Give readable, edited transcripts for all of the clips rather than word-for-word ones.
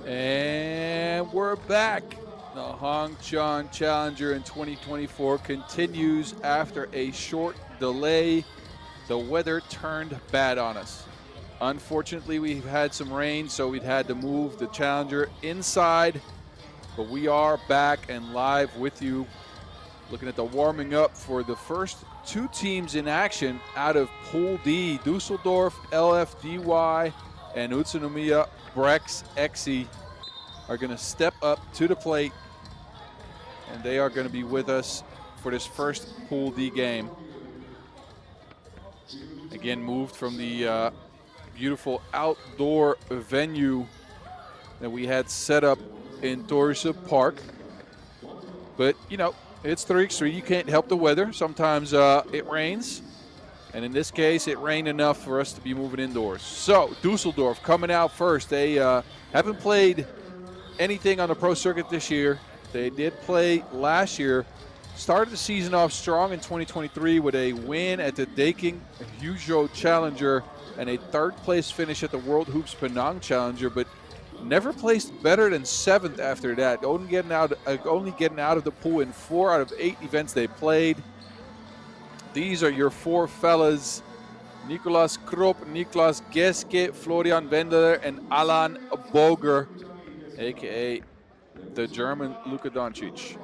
And we're back. The Hongcheon Challenger in 2024 continues after a short delay. The weather turned bad on us. Unfortunately, we've had some rain, so we've had to move the Challenger inside. But we are back and live with you, looking at the warming up for the first two teams in action out of Pool D. Dusseldorf, LFDY, and Utsunomiya, BREX, are going to step up to the plate, and they are going to be with us for this first Pool D game. Again, moved from the beautiful outdoor venue that we had set up in Dorsa Park. But, you know, it's 3x3. You can't help the weather. Sometimes it rains. And in this case, it rained enough for us to be moving indoors. So, Dusseldorf coming out first. They haven't played anything on the pro circuit this year. They did play last year. Started the season off strong in 2023 with a win at the Hongcheon Challenger and a third-place finish at the World Hoops Penang Challenger, but never placed better than 7th after that. Only getting out of the pool in 4 out of 8 events they played. These are your 4 fellas: Nicolas Kropp, Niklas Geske, Florian Wendler, and Alan Boger, a.k.a. the German Luka Doncic.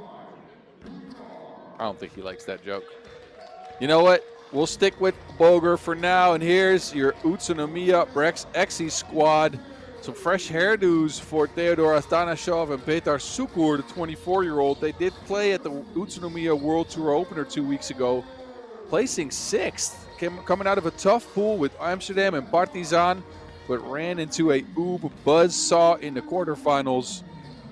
I don't think he likes that joke. You know what? We'll stick with Boger for now, and here's your Utsunomiya BREX squad. Some fresh hairdos for Theodor Atanashov and Petar Sukur, the 24-year-old. They did play at the Utsunomiya World Tour Opener 2 weeks ago, placing 6th. Coming out of a tough pool with Amsterdam and Partizan, but ran into a buzzsaw in the quarterfinals.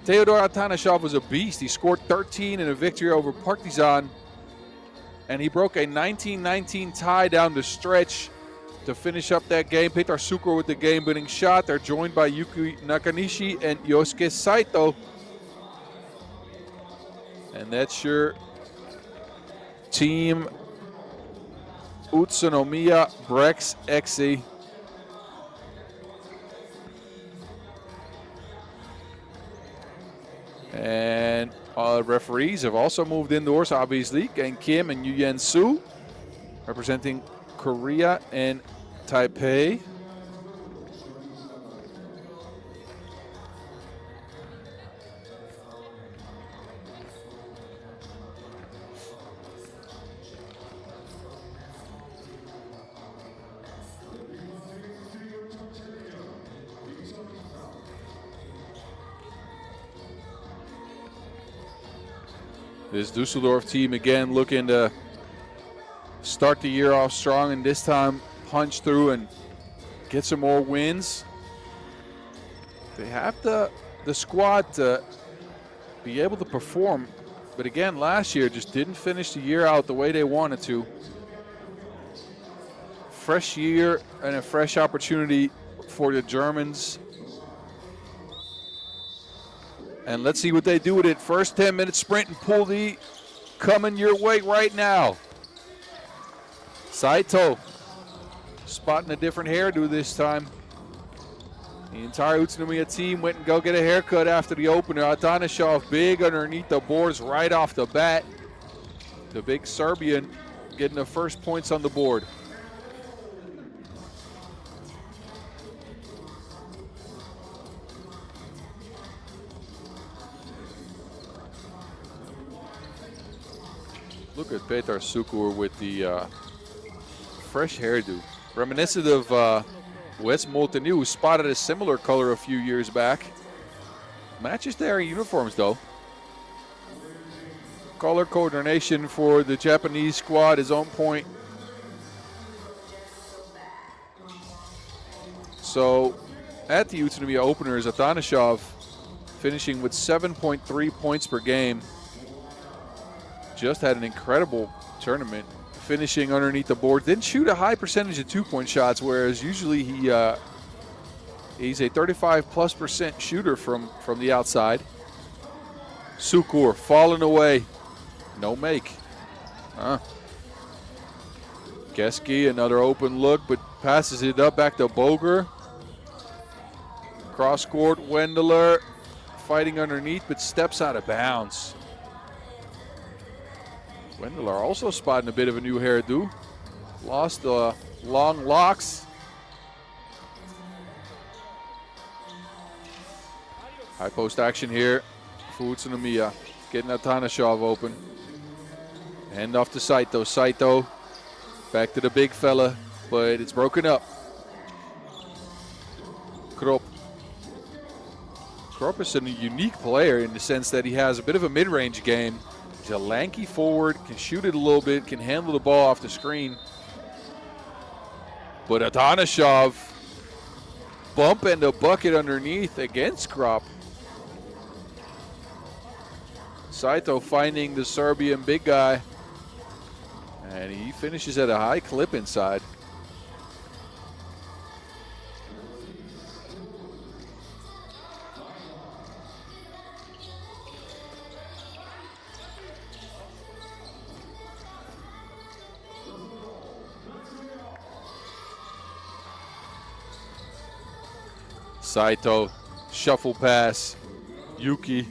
Theodor Atanashov was a beast. He scored 13 in a victory over Partizan, and he broke a 19-19 tie down the stretch to finish up that game. Petar Sukur with the game-winning shot. They're joined by Yuki Nakanishi and Yosuke Saito. And that's your team Utsunomiya BREX. And referees have also moved indoors, obviously. Gang Kim and Yuyen Su representing Korea and Taipei. This Dusseldorf team again looking to start the year off strong, and this time punch through and get some more wins. They have the squad to be able to perform, but again, last year just didn't finish the year out the way they wanted to. Fresh year and a fresh opportunity for the Germans. And let's see what they do with it. First 10-minute sprint in Pool D coming your way right now. Saito spotting a different hairdo this time. The entire Utsunomiya team went and go get a haircut after the opener. Atanashov big underneath the boards right off the bat. The big Serbian getting the first points on the board. Look at Petar Sukur with the fresh hairdo. Reminiscent of Wes Molteni, who spotted a similar color a few years back. Matches their uniforms, though. Color coordination for the Japanese squad is on point. So, at the Utsunomiya openers, Atanashov finishing with 7.3 points per game. Just had an incredible tournament, finishing underneath the board. Didn't shoot a high percentage of 2-point shots, whereas usually he's a 35+% shooter from the outside. Sukur falling away, no make. Geske, another open look, but passes it up back to Boger. Cross court, Wendler fighting underneath, but steps out of bounds. Wendler also spotting a bit of a new hairdo. Lost the long locks. High post action here for Utsunomiya. Getting Atanashov open. Hand off to Saito. Saito back to the big fella, but it's broken up. Krop. Krop is a unique player in the sense that he has a bit of a mid-range game. He's a lanky forward, can shoot it a little bit, can handle the ball off the screen. But Atanashov bump and a bucket underneath against Krop. Saito finding the Serbian big guy. And he finishes at a high clip inside. Saito, shuffle pass, Yuki,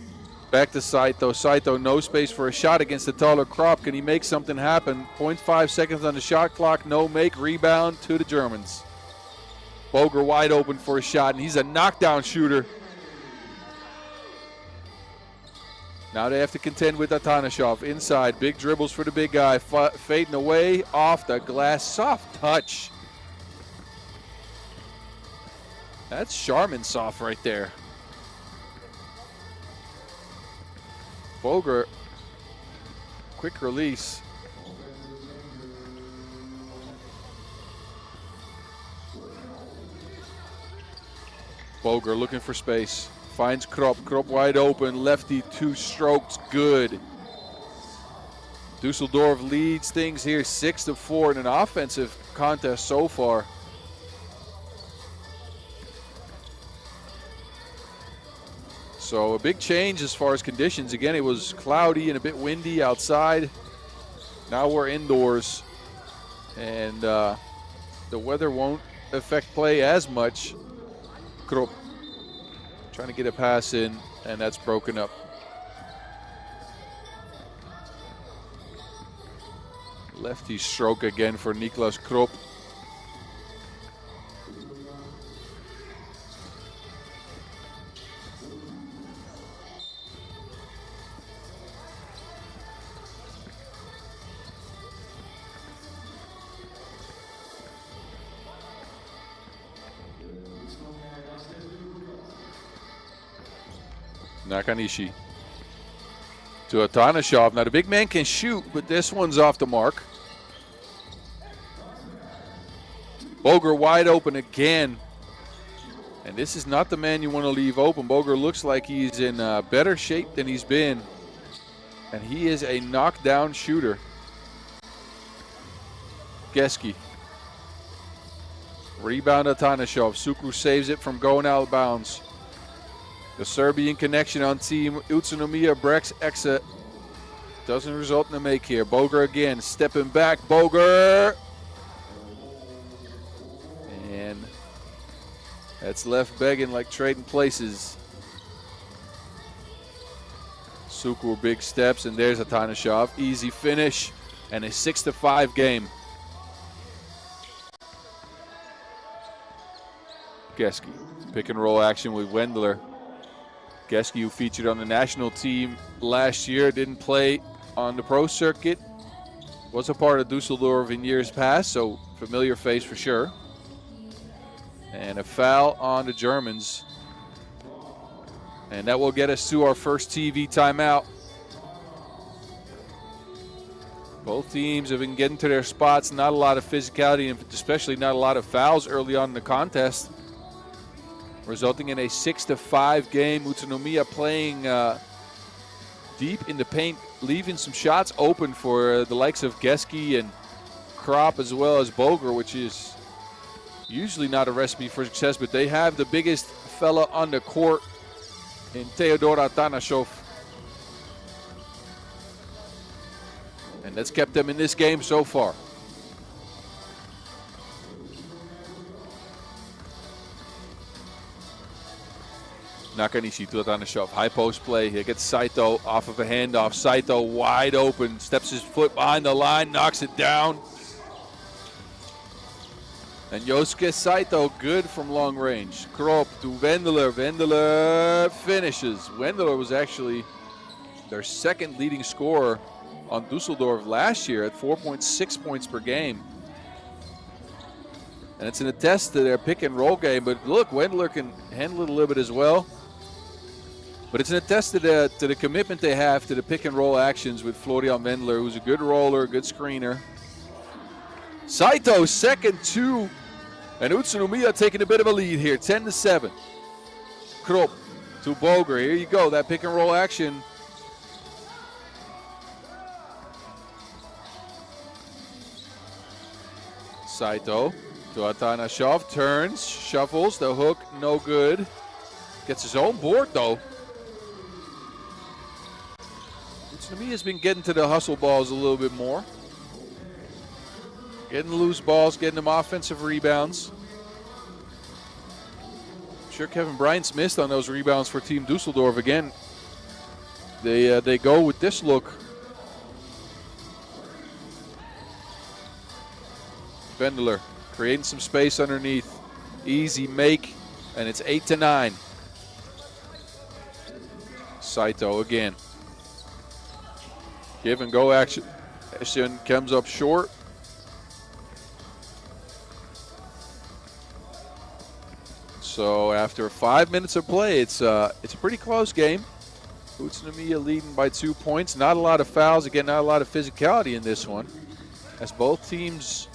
back to Saito. Saito, no space for a shot against the taller Krop. Can he make something happen? 0.5 seconds on the shot clock, no make, rebound to the Germans. Boger wide open for a shot, and he's a knockdown shooter. Now they have to contend with Atanashov. Inside, big dribbles for the big guy, fading away off the glass, soft touch. That's Charmin soft right there. Boger, quick release. Boger looking for space. Finds Krop. Krop wide open. Lefty, 2 strokes. Good. Dusseldorf leads things here 6-4 in an offensive contest so far. So a big change as far as conditions. Again, it was cloudy and a bit windy outside. Now we're indoors, and the weather won't affect play as much. Krop trying to get a pass in, and that's broken up. Lefty stroke again for Niklas Krop. Nakanishi to Atanashov. Now the big man can shoot, but this one's off the mark. Boger wide open again. And this is not the man you want to leave open. Boger looks like he's in better shape than he's been. And he is a knockdown shooter. GE. Rebound Atanashov. Sukru saves it from going out of bounds. The Serbian connection on team Utsunomiya, BREX, doesn't result in a make here. Boger again, stepping back. Boger! And that's left begging like trading places. Sukru big steps, and there's Atanashov. Easy finish, and a 6-5 game. GE, pick and roll action with Wendler. GE, who featured on the national team last year, didn't play on the pro circuit. Was a part of Dusseldorf in years past, so familiar face for sure. And a foul on the Germans. And that will get us to our first TV timeout. Both teams have been getting to their spots. Not a lot of physicality, and especially not a lot of fouls early on in the contest, resulting in a 6-5 game. Utsunomiya playing deep in the paint, leaving some shots open for the likes of GE and Krop, as well as Boger, which is usually not a recipe for success, but they have the biggest fella on the court in Theodor Atanashov. And that's kept them in this game so far. Nakanishi to Atana shove. High post play. Here gets Saito off of a handoff. Saito wide open. Steps his foot behind the line. Knocks it down. And Yosuke Saito good from long range. Krop to Wendler. Wendler finishes. Wendler was actually their second leading scorer on Dusseldorf last year at 4.6 points per game. And it's an attest to their pick and roll game. But look, Wendler can handle it a little bit as well. But it's an attest to the commitment they have to the pick and roll actions with Florian Wendler, who's a good roller, good screener. Saito second two. And Utsunomiya taking a bit of a lead here, 10-7. Krop to Boger. Here you go, that pick and roll action. Saito to Atana shove, turns, shuffles, the hook, no good. Gets his own board though. Utsunomiya's been getting to the hustle balls a little bit more. Getting loose balls, getting them offensive rebounds. I'm sure Kevin Bryant's missed on those rebounds for Team Dusseldorf again. They go with this look. Wendler creating some space underneath. Easy make, and it's 8-9. Saito again. Give and go action. Yesan comes up short. So after 5 minutes of play, it's a pretty close game. Utsunomiya leading by 2 points. Not a lot of fouls. Again, not a lot of physicality in this one, as both teams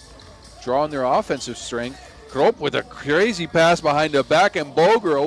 draw on their offensive strength. Krop with a crazy pass behind the back, and Boger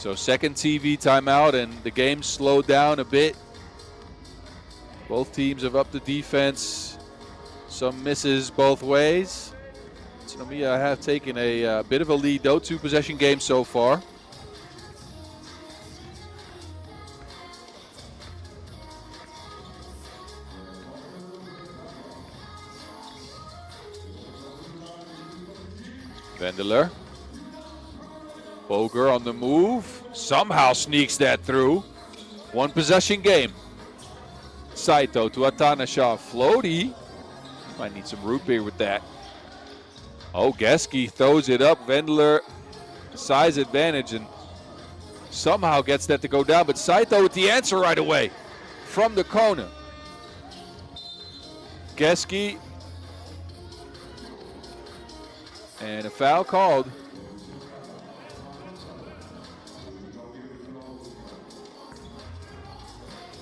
So second TV timeout, and the game slowed down a bit. Both teams have upped the defense. Some misses both ways. Utsunomiya have taken a bit of a lead, though. 2-possession game so far. Vendler. Boger on the move. Somehow sneaks that through. 1-possession game. Saito to Atanashov. Floaty. Might need some root beer with that. Oh, GEXE throws it up. Vendler, size advantage, and somehow gets that to go down. But Saito with the answer right away from the corner. GEXE. And a foul called.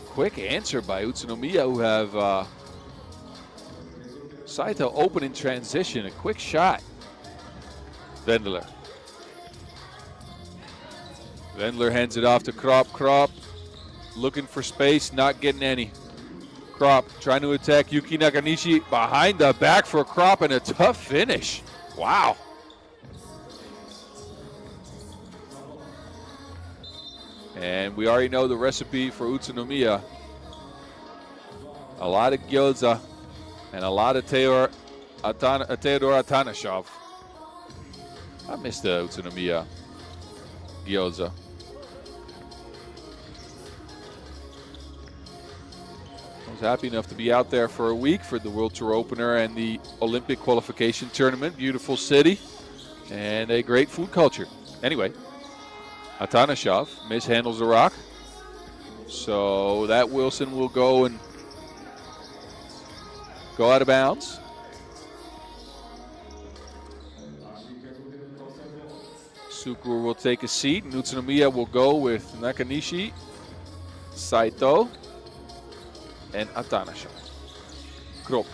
Quick answer by Utsunomiya, who have Saito open in transition. A quick shot. Vendler. Vendler hands it off to Krop. Krop looking for space, not getting any. Krop trying to attack Yuki Nakanishi behind the back for Krop, and a tough finish. Wow. And we already know the recipe for Utsunomiya. A lot of gyoza and a lot of Theodor Atanashov. I miss the Utsunomiya gyoza. I was happy enough to be out there for a week for the World Tour opener and the Olympic qualification tournament. Beautiful city and a great food culture. Anyway, Atanashov mishandles the rock. So that Wilson will go out of bounds. Sukur will take a seat, and Utsunomiya will go with Nakanishi, Saito, and Atanashov. Krop.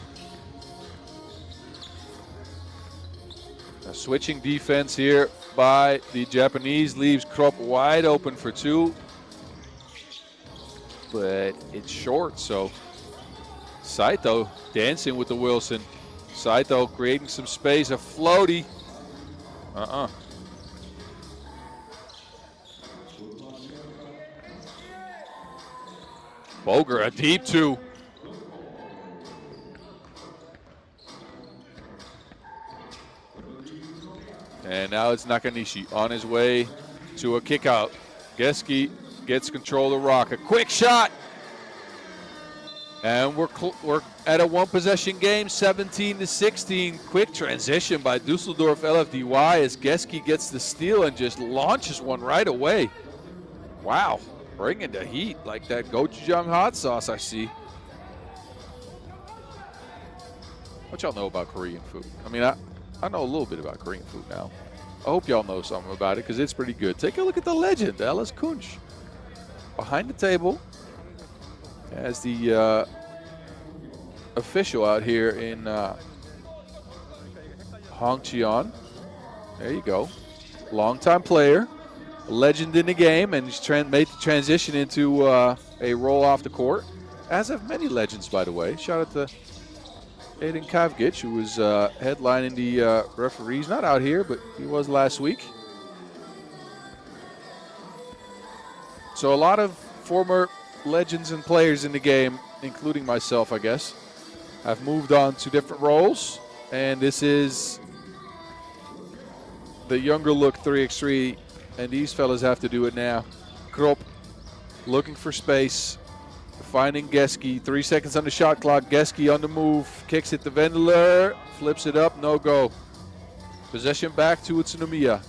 A switching defense here by the Japanese leaves Krop wide open for two, but it's short, so Saito dancing with the Wilson. Saito creating some space, a floaty. Boger, a deep two. And now it's Nakanishi on his way to a kick out. GEXE gets control of the rock. A quick shot. And we're at a 1-possession game, 17-16. Quick transition by Dusseldorf LFDY as GEXE gets the steal and just launches one right away. Wow, bringing the heat like that gochujang hot sauce I see. What y'all know about Korean food? I mean, I know a little bit about Korean food now. I hope y'all know something about it because it's pretty good. Take a look at the legend, Alice Kunch. Behind the table as the official out here in Hongcheon. There you go. Longtime player, a legend in the game, and he's made the transition into a role off the court. As have many legends, by the way. Shout out to Aiden Kavgic, who was headlining the referees. Not out here, but he was last week. So a lot of former legends and players in the game, including myself, I guess, have moved on to different roles. And this is the younger look 3x3, and these fellas have to do it now. Krop looking for space. Finding GEXE, 3 seconds on the shot clock. GEXE on the move, kicks it to Vendler, flips it up, no go. Possession back to Utsunomiya.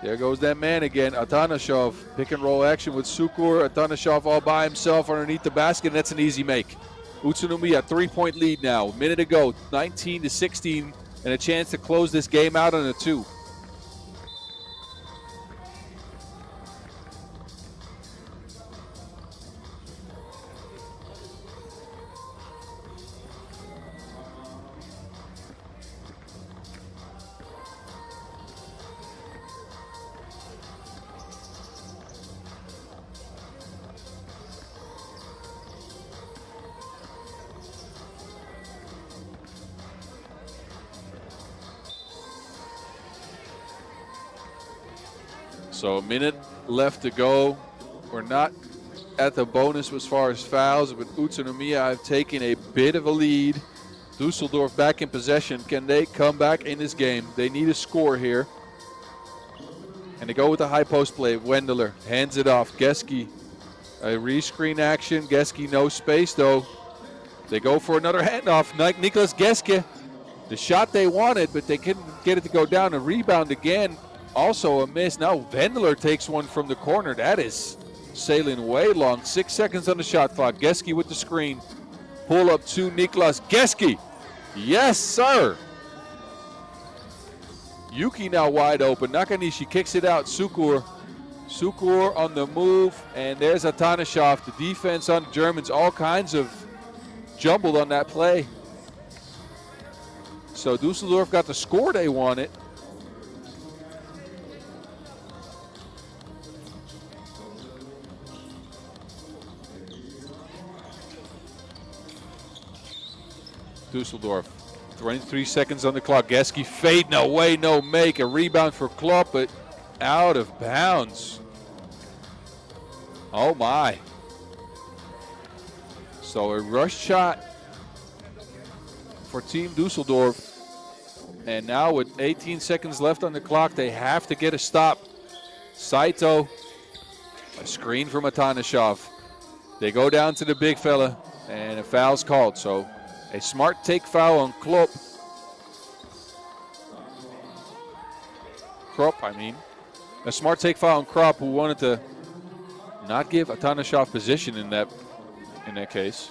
There goes that man again, Atanashov. Pick and roll action with Sukur. Atanashov all by himself underneath the basket, and that's an easy make. Utsunomiya, 3-point lead now. A minute to go, 19-16, and a chance to close this game out on a 2. So a minute left to go. We're not at the bonus as far as fouls, but Utsunomiya have taken a bit of a lead. Dusseldorf back in possession. Can they come back in this game? They need a score here. And they go with the high post play. Wendler hands it off. Geske, a rescreen action. Geske no space though. They go for another handoff. Nicholas Geske, the shot they wanted, but they couldn't get it to go down. A rebound again, also a miss. Now Wendler takes one from the corner. That is sailing way long. 6 seconds on the shot clock. Geske with the screen. Pull up to Nicholas Geske. Yes, sir. Yuki now wide open. Nakanishi kicks it out. Sukur on the move, and there's Atanashov. The defense on the Germans, all kinds of jumbled on that play. So Dusseldorf got the score they wanted. Dusseldorf, 23 seconds on the clock. Geske fading away, no make. A rebound for Klopp, but out of bounds. Oh my. So a rush shot for Team Dusseldorf. And now with 18 seconds left on the clock, they have to get a stop. Saito, a screen from Atanashov. They go down to the big fella, and a foul's called. So a smart take foul on Klopp. A smart take foul on Kropp, who wanted to not give Atanashov position in that case.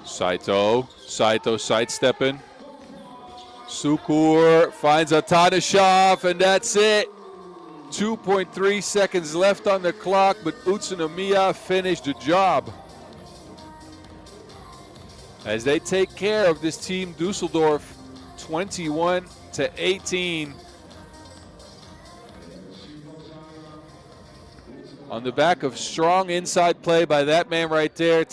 Saito sidestepping. Sukur finds Atanashov, and that's it. 2.3 seconds left on the clock, but Utsunomiya finished the job as they take care of this team Dusseldorf 21-18 on the back of strong inside play by that man right there.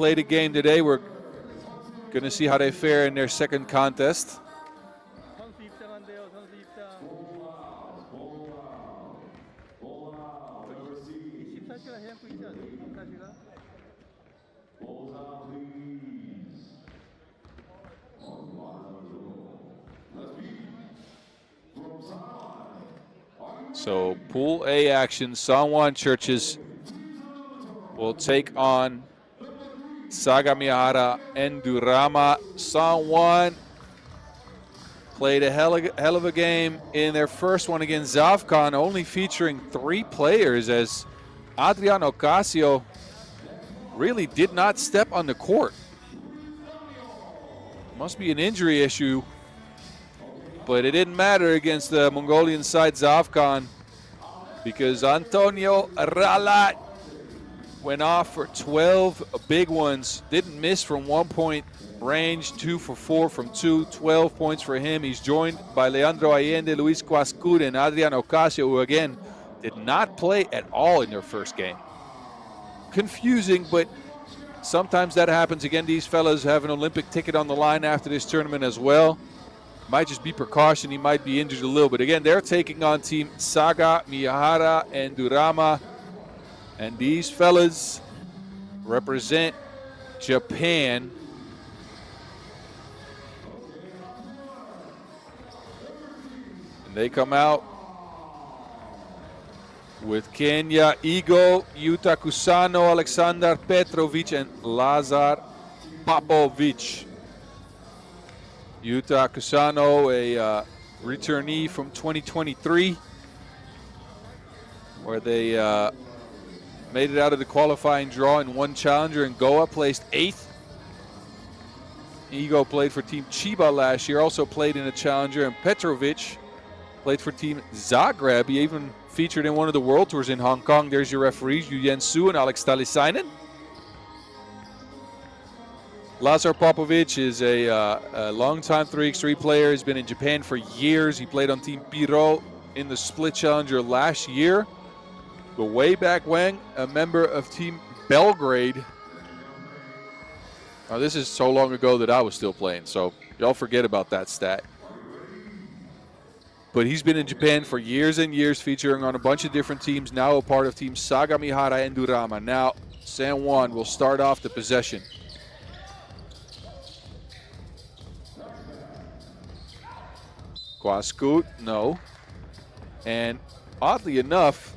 played a game today. We're going to see how they fare in their second contest. So Pool A action, Sangwon Churches will take on Sagamihara Enndaruma. Sangwon played a hell of a game in their first one against Zavkhan, only featuring 3 players, as Adrian Ocasio really did not step on the court. Must be an injury issue, but it didn't matter against the Mongolian side Zavkhan, because Antonio Ralat went off for 12 big ones, didn't miss from 1-point range, 2 for 4 from 2, 12 points for him. He's joined by Leandro Allende, Luis Quascud, and Adrian Ocasio, who again did not play at all in their first game. Confusing, but sometimes that happens. Again, these fellas have an Olympic ticket on the line after this tournament as well. Might just be precaution. He might be injured a little. But again, they're taking on Team Sagamihara and Enndaruma. And these fellas represent Japan. And they come out with Kenya Igo, Yuta Kusano, Alexander Petrovic, and Lazar Popovic. Yuta Kusano, a returnee from 2023, where they made it out of the qualifying draw in one challenger, and Goa placed 8th. Igo played for Team Chiba last year, also played in a challenger, and Petrovic played for Team Zagreb. He even featured in one of the World Tours in Hong Kong. There's your referees, Yu Yen Su and Alex Talisainen. Lazar Popovic is a longtime 3x3 player. He's been in Japan for years. He played on Team Piro in the Split Challenger last year. But way back when, a member of Team Belgrade. Now, this is so long ago that I was still playing, so y'all forget about that stat. But he's been in Japan for years and years, featuring on a bunch of different teams, now a part of Team Sagamihara and Enndaruma. Now, Sangwon will start off the possession. Quascud, no. And oddly enough,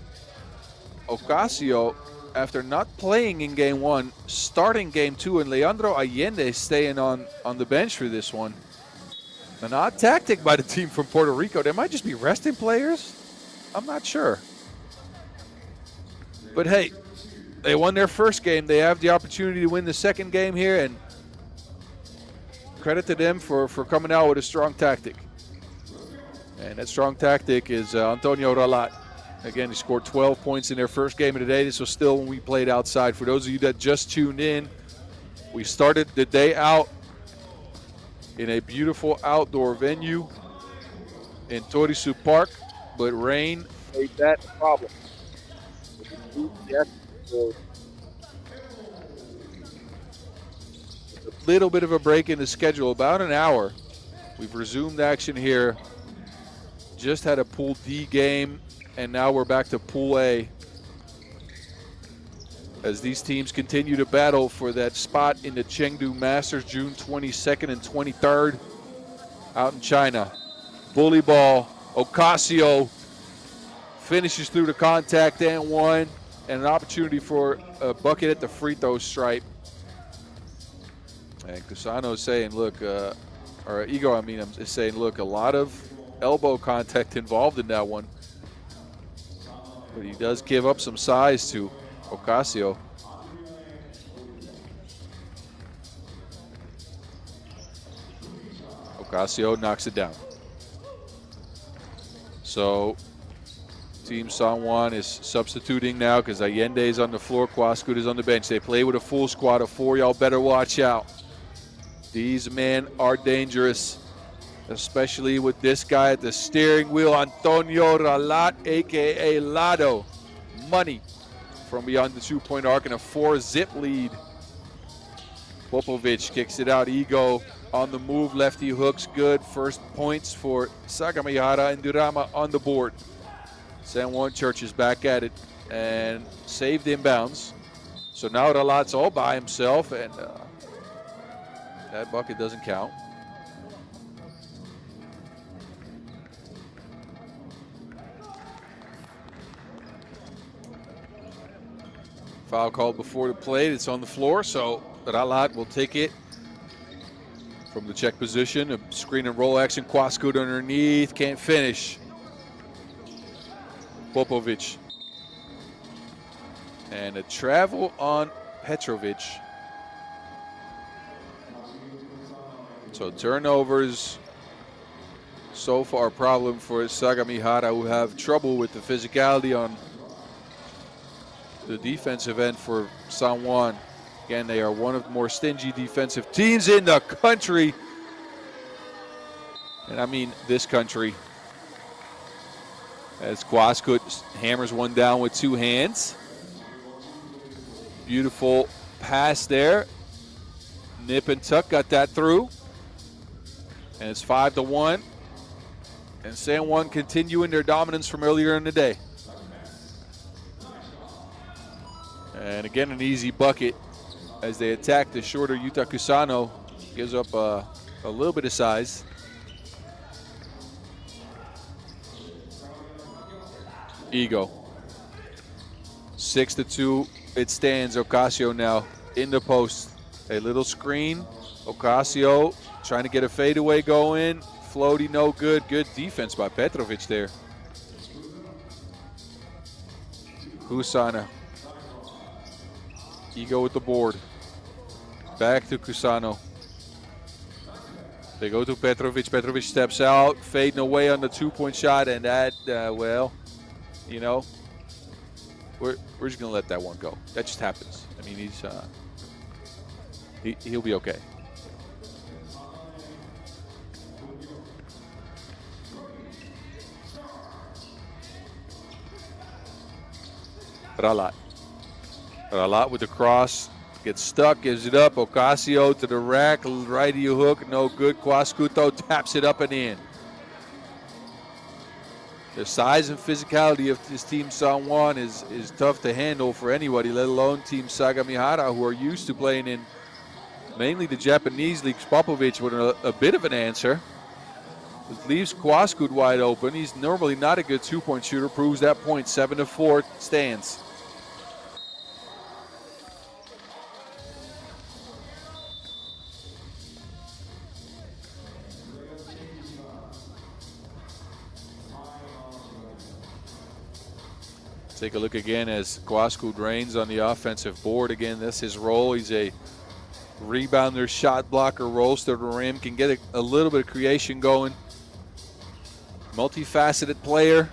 Ocasio, after not playing in game 1, starting game 2, and Leandro Allende staying on the bench for this one. An odd tactic by the team from Puerto Rico. They might just be resting players. I'm not sure. But hey, they won their first game. They have the opportunity to win the second game here, and credit to them for coming out with a strong tactic. And that strong tactic is Antonio Ralat. Again, he scored 12 points in their first game of the day. This was still when we played outside. For those of you that just tuned in, we started the day out in a beautiful outdoor venue in Torisu Park, but rain made that a problem. A little bit of a break in the schedule, about an hour. We've resumed action here. Just had a Pool D game, and now we're back to Pool A, as these teams continue to battle for that spot in the Chengdu Masters, June 22nd and 23rd out in China. Bully ball, Ocasio finishes through the contact and one, and an opportunity for a bucket at the free throw stripe. And Kusano is saying, look, or Igo, I mean, is saying, look, a lot of elbow contact involved in that one. But he does give up some size to Ocasio. Ocasio knocks it down. So Team Sangwon is substituting now because Allende is on the floor, Quascud is on the bench. They play with a full squad of 4. Y'all better watch out. These men are dangerous, especially with this guy at the steering wheel, Antonio Ralat, a.k.a. Lado. Money from beyond the 2-point arc and a 4-zip lead Popovic kicks it out. Ego on the move. Lefty hooks good. First points for Sagamihara. Enndaruma on the board. San Juan Church is back at it and saved inbounds. So now Ralat's all by himself, and that bucket doesn't count. Foul called before the plate. It's on the floor, so Ralat will take it from the check position. A screen and roll action. Quascoot underneath. Can't finish. Popovic. And a travel on Petrovic. So turnovers so far a problem for Sagamihara, who have trouble with the physicality on the defensive end for San Juan. Again, they are one of the more stingy defensive teams in the country. And I mean this country. As Quascoot hammers one down with two hands. Beautiful pass there. Nip and tuck got that through. And it's 5-1. And San Juan continuing their dominance from earlier in the day. And again, an easy bucket as they attack the shorter Yuta Kusano. Gives up a little bit of size. Ego. 6-2. It stands. Ocasio now in the post. A little screen. Ocasio trying to get a fadeaway going. Floaty, no good. Good defense by Petrovic there. Kusana. Ego with the board. Back to Kusano. They go to Petrovic. Petrovic steps out, fading away on the two-point shot, and that, well, you know, we're just gonna let that one go. That just happens. I mean, he'll be okay. Ralat with the cross, gets stuck, gives it up. Ocasio to the rack, righty hook, no good. Quascuto taps it up and in. The size and physicality of this team San Juan is tough to handle for anybody, let alone Team Sagamihara, who are used to playing in mainly the Japanese leagues. Popovic with a bit of an answer. It leaves Quascut wide open. He's normally not a good two-point shooter, proves that point. 7-4 stands. Take a look again as Quascut reigns on the offensive board. Again, that's his role. He's a rebounder, shot blocker, rolls to the rim, can get a little bit of creation going. Multifaceted player.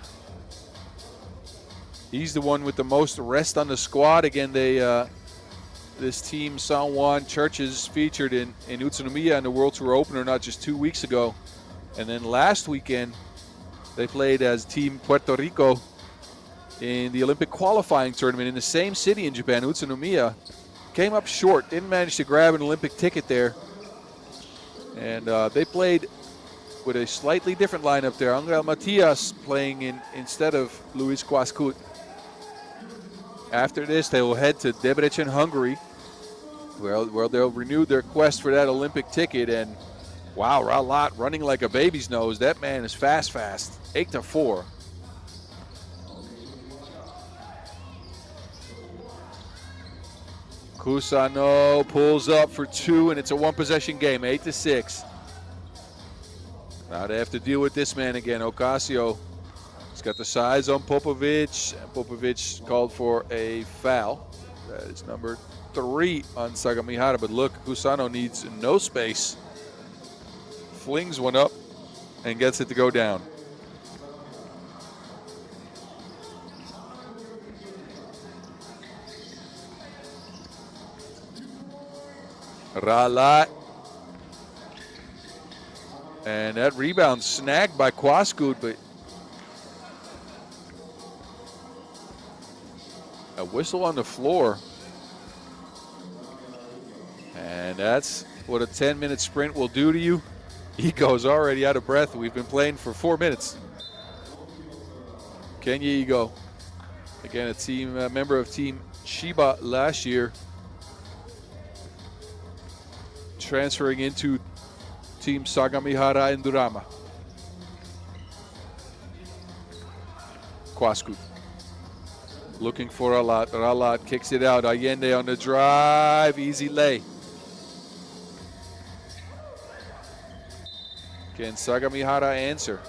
He's the one with the most rest on the squad. Again, this team, San Juan Churches, featured in Utsunomiya in the World Tour opener not just 2 weeks ago. And then last weekend, they played as Team Puerto Rico in the Olympic qualifying tournament in the same city in Japan. Utsunomiya came up short, didn't manage to grab an Olympic ticket there. And they played with a slightly different lineup there. Angel Matias playing instead of Luis Quascut. After this, they will head to Debrecen, Hungary, where they'll renew their quest for that Olympic ticket. And wow, Ralat running like a baby's nose. That man is fast. 8-4. Kusano pulls up for two, and it's a one-possession game, 8-6. Now they have to deal with this man again, Ocasio. He's got the size on Popovic, and Popovic called for a foul. That is number 3 on Sagamihara, but look, Kusano needs no space. Flings one up and gets it to go down. Ralat. And that rebound snagged by Quascut, but a whistle on the floor. And And that's what a 10-minute sprint will do to you. Ego's already out of breath. We've been playing for 4 minutes. Kenya Ego, again a team member of Team Chiba last year, transferring into Team Sagamihara Enndaruma. Kwasku looking for Ralat. Ralat kicks it out. Allende on the drive. Easy lay. Can Sagamihara answer?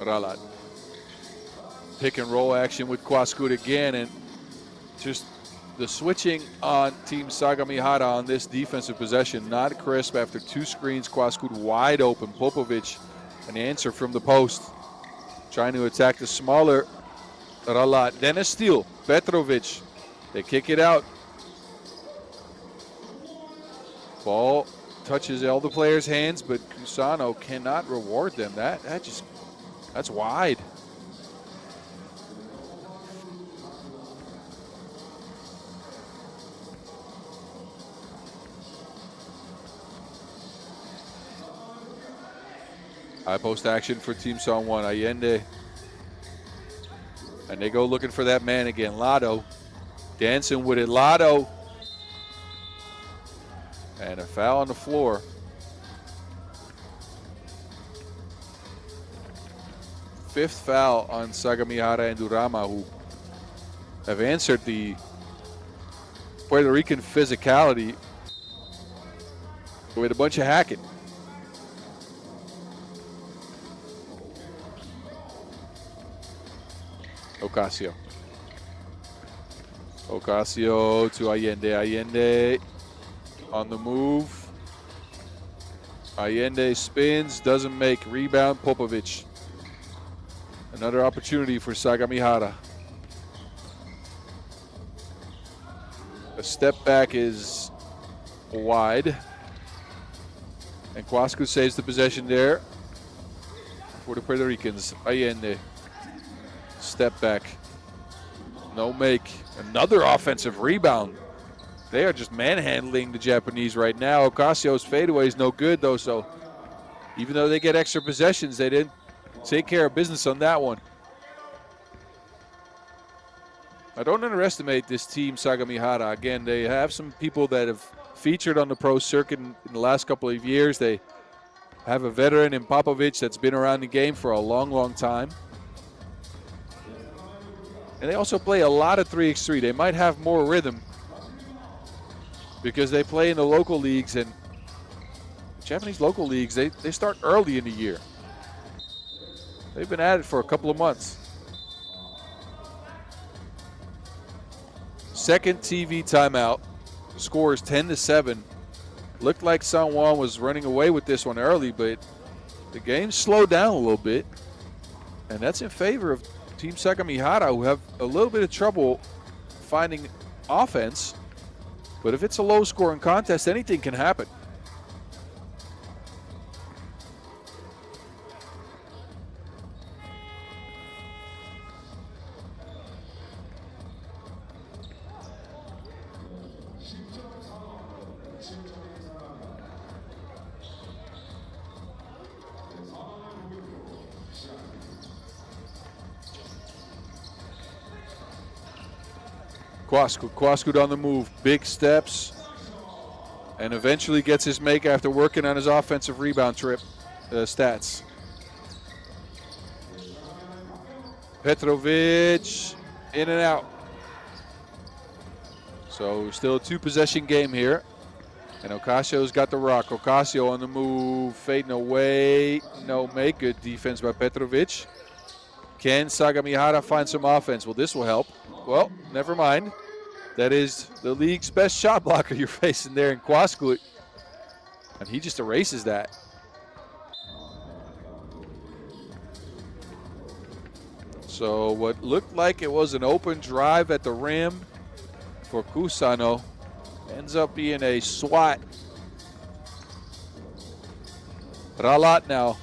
Ralat. Pick and roll action with Kwasku again, and just the switching on Team Sagamihara on this defensive possession, not crisp after 2 screens. Kwasku wide open. Popovic, an answer from the post, trying to attack the smaller Ralat. Then a steal. Petrovic, they kick it out. Ball touches all the players' hands, but Kusano cannot reward them. That's wide. High post action for Team Songwon. Allende. And they go looking for that man again. Lotto dancing with it. Lotto. And a foul on the floor. Fifth foul on Sagamihara and Enndaruma, who have answered the Puerto Rican physicality with a bunch of hacking. Ocasio. Ocasio to Allende. Allende on the move. Allende spins, doesn't make. Rebound, Popovic. Another opportunity for Sagamihara. A step back is wide. And Kwasku saves the possession there for the Puerto Ricans. Allende. Step back. No make. Another offensive rebound. They are just manhandling the Japanese right now. Ocasio's fadeaway is no good, though, so even though they get extra possessions, they didn't take care of business on that one. I don't underestimate this team, Sagamihara. Again, they have some people that have featured on the pro circuit in the last couple of years. They have a veteran in Popovic that's been around the game for a long, long time. And they also play a lot of 3x3. They might have more rhythm because they play in the local leagues, and Japanese local leagues, they start early in the year. They've been at it for a couple of months. Second TV timeout. Score is 10-7. Looked like Sanwon was running away with this one early, but the game slowed down a little bit. And that's in favor of Team Sagamihara, who have a little bit of trouble finding offense. But if it's a low-scoring contest, anything can happen. Kwasku on the move, big steps, and eventually gets his make after working on his offensive rebound trip stats. Petrovic in and out. So still a 2-possession game here. And Ocasio's got the rock. Ocasio on the move, fading away. No make. Good defense by Petrovic. Can Sagamihara find some offense? Well, this will help. Well, never mind. That is the league's best shot blocker you're facing there in Kwasku. And he just erases that. So what looked like it was an open drive at the rim for Kusano ends up being a swat. Ralat now.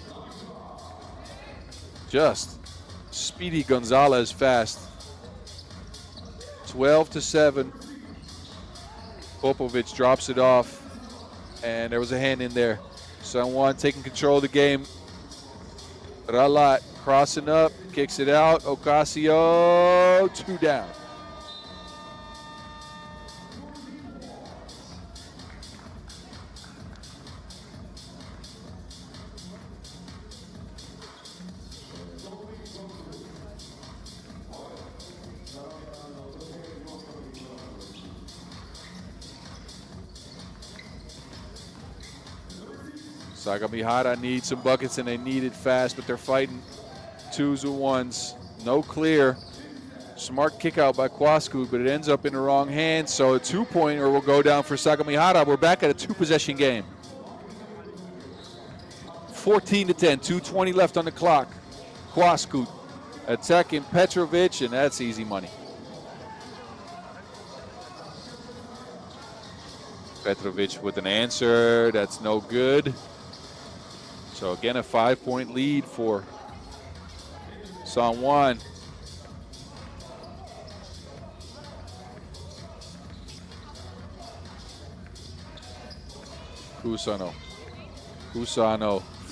Just Speedy Gonzalez fast. 12-7. Popovic drops it off, and there was a hand in there. San Juan taking control of the game. Ralat crossing up, kicks it out. Ocasio, 2 down. Sagamihara needs some buckets, and they need it fast, but they're fighting 2s and 1s. No clear. Smart kick out by Kwaskut, but it ends up in the wrong hand, so a 2-pointer will go down for Sagamihara. We're back at a 2-possession game. 14-10, 2:20 left on the clock. Kwaskut attacking Petrovic, and that's easy money. Petrovic with an answer, that's no good. So again, a 5-point lead for San Juan. Kusano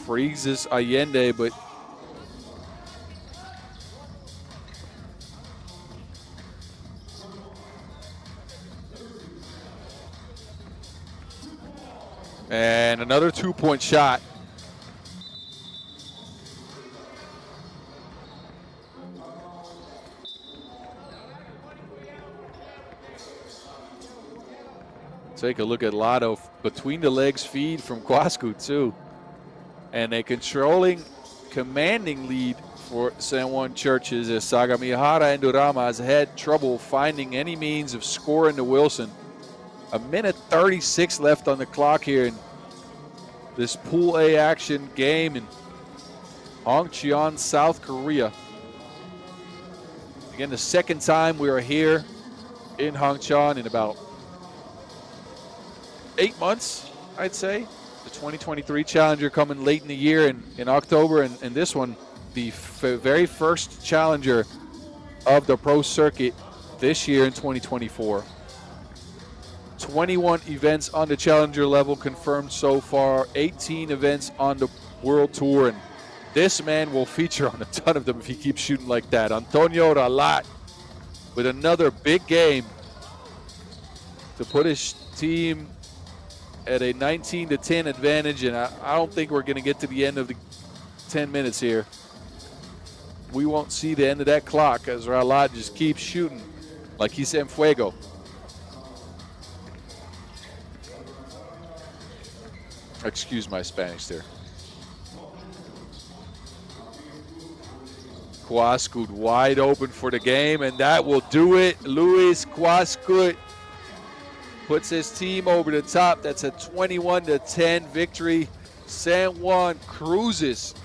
freezes Allende, but and another 2-point shot. Take a look at Lotto, between the legs feed from Kwaskut too. And a controlling, commanding lead for San Juan Churches as Sagamihara and Enndaruma has had trouble finding any means of scoring to Wilson. 1:36 left on the clock here in this Pool A action game in Hongcheon, South Korea. Again, the second time we are here in Hongcheon in about 8 months, I'd say. The 2023 Challenger coming late in the year in October, and this one, the very first Challenger of the pro circuit this year in 2024. 21 events on the Challenger level confirmed so far, 18 events on the World Tour, and this man will feature on a ton of them if he keeps shooting like that. Antonio Ralat with another big game to put his team at a 19-10 advantage, and I don't think we're going to get to the end of the 10 minutes here. We won't see the end of that clock as Ralat just keeps shooting like he's en fuego. Excuse my Spanish there. Kwaskut wide open for the game, and that will do it. Luis Kwaskut puts his team over the top. That's a 21-10 victory. San Juan cruises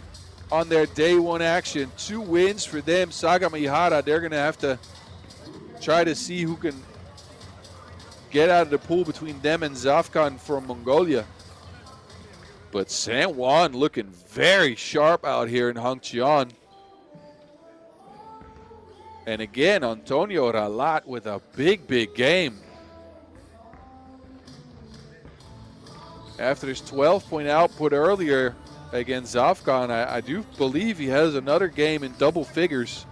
on their day one action. 2 wins for them. Sagamihara, they're going to have to try to see who can get out of the pool between them and Zavkhan from Mongolia. But San Juan looking very sharp out here in Hongcheon. And again, Antonio Ralat with a big, big game. After his 12-point output earlier against Zavkhan, I do believe he has another game in double figures.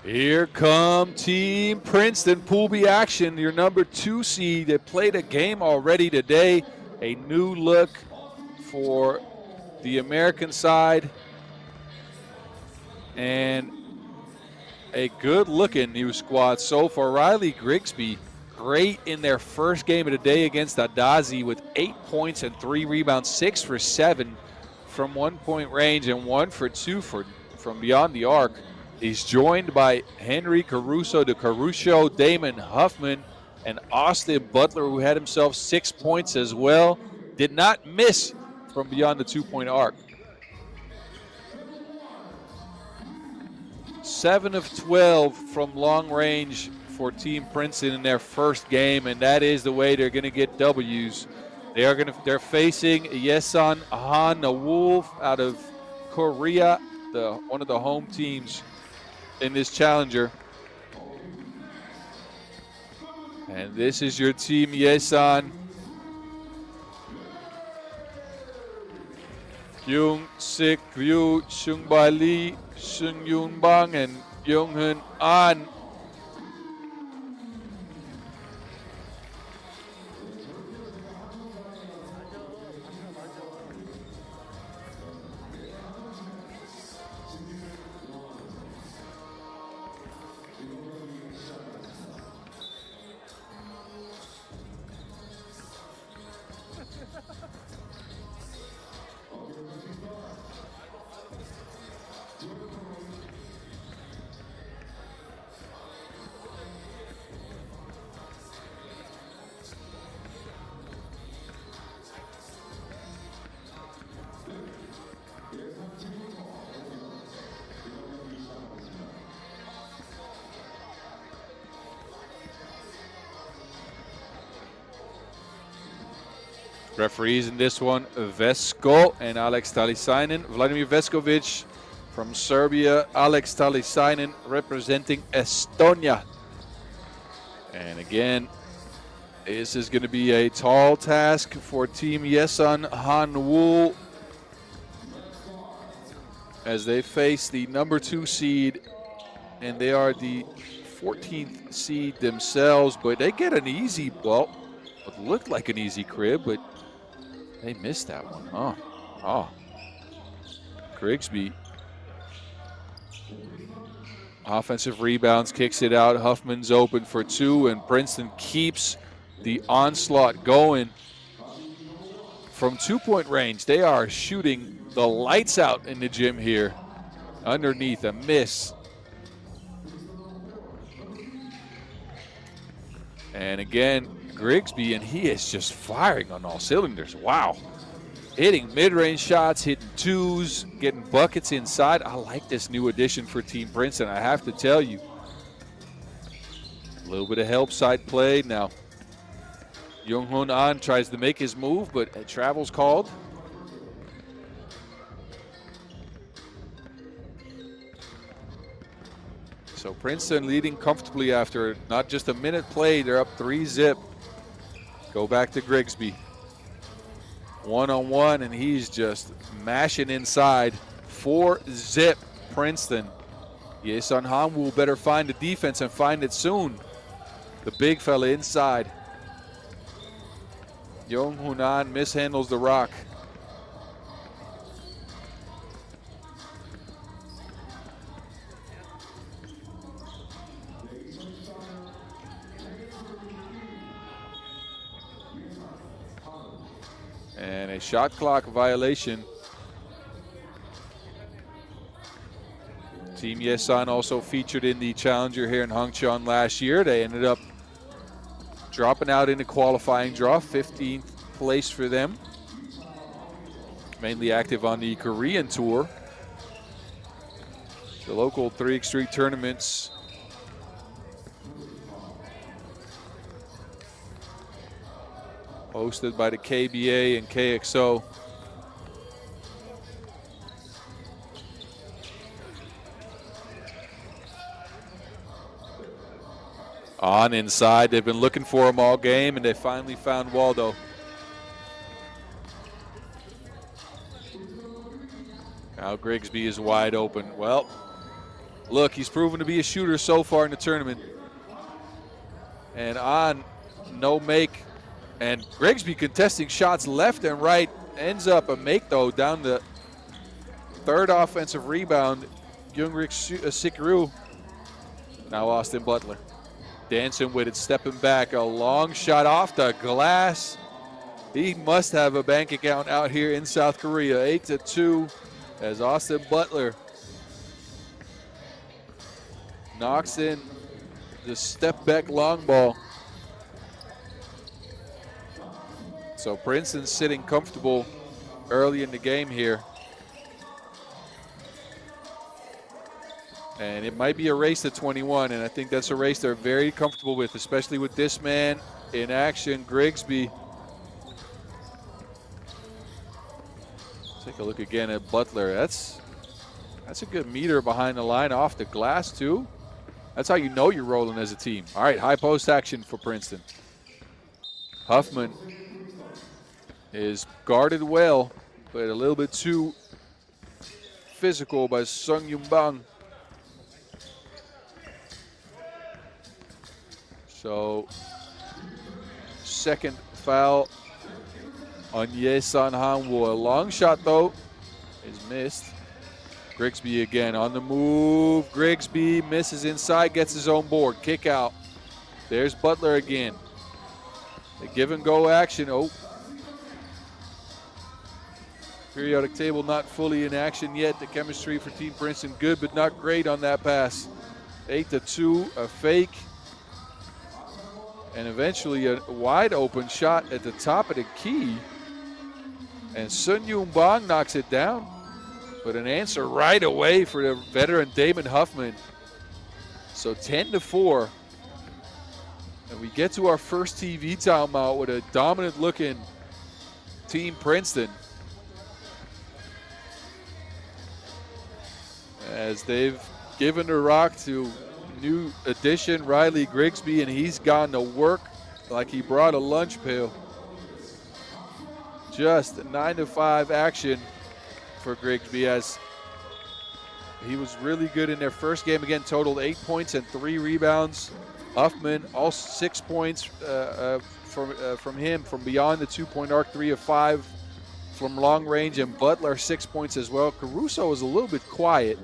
Here come Team Princeton, Pool B action, your number 2 seed. They played a game already today. A new look for the American side. And a good-looking new squad so far. Riley Grigsby, great in their first game of the day against Adazi with 8 points and 3 rebounds, 6 for 7 from 1-point range and 1 for 2 from beyond the arc. He's joined by Henry Caruso de Caruso, Damon Huffman, and Austin Butler, who had himself 6 points as well. Did not miss from beyond the 2-point arc. 7 of 12 from long range for Team Princeton in their first game, and that is the way they're going to get W's. They're facing Yesan Hanwool out of Korea, one of the home teams in this challenger. And this is your team, Yesan. Kyung Sik Ryu, Chung Bai Lee, Sung Yoon Bang, and Young Hun An. Referees in this one, Vesko and Alex Talisainen. Vladimir Veskovic from Serbia, Alex Talisainen representing Estonia. And again, this is going to be a tall task for Team Yesan Hanwool as they face the number 2 seed, and they are the 14th seed themselves, but they get an easy, well, it looked like an easy crib, but they missed that one. Oh. Grigsby. Offensive rebounds, kicks it out. Huffman's open for 2, and Princeton keeps the onslaught going. From 2-point range, they are shooting the lights out in the gym here. Underneath, a miss. And again, Grigsby, and he is just firing on all cylinders. Wow. Hitting mid-range shots, hitting 2s, getting buckets inside. I like this new addition for Team Princeton, I have to tell you. A little bit of help side play. Now, Young-Hoon An tries to make his move, but a travel's called. So Princeton leading comfortably after not just a minute played. They're up 3-zip. Go back to Grigsby. 1-on-1, and he's just mashing inside. 4-zip Princeton. Yesan Hanwool better find the defense and find it soon. The big fella inside. Young Hunan mishandles the rock. And a shot clock violation. Team Yesan also featured in the Challenger here in Hongcheon last year. They ended up dropping out in the qualifying draw, 15th place for them. Mainly active on the Korean tour. The local 3x3 tournaments. Hosted by the KBA and KXO. On inside, they've been looking for him all game, and they finally found Waldo. Now Grigsby is wide open. Well, Look, he's proven to be a shooter so far in the tournament. And on no make. And Grigsby contesting shots left and right. Ends up a make, though, down the third offensive rebound. Youngrik Sikru. Now Austin Butler. Dancing with it, stepping back. A long shot off the glass. He must have a bank account out here in South Korea. 8-2 as Austin Butler knocks in the step back long ball. So Princeton sitting comfortable early in the game here. And it might be a race to 21, and I think that's a race they're very comfortable with, especially with this man in action, Grigsby. Take a look again at Butler. That's a good meter behind the line off the glass, too. That's how you know you're rolling as a team. All right, high post action for Princeton. Huffman is guarded well, but a little bit too physical by Sung Yun Bang. So, second foul on Yesan Hanwool. A long shot, though, is missed. Grigsby again on the move. Grigsby misses inside, gets his own board. Kick out. There's Butler again. The give and go action. Oh. Periodic table not fully in action yet. The chemistry for Team Princeton good, but not great on that pass. 8-2, a fake. And eventually a wide open shot at the top of the key. And Sun Yun Bang knocks it down. But an answer right away for the veteran Damon Huffman. So 10-4. And we get to our first TV timeout with a dominant looking Team Princeton. As they've given the rock to new addition Riley Grigsby, and he's gone to work like he brought a lunch pail. Just a 9-5 action for Grigsby, as he was really good in their first game. Again, totaled 8 points and 3 rebounds. Huffman, all 6 points from him from beyond the 2-point arc, 3 of 5 from long range, and Butler 6 points as well. Caruso was a little bit quiet.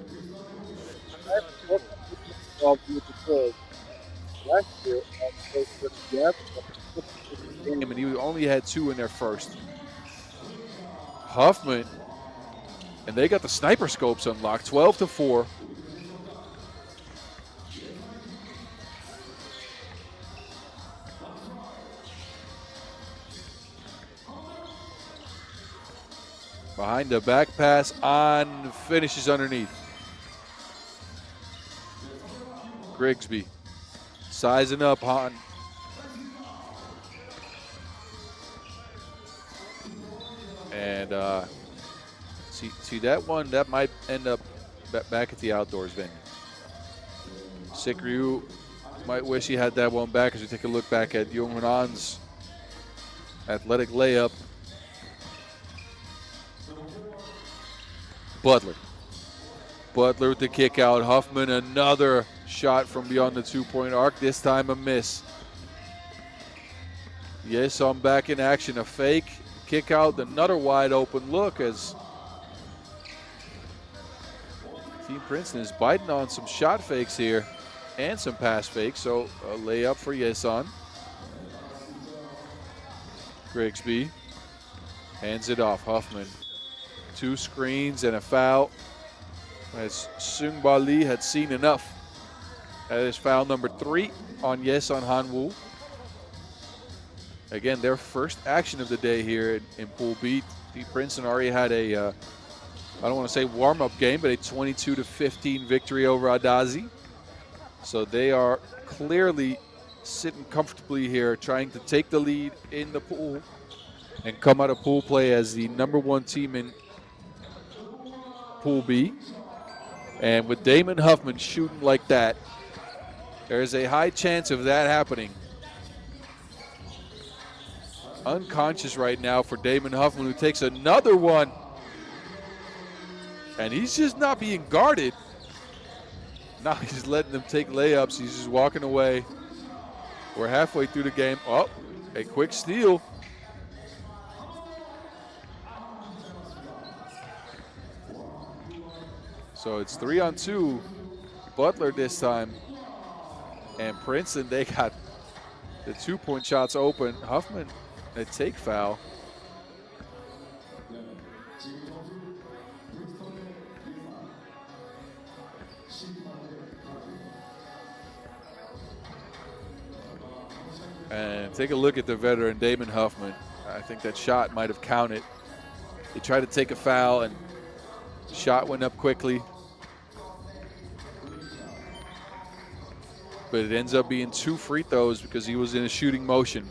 And he only had 2 in their first. Huffman, and they got the sniper scopes unlocked, 12-4. Behind the back pass, on finishes underneath. Grigsby sizing up Han. And see that one, that might end up back at the outdoors venue. Sikru might wish he had that one back as we take a look back at Jonghan's athletic layup. Butler with the kick out. Huffman, another shot from beyond the 2-point arc, this time a miss. Yes, I'm back in action. A fake, kick out, another wide open look as Team Princeton is biting on some shot fakes here and some pass fakes. So a layup for Yesan. Grigsby hands it off. Huffman, 2 screens and a foul, as Sung Ba Lee had seen enough. That is foul number 3 on Yesan Hanwool. Again, their first action of the day here in Pool B. Princeton already had a, I don't want to say warm-up game, but a 22-15 victory over Adazi. So they are clearly sitting comfortably here, trying to take the lead in the pool and come out of pool play as the #1 team in Pool B. And with Damon Huffman shooting like that, there's a high chance of that happening. Unconscious right now for Damon Huffman, who takes another one. And he's just not being guarded. Now he's letting them take layups. He's just walking away. We're halfway through the game. Oh, a quick steal. So it's 3-on-2. Butler this time. And Princeton, they got the 2-point shots open. Huffman, a take foul. And take a look at the veteran, Damon Huffman. I think that shot might have counted. He tried to take a foul, and the shot went up quickly. But it ends up being 2 free throws because he was in a shooting motion.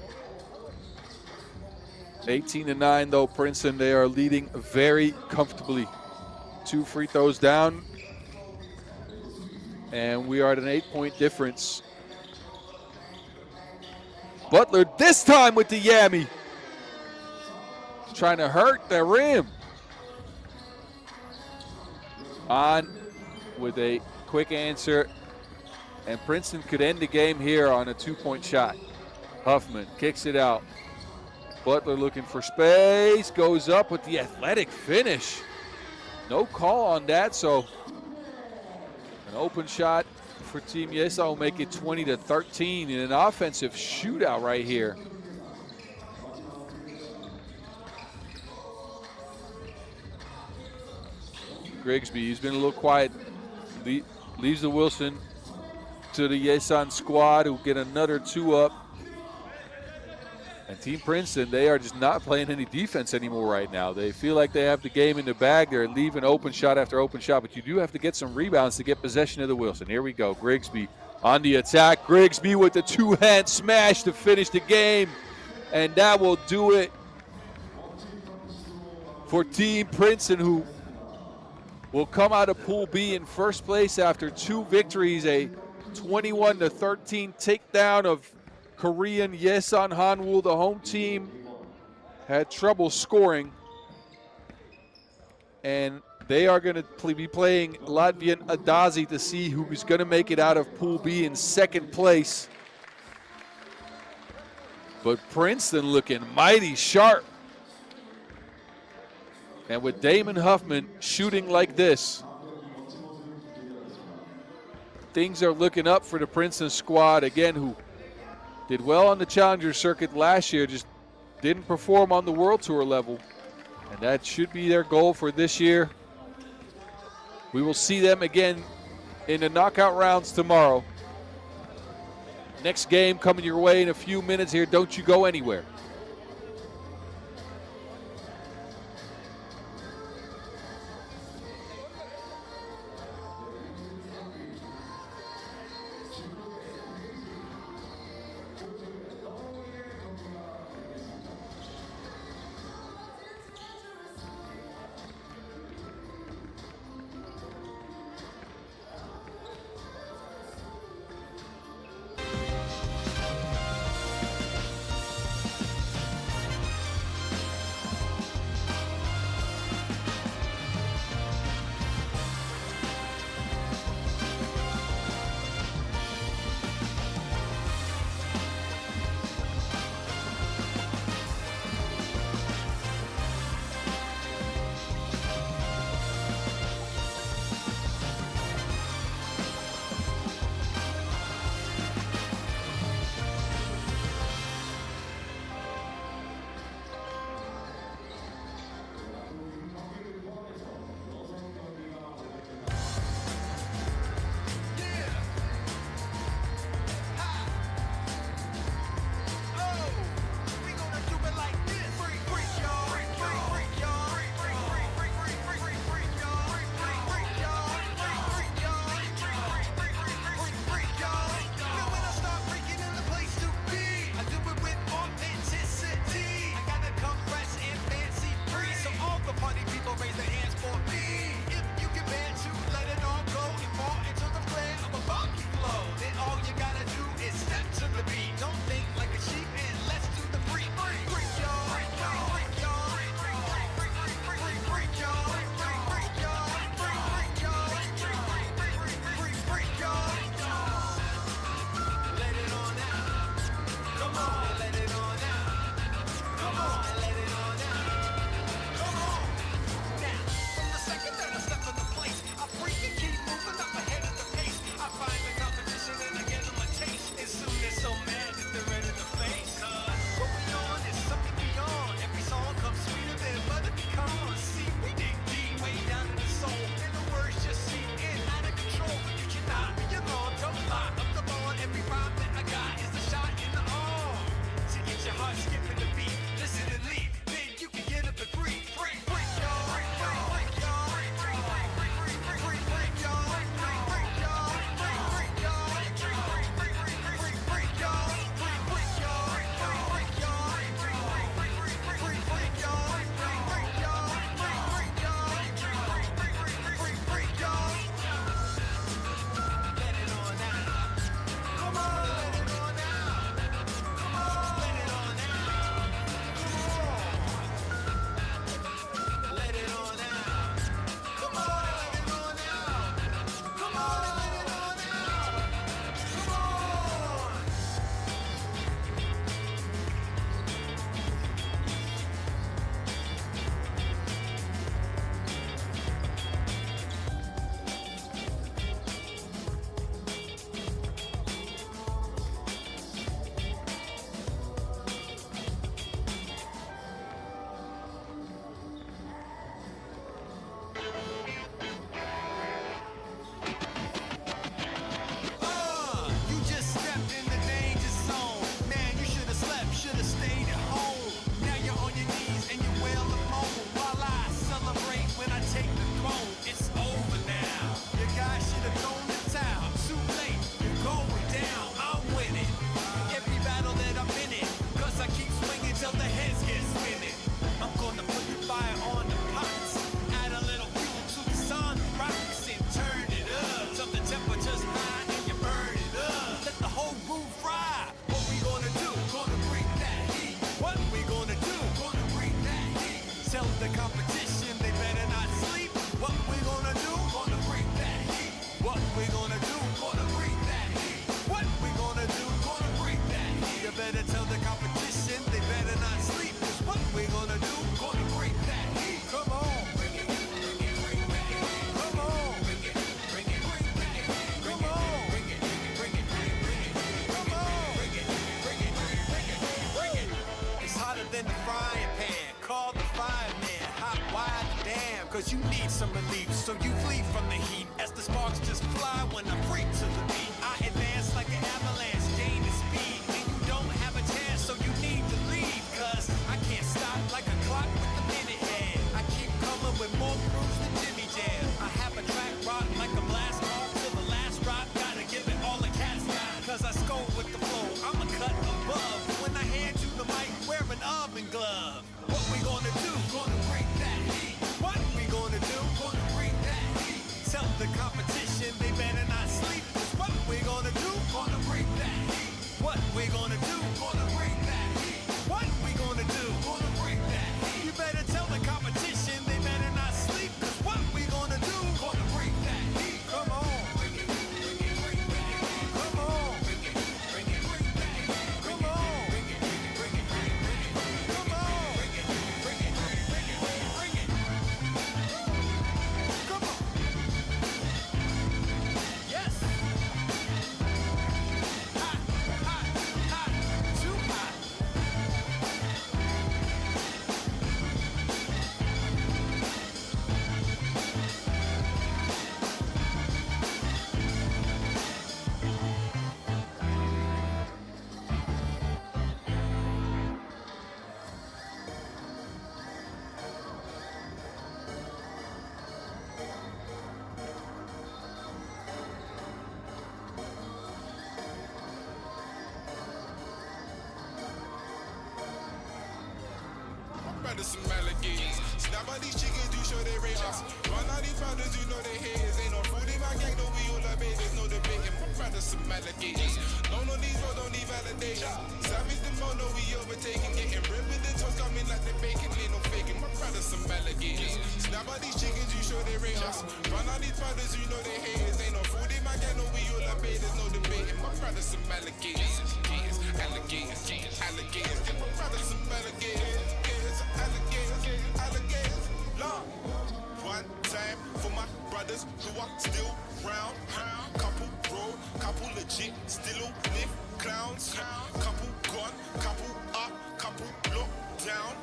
18-9 though, Princeton, they are leading very comfortably. 2 free throws down. And we are at an 8-point difference. Butler this time with the yammy. Trying to hurt the rim. On with a quick answer. And Princeton could end the game here on a 2-point shot. Huffman kicks it out. Butler looking for space. Goes up with the athletic finish. No call on that, so an open shot for Team Yesan will make it 20-13 in an offensive shootout right here. Grigsby, he's been a little quiet. Leaves the Wilson to the Yesan squad, who get another 2 up. And Team Princeton, they are just not playing any defense anymore right now. They feel like they have the game in the bag. They're leaving open shot after open shot, but you do have to get some rebounds to get possession of the Wilson. Here we go, Grigsby on the attack. Grigsby with the 2-hand smash to finish the game. And that will do it for Team Princeton, who will come out of Pool B in first place after 2 victories, a 21-13 takedown of Korean Yesan Hanwool. The home team had trouble scoring, and they are going to be playing Latvian Adazi to see who's going to make it out of Pool B in second place. But Princeton looking mighty sharp. And with Damon Huffman shooting like this, things are looking up for the Princeton squad, again, who did well on the Challenger circuit last year, just didn't perform on the World Tour level. And that should be their goal for this year. We will see them again in the knockout rounds tomorrow. Next game coming your way in a few minutes here. Don't you go anywhere. we gonna do? Gonna bring that heat. What we gonna do? Gonna bring that heat. You better tell the competition they better not sleep. 'Cause what we gonna do? Gonna bring that heat. Come on. Bring it, bring it, bring that heat. Come on. Bring it, bring it, bring that heat. Come on. Bring it, bring it, bring it. Come on. Bring it, bring it, bring it, bring it. It's hotter than the frying pan. Call the fireman. Hot wide damn. 'Cause you need some relief. So you flee from the heat. As the sparks just fly when I freak to the beat. I advance like an avalanche. Gain the speed. And you don't have a chance. So you need to leave. 'Cause I can't stop like a clock with the minute hand. I keep coming with more grooves than Jimmy Jam. I have a track rock like a blast off to the last drop. Gotta give it all the cat's got. 'Cause I score with the flow. I'm a cut above. When I hand you the mic, wear an oven glove. What we gonna do? Gonna bring that heat. What we gonna do? Gonna bring that heat. Tell the competition they better not sleep. 'Cause what we gonna do? Gonna bring that heat. What we gonna do? Gonna bring that heat. What we gonna do? Gonna bring that heat. You better tell the competition they better not sleep. 'Cause what we gonna do? Gonna bring that heat. Come on. Bring it, bring it, bring that heat. Come on. Bring it, bring it, bring that heat. Come on. Bring it, bring it, bring it. Come on. Bring it, bring it, bring it, bring it. Come on. Yes. Hot, hot, hot, too hot. Brothers some alligators. Snap out these chickens, do show they rate us. Run out these brothers, you know they haters. Ain't no food in my gang, no we all obey. There's no debating. My brothers some alligators. No, no, these roads don't need validation. Savage the mono, we overtaking. Getting ripped with the toes coming like the bacon. Ain't no faking. My brothers some alligators. Snap out these chickens, you show they rate us. Run out these brothers, you know they haters. Ain't no food in my gang, no we all obey. There's no debating. My brothers some alligators. Alligators, alligators. Get my brothers some alligators. Alligators, alligators, long. One time for my brothers who are still round. Couple bro, couple legit, still on live clowns. Couple gone, couple up, couple locked down.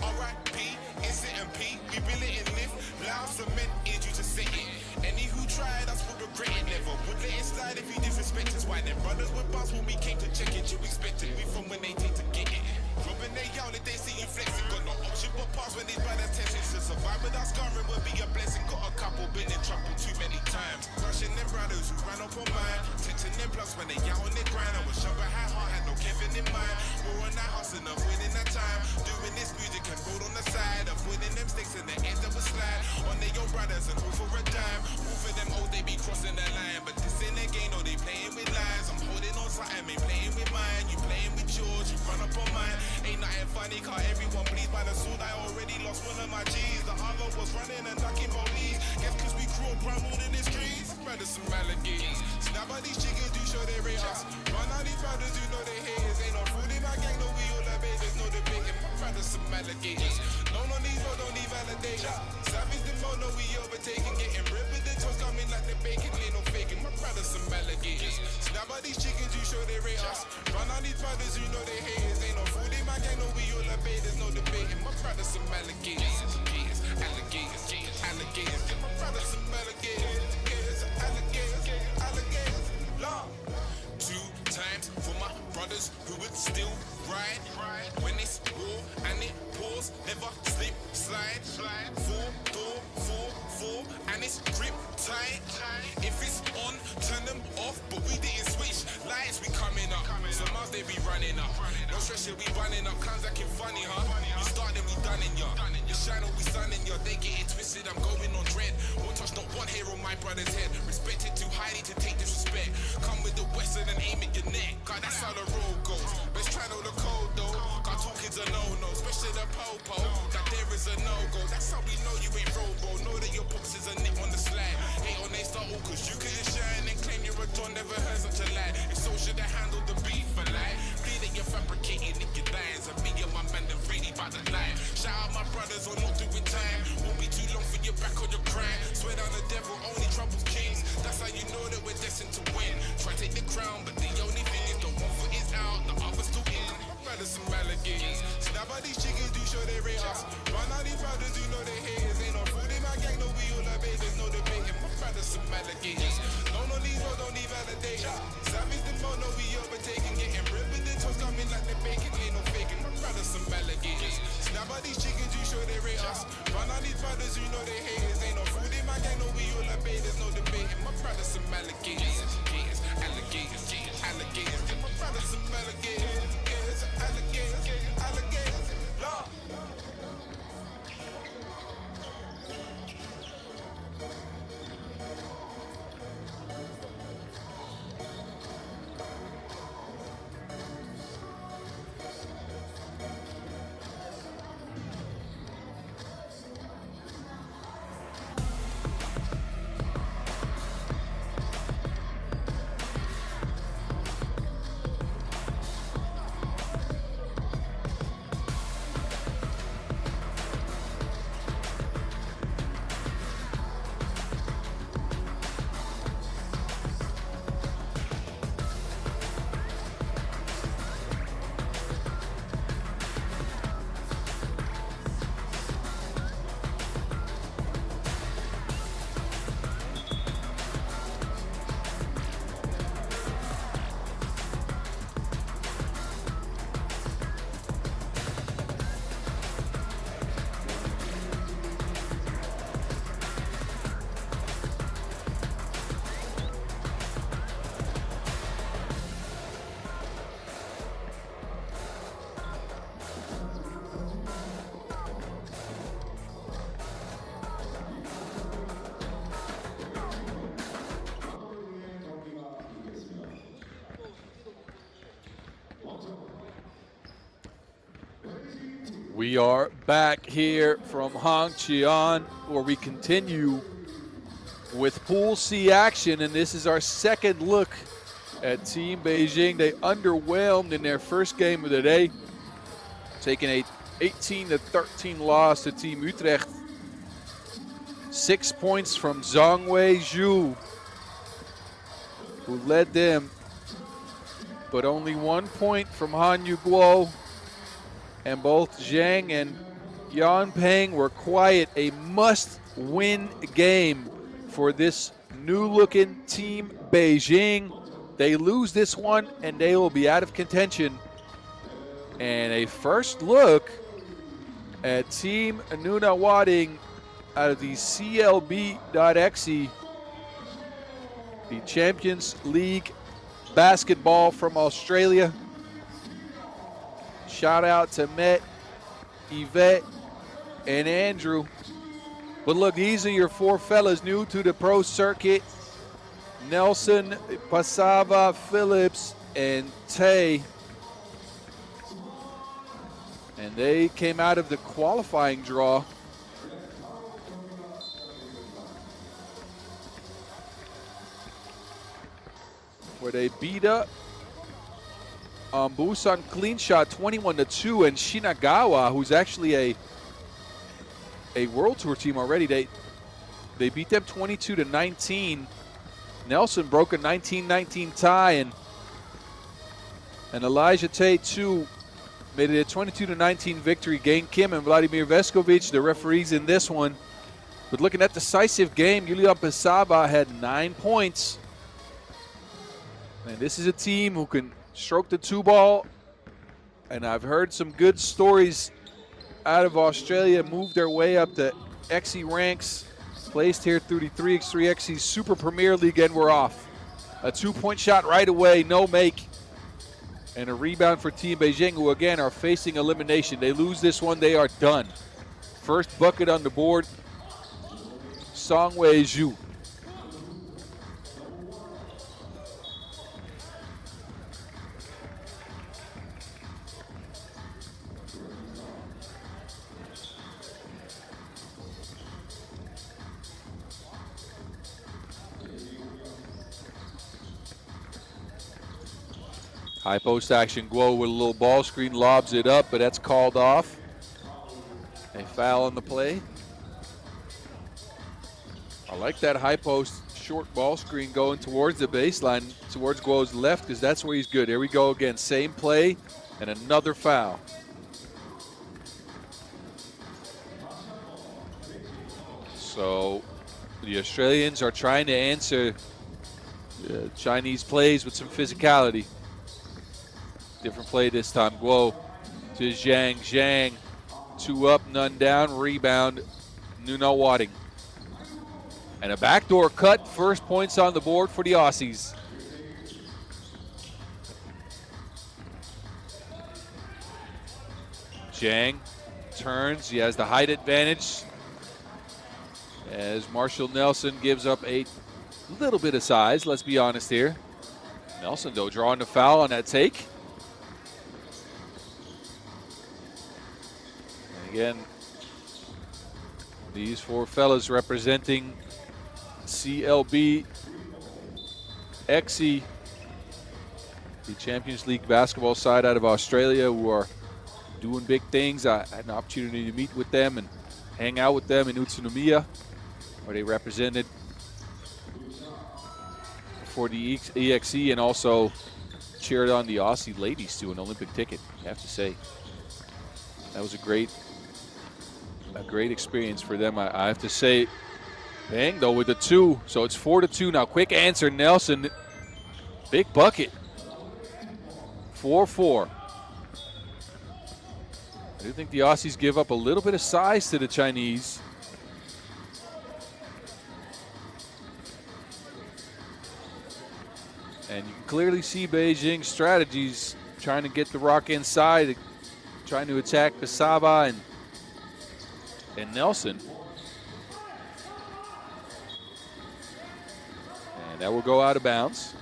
R.I.P. Instant and P, we really in live. Loud cement is you to say it. Any who tried us would regret it. Never would let it slide if you disrespect us. Why them brothers were bust when we came to check it? You expected we from when they take to get it. Rubbing they out if they see you flexing. Got no option but pass when they bad attention. To survive without scarring would be a blessing. Got a couple been in trouble too many times. Crushing them brothers who ran up on mine. Texting them plugs when they out on their grind. I was shoving high heart, had no Kevin in mind. We're on that hustle, avoiding that time. Doing this music and road on the side. Avoiding them sticks in the ends that would slide. On their own brothers and all for a dime. All for them old, they be crossing the line. But this ain't their game, no, they playing with lines. I'm holding on something, ain't playing with mine. You playing with yours, you run up on mine. Ain't nothing funny, cause everyone bleeds by the sword. I already lost one of my G's. The other was running and ducking police. Guess cause we grew up around all in the streets. Brothers some alligators. Snap out these chickens, do show they rate us. Run out these brothers, you know they haters. Ain't no food in my gang, no we all obey. There's no debating. My brothers some alligators. No, no, these roads don't need validation. Savage the mono, we overtaking. Getting ripped with the toes coming like the bacon. Ain't no faking. My brothers some alligators. Snap out these chickens, you show they rate us. Run out these brothers, you know they haters. Ain't no food in my gang, no we all obey. There's no debating. My brothers some alligators. Alligators, alligators. Get my brothers some alligators. Alligators, alligators. Long. 2 times for my brothers who would still ride. When it's war and it pours, never slip, slide. 4, and it's grip tight. If it's on, turn them off, but we didn't switch lights. We coming up, some miles they be running up. No stress, we running up. Clowns acting funny, huh? You started, we done in ya. You shine, we sunning ya. They get it twisted, I'm going on dread. Won't touch not one hair on my brother's head. Respected too highly to take disrespect. Come with the western and aim at your neck. God, that's how the road goes. Let's try know the code though. God talking's a no-no, especially the po-po. That there is a no-go. That's how we know you ain't robo. Know that your pops is a nip on the slide. Hate on they start all cause you couldn't shine. chasing to win. Try to take the crown, but the only thing is the 1 foot is out, the other's still in. My brothers some alligators. Snap out these chickens, do show they rate us. Run out these brothers, you know they haters. Ain't no food in my gang, no we all like babies, no debating. My brothers some alligators. No, no, these roads don't need validation. Savage the mo, no we overtaking. Getting ripped with the toes coming like the bacon, ain't no faking. My brothers some alligators. Snap out these chickens, you show they rate us. Run out these brothers, you know they haters. Ain't no food in my gang, no we all like babies, no debating. My brothers some alligators. Alligators, alligators, alligators. Get my brothers some alligators. Alligators, alligators, Lord. We are back here from Hongcheon, where we continue with Pool C action, and this is our second look at Team Beijing. They underwhelmed in their first game of the day, taking a 18-13 loss to Team Utrecht. 6 points from Zhongwei Zhu, who led them, but only 1 point from Han Yuguo. And both Zhang and Yan Peng were quiet. A must-win game for this new-looking Team Beijing. They lose this one, and they will be out of contention. And a first look at Team Nunawading out of the CLB.EXE, the Champions League basketball from Australia. Shout out to Met, Yvette, and Andrew. But look, these are your four fellas new to the pro circuit. Nelson, Pasava, Phillips, and Tay. And they came out of the qualifying draw. Where they beat up Busan clean shot 21-2, and Shinagawa, who's actually a World Tour team already, they beat them 22-19. Nelson broke a 19-19 tie, and Elijah Tate too made it a 22-19 victory. Gain Kim and Vladimir Veskovic, the referees in this one. But looking at decisive game, Yulia Pesaba had 9 points. And this is a team who can stroke the two ball, and I've heard some good stories out of Australia. Moved their way up the XE ranks, placed here through the 3x3 XE Super Premier League, and we're off. A 2-point shot right away, no make, and a rebound for Team Beijing, who again are facing elimination. They lose this one, they are done. First bucket on the board, Zhongwei Zhu. High post action, Guo with a little ball screen, lobs it up, but that's called off. A foul on the play. I like that high post short ball screen going towards the baseline, towards Guo's left, because that's where he's good. Here we go again. Same play and another foul. So the Australians are trying to answer Chinese plays with some physicality. Different play this time. Guo to Zhang. Zhang, 2 up, none down. Rebound, Nunawading. And a backdoor cut. First points on the board for the Aussies. Zhang turns. He has the height advantage, as Marshall Nelson gives up a little bit of size, let's be honest here. Nelson, though, drawing the foul on that take. And again, these 4 fellas representing CLB.EXE, the Champions League basketball side out of Australia, who are doing big things. I had an opportunity to meet with them and hang out with them in Utsunomiya, where they represented for the EXE and also cheered on the Aussie ladies to an Olympic ticket, I have to say. That was a great experience for them, I have to say. Bang, though, with the 2, so it's 4-2 now. Quick answer, Nelson. Big bucket. 4-4. I do think the Aussies give up a little bit of size to the Chinese. And you can clearly see Beijing's strategies, trying to get the rock inside, trying to attack Basava and Nelson. And that will go out of bounds.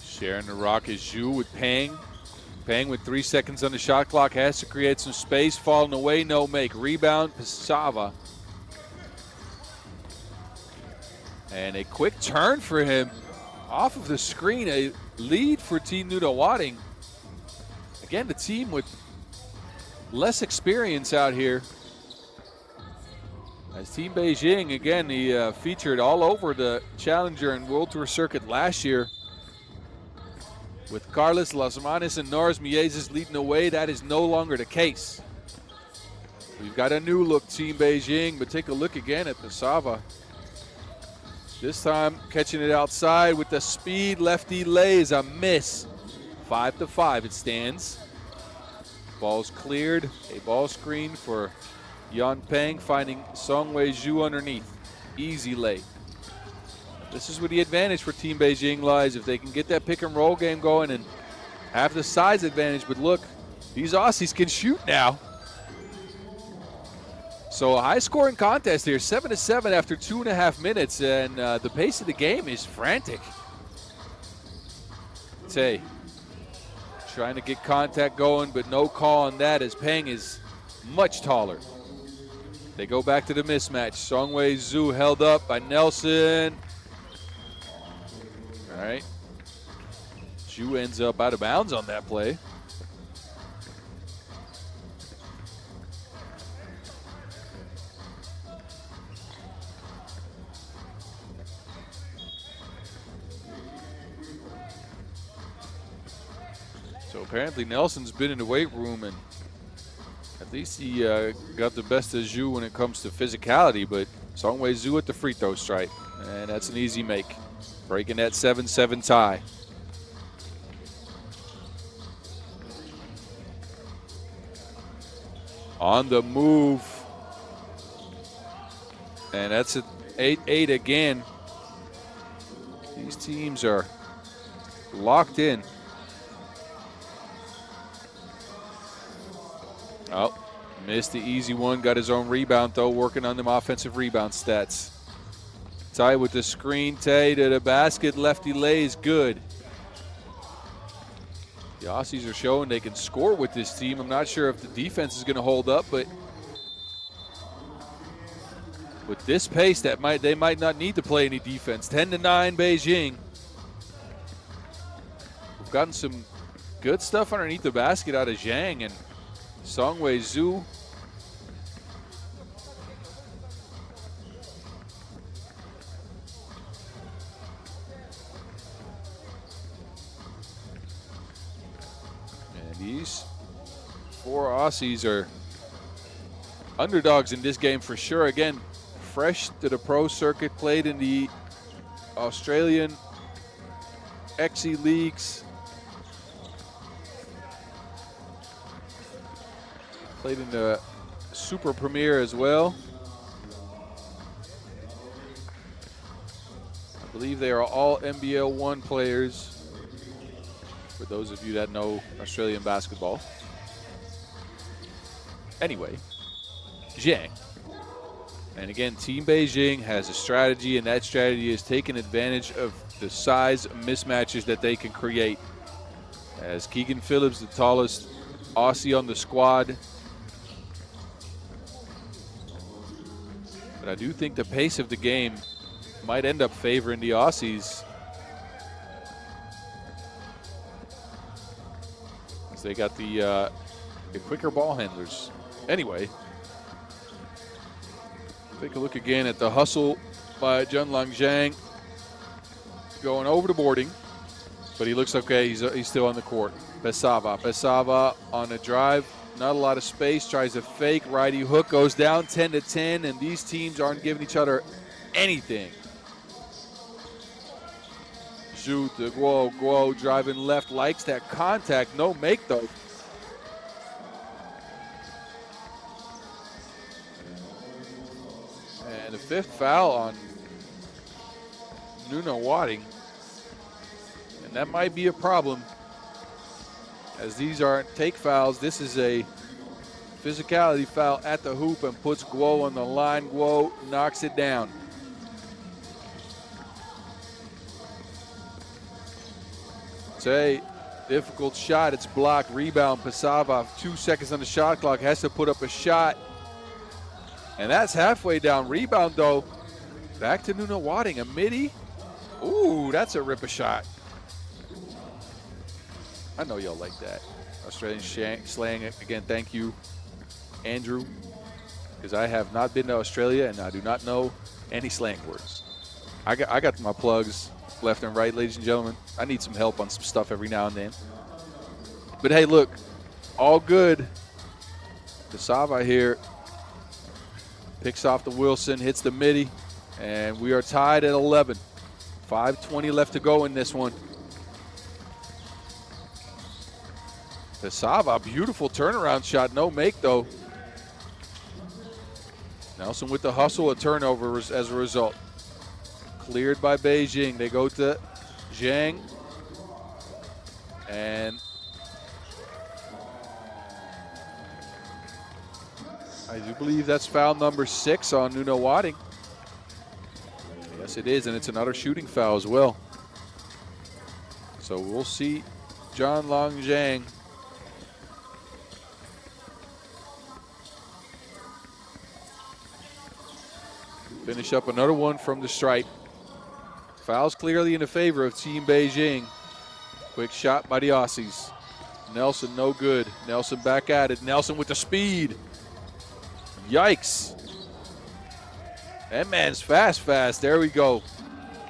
Sharing the rock is Zhu with Pang. Pang with 3 seconds on the shot clock has to create some space. Falling away, no make. Rebound, Pasava. And a quick turn for him off of the screen. A lead for Team Nunawading. Again, the team with less experience out here. As Team Beijing, again, he featured all over the Challenger and World Tour circuit last year. With Carlos Lasmanes and Norris Mieses leading the way, that is no longer the case. We've got a new look Team Beijing, but take a look again at Pasava. This time catching it outside with the speed. Lefty lays a miss. 5-5 it stands. Ball's cleared. A ball screen for Yan Peng, finding Songwei Zhu underneath. Easy lay. This is where the advantage for Team Beijing lies. If they can get that pick and roll game going and have the size advantage. But look, these Aussies can shoot now. So a high scoring contest here, 7-7 after 2.5 minutes, and the pace of the game is frantic. Tay trying to get contact going, but no call on that as Peng is much taller. They go back to the mismatch. Songwei Zhu held up by Nelson. All right. Zhu ends up out of bounds on that play. So apparently Nelson's been in the weight room, and at least he got the best of Zhu when it comes to physicality, but Songwei Zhu at the free throw strike, and that's an easy make. Breaking that 7-7 tie. On the move. And that's an 8-8 again. These teams are locked in. Oh, missed the easy one. Got his own rebound, though, working on them offensive rebound stats. Ty with the screen, Tay to the basket, lefty lays good. The Aussies are showing they can score with this team. I'm not sure if the defense is going to hold up, but with this pace, they might not need to play any defense. 10-9 Beijing. We've gotten some good stuff underneath the basket out of Zhang and Songwei Zhu. And these 4 Aussies are underdogs in this game for sure. Again, fresh to the pro circuit, played in the Australian EXE leagues. Played in the Super Premier as well. I believe they are all NBL 1 players, for those of you that know Australian basketball. Anyway, Zhang. And again, Team Beijing has a strategy, and that strategy is taking advantage of the size mismatches that they can create. As Keegan Phillips, the tallest Aussie on the squad. But I do think the pace of the game might end up favoring the Aussies, as they got the quicker ball handlers. Anyway, take a look again at the hustle by Junlang Zhang, going over the boarding, but he looks okay. He's still on the court. Pesava on a drive. Not a lot of space, tries a fake righty hook, goes down 10-10, and these teams aren't giving each other anything. Zhu to Guo driving left, likes that contact, no make though. And the 5th foul on Nunawading, and that might be a problem, as these aren't take fouls. This is a physicality foul at the hoop and puts Guo on the line. Guo knocks it down. It's a difficult shot. It's blocked. Rebound. Pesava, 2 seconds on the shot clock, has to put up a shot. And that's halfway down. Rebound though. Back to Nunawading. A midi. Ooh, that's a ripper shot. I know y'all like that. Australian slang. Again, thank you, Andrew, because I have not been to Australia and I do not know any slang words. I got my plugs left and right, ladies and gentlemen. I need some help on some stuff every now and then. But hey, look, all good. Pesava here picks off the Wilson, hits the midi, and we are tied at 11. 5:20 left to go in this one. Pesava, beautiful turnaround shot, no make though. Nelson with the hustle, a turnover as a result. Cleared by Beijing. They go to Zhang. And I do believe that's foul number 6 on Nunawading. Yes, it is, and it's another shooting foul as well. So we'll see Junlang Zhang finish up another one from the stripe. Fouls clearly in the favor of Team Beijing. Quick shot by the Aussies. Nelson, no good. Nelson back at it. Nelson with the speed. Yikes. That man's fast. There we go.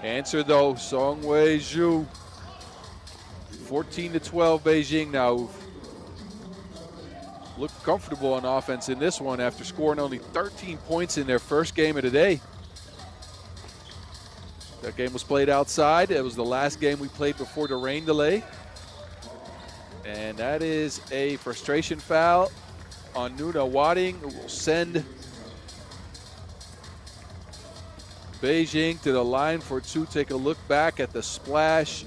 Answer though, Songwei Zhu. 14-12 Beijing now. Looked comfortable on offense in this one after scoring only 13 points in their first game of the day. That game was played outside. It was the last game we played before the rain delay. And that is a frustration foul on Nunawading. It will send Beijing to the line for 2. Take a look back at the splash.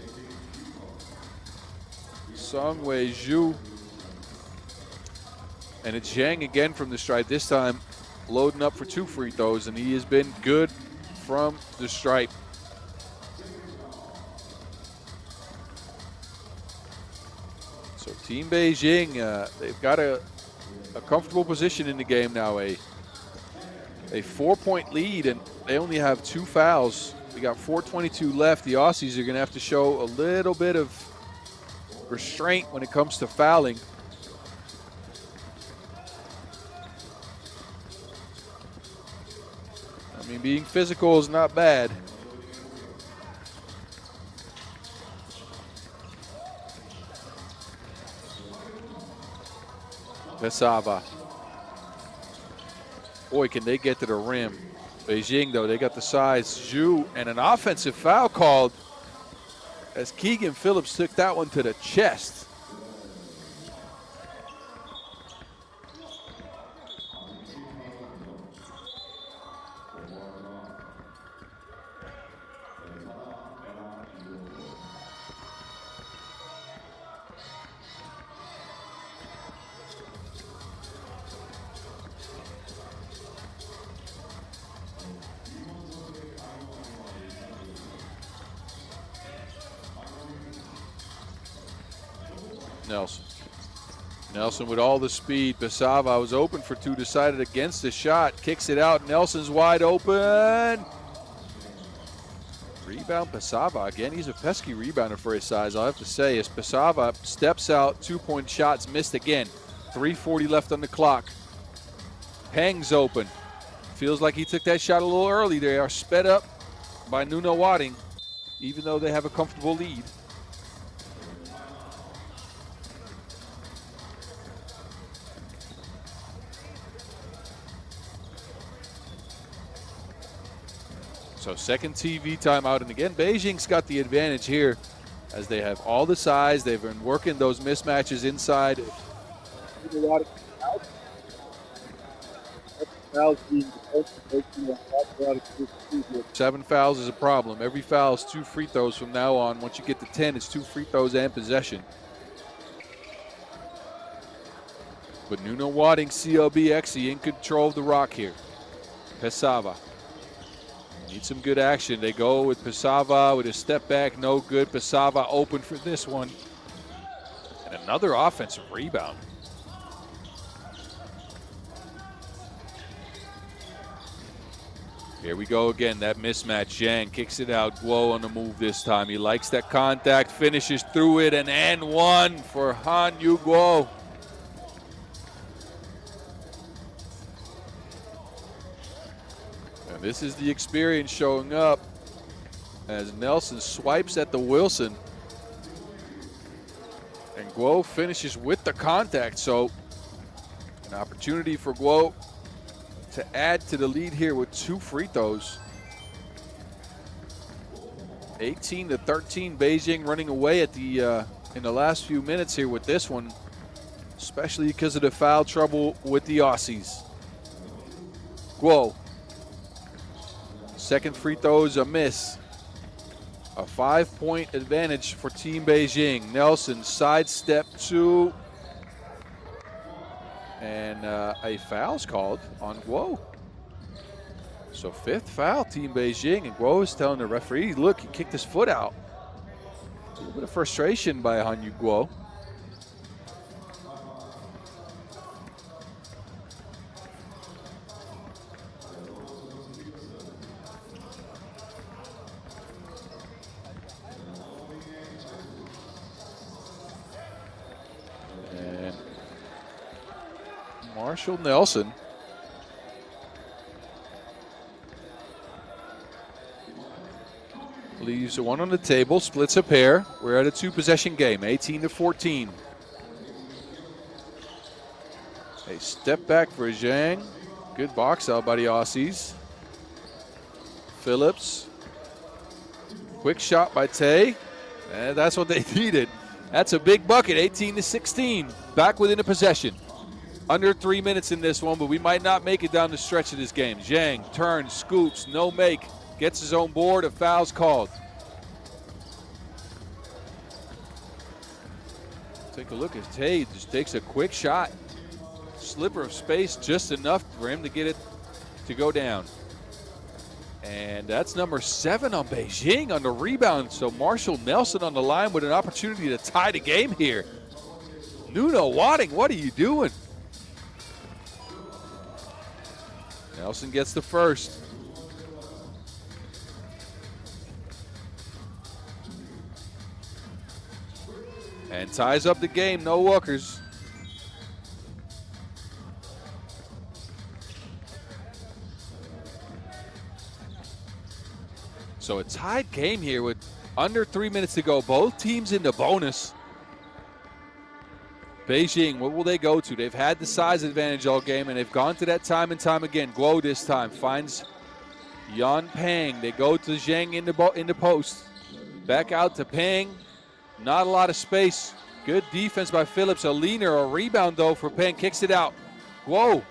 Songwei Zhu. And it's Zhang again from the stripe, this time loading up for 2 free throws, and he has been good from the stripe. So Team Beijing, they've got a comfortable position in the game now, a 4-point lead, and they only have 2 fouls. We got 4:22 left. The Aussies are going to have to show a little bit of restraint when it comes to fouling. I mean, being physical is not bad. Pesava. Boy, can they get to the rim. Beijing, though, they got the size. Zhu, and an offensive foul called as Keegan Phillips took that one to the chest. Nelson with all the speed. Pesava was open for two, decided against the shot. Kicks it out. Nelson's wide open. Rebound Pesava. Again, he's a pesky rebounder for his size, I'll have to say. As Pesava steps out, 2-point shots missed again. 3:40 left on the clock. Peng's open. Feels like he took that shot a little early. They are sped up by Nunawading, even though they have a comfortable lead. So second TV timeout, and again, Beijing's got the advantage here as they have all the size. They've been working those mismatches inside. 7 fouls is a problem. Every foul is 2 free throws from now on. Once you get to 10, it's 2 free throws and possession. But Nunawading, CLB.EXE in control of the rock here. Pesava. Need some good action. They go with Pesava with a step back, no good. Pesava open for this one. And another offensive rebound. Here we go again, that mismatch. Zhang kicks it out. Guo on the move this time. He likes that contact, finishes through it, and one for Hanwool Guo. This is the experience showing up as Nelson swipes at the Wilson. And Guo finishes with the contact. So an opportunity for Guo to add to the lead here with 2 free throws. 18-13, Beijing running away at the in the last few minutes here with this one, especially because of the foul trouble with the Aussies. Guo. Second free throw is a miss. A 5-point advantage for Team Beijing. Nelson sidestep 2. And a foul's called on Guo. So 5th foul, Team Beijing. And Guo is telling the referee, look, he kicked his foot out. A little bit of frustration by Hanwool Guo. Marshall Nelson leaves one on the table, splits a pair. We're at a 2-possession game, 18-14. A step back for Zhang. Good box out by the Aussies. Phillips. Quick shot by Tay. And that's what they needed. That's a big bucket, 18-16. Back within a possession. Under 3 minutes in this one, but we might not make it down the stretch of this game. Zhang turns, scoops, no make, gets his own board, a foul's called. Take a look at Tay, just takes a quick shot. Sliver of space, just enough for him to get it to go down. And that's number 7 on Beijing on the rebound. So Marshall Nelson on the line with an opportunity to tie the game here. Nunawading, what are you doing? Nelson gets the first. And ties up the game, no walkers. So a tied game here with under 3 minutes to go. Both teams in the bonus. Beijing, what will they go to? They've had the size advantage all game, and they've gone to that time and time again. Guo this time finds Yan Pang. They go to Zhang in the post. Back out to Pang. Not a lot of space. Good defense by Phillips. A leaner, a rebound though for Pang. Kicks it out. Guo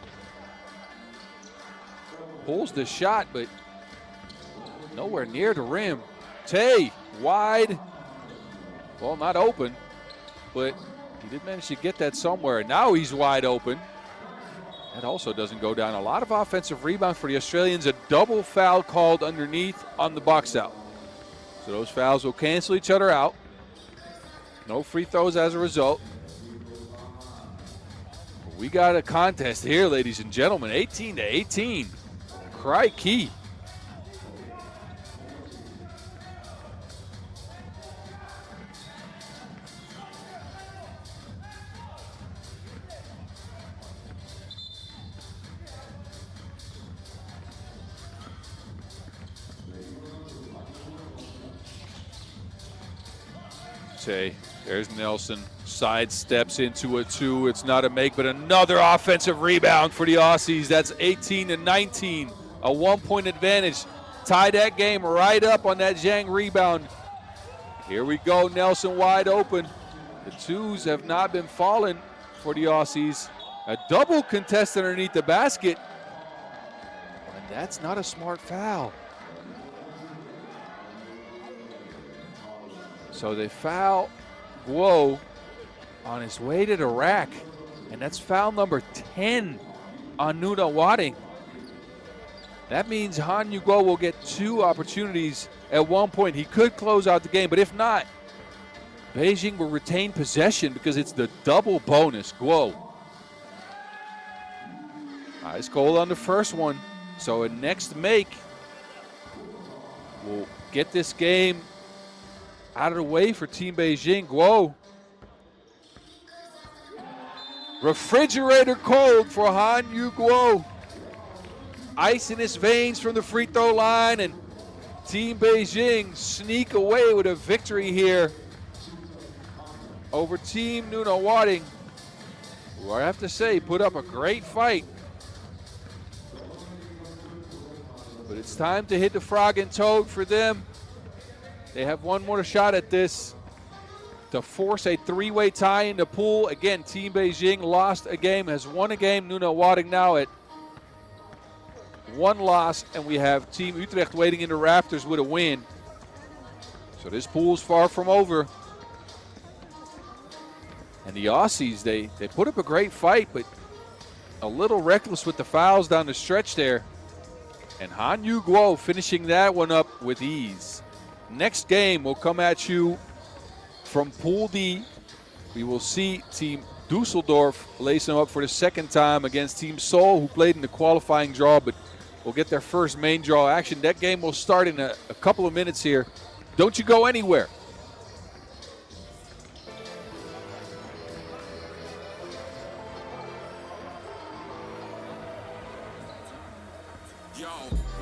pulls the shot, but nowhere near the rim. Tay, wide. Well, not open, but he did manage to get that somewhere. Now he's wide open. That also doesn't go down. A lot of offensive rebounds for the Australians. A double foul called underneath on the box out. So those fouls will cancel each other out. No free throws as a result. We got a contest here, ladies and gentlemen. 18-18. Crikey. There's Nelson, sidesteps into a two. It's not a make, but another offensive rebound for the Aussies. That's 18-19, a 1-point advantage. Tie that game right up on that Zhang rebound. Here we go, Nelson wide open. The twos have not been falling for the Aussies. A double contest underneath the basket. And that's not a smart foul. So they foul Guo on his way to the rack, and that's foul number 10 on Nunawading. That means Han Yu-Guo will get 2 opportunities at 1 point. He could close out the game, but if not, Beijing will retain possession because it's the double bonus. Guo. Ice cold on the first one, so a next make will get this game out of the way for Team Beijing. Guo. Refrigerator cold for Han Yu-Guo. Ice in his veins from the free throw line, and Team Beijing sneak away with a victory here over Team Nunawading, who I have to say put up a great fight. But it's time to hit the frog and toad for them. They have one more shot at this to force a 3-way tie in the pool. Again, Team Beijing lost a game, has won a game. Nunawading now at 1 loss, and we have Team Utrecht waiting in the rafters with a win. So this pool's far from over. And the Aussies, they put up a great fight, but a little reckless with the fouls down the stretch there. And Han Yu-Guo finishing that one up with ease. Next game will come at you from Pool D. We will see Team Dusseldorf lace them up for the second time against Team Seoul, who played in the qualifying draw, but will get their first main draw action. That game will start in a couple of minutes here. Don't you go anywhere. Yo,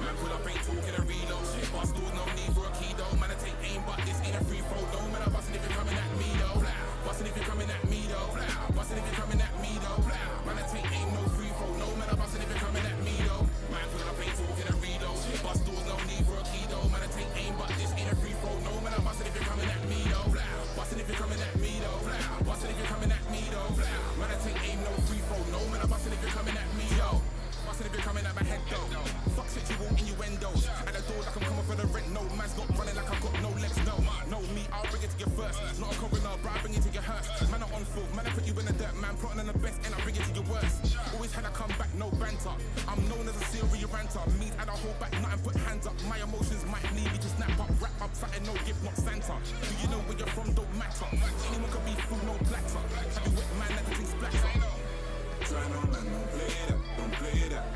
man, pull up, ain't talking a reload. Bust doors, no need for a key though. Man, I take aim, but this ain't a free throw though. Man, I bustin' if you're coming at me though. Bustin' if you're coming at me though. Bustin' if you're coming at me though. Man, I take aim, no free throw. No, man, I bustin' if you're coming at me though. Man, pull up, ain't talking a reload. Bust doors, no need for a key though. Man, I take aim, but this ain't a free throw. No, man, I bustin' if you're coming at me though. Bustin' if you're coming at me though. Bustin' if you're coming at me though. Man, I take aim, no free throw. No, man, I bustin' if you're coming at me though. Bustin' if you're coming at my head though. Fuck sexual innuendos. At the door like I'm coming for the rent. No, man's not running like I've got no legs. No, me, I'll bring it to you first. Not a coroner, but I'll bring it to your hearse. Man, I'm on full. Man, I put you in the dirt. Man, plotting on the best and I'll bring it to your worst. Always had a comeback, no banter. I'm known as a serial ranter. Means I don't hold back, nothing, put hands up. My emotions might need me to snap up, wrap up, something, no gift, not Santa. Do you know where you're from? Don't matter. Anyone can be fool, no platter. Have you wet man, everything splatter. Try no man, don't play that, don't play that.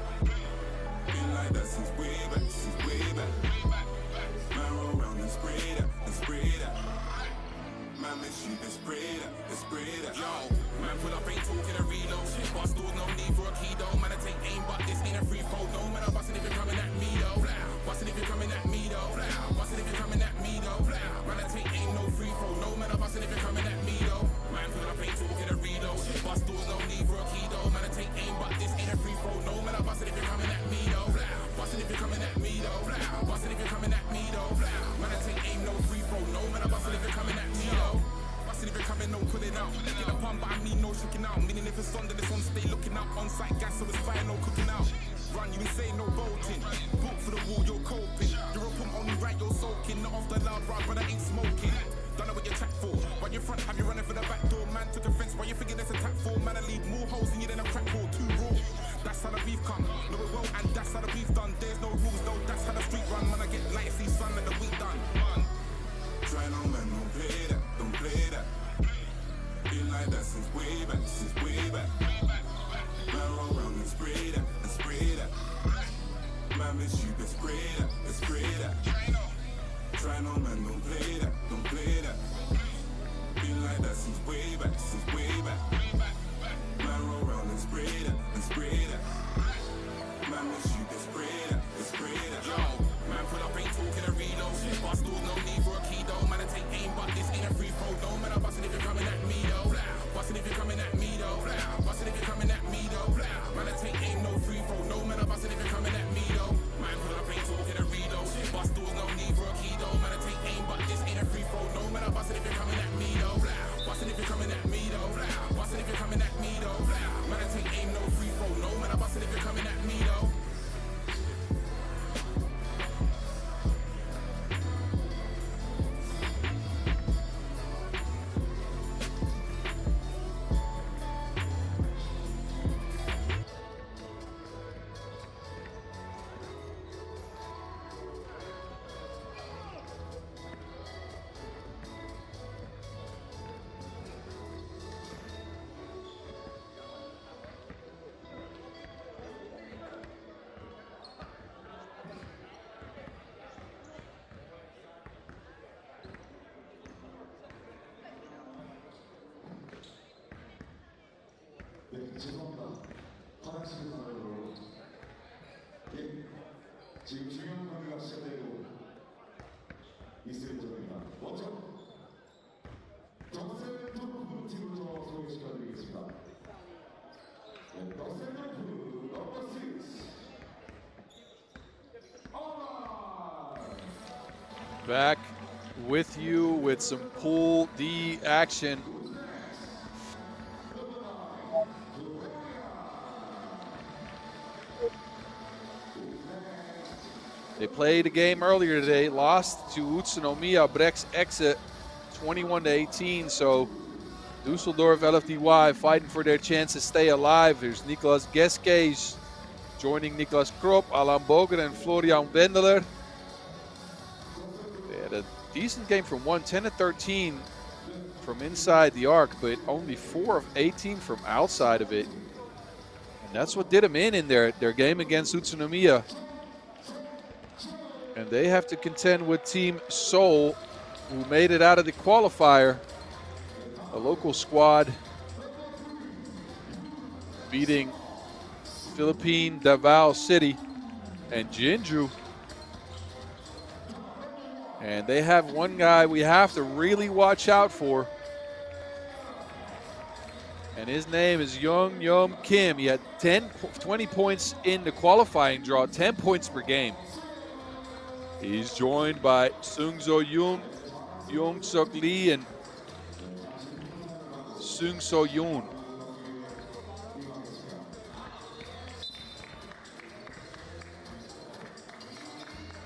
Been like that since way back, since way back. Man, roll around and spray that, and spray that. Man, make sure you spray that. if it's on, then it's on. Stay looking out on site gas, so it's fire, no cooking out. Run, you insane, no bolting. Book for the wall, you're coping. You're a pump, only right, you're soaking. Not off the loud run, but I ain't smoking. Don't know what you're trapped for. Why you front, have you running for the back door? Man took offense, why you thinking there's a tap for? Man, I leave more holes in you than a crack wall, too raw. That's how the beef come. Know it well, and that's how the beef done. There's no rules, no, that's how the street run. Man, I get light, see sun, and the week done. Try no man, don't play that, don't play that. Been like that since way back, since way back. Man, roll around and spray that, and spray that. Man, miss you, let's spray that, let's spray that. Try no man, don't play that, don't play that. Been like that since way back, since way back. Man, roll around and spray that, and spray that. Man, miss you, let's spray that, let's spray that. Yo, man, pull up, ain't talking a reload. Bust doors, no need for a key though. Man, I take aim, but this ain't a free throw. No, man, I'm busting if you're coming at me though. Busting if you're coming at me though. Busting if you're coming at me though. Man, I take aim, no free throw. No, man, I'm busting if you're coming at me though. Man, pull up, ain't talking a reload. Bust doors, no need for a key though. Man, I take aim, but this ain't a free throw. No, man, I'm busting if you're coming at me though. Busting if you're coming at me though. Busting if you're coming at me though. Man, I take aim, no free throw. No, man, I'm busting if you're coming at me though. 네, 죄송합니다. 화장실 상황으로. 예, 지금 중요한 경기가 시작되고 있을 예정입니다. 먼저 더셀도르프 팀부터 소개시켜드리겠습니다. 네, 더셀도르프 넘버 6. Back with you with some Pool D action. They played a game earlier today, lost to Utsunomiya, BREX 21-18. So Dusseldorf, LFDY fighting for their chance to stay alive. There's Niklas Geskes joining Niklas Kropp, Alan Boger, and Florian Wendeler. They had a decent game from 10-13 from inside the arc, but only 4 of 18 from outside of it. And that's what did them in their game against Utsunomiya. And they have to contend with Team Seoul, who made it out of the qualifier. A local squad beating Philippine Davao City and Jeonju. And they have one guy we have to really watch out for. And his name is Young Yum Kim. He had 20 points in the qualifying draw, 10 points per game. He's joined by Sung So Yoon, Young Suk Lee, and Sung So Yoon.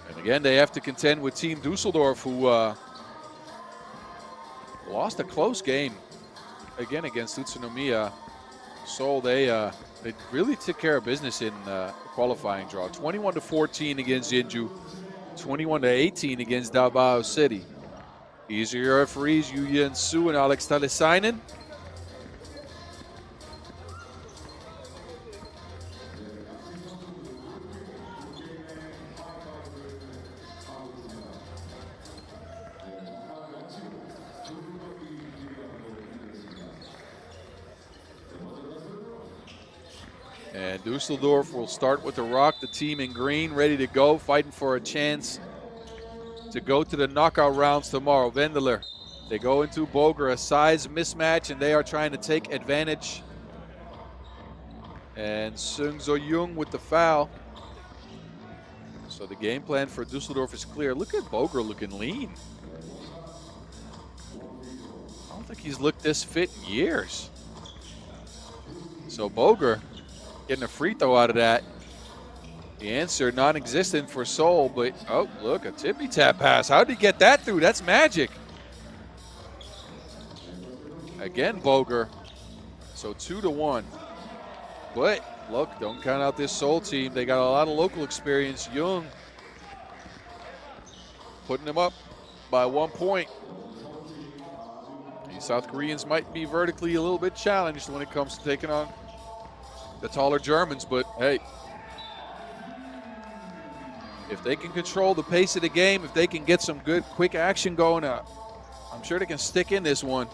And again, they have to contend with Team Dusseldorf, who lost a close game again against Utsunomiya. So they really took care of business in qualifying draw. 21-14 against Jeonju. 21-18 against Davao City. These are your referees, Yu Yen Su and Alex Talisainen. And Dusseldorf will start with the rock, the team in green, ready to go, fighting for a chance to go to the knockout rounds tomorrow. Wendeler, they go into Boger, a size mismatch, and they are trying to take advantage. And Sung So Young with the foul. So the game plan for Dusseldorf is clear. Look at Boger looking lean. I don't think he's looked this fit in years. So Boger getting a free throw out of that. The answer non-existent for Seoul, but oh, look, a tippy-tap pass. How did he get that through? That's magic. Again, Boger. So 2-1. But look, don't count out this Seoul team. They got a lot of local experience. Jung putting them up by 1 point. The South Koreans might be vertically a little bit challenged when it comes to taking on the taller Germans, but hey, if they can control the pace of the game, if they can get some good quick action going, I'm sure they can stick in this one.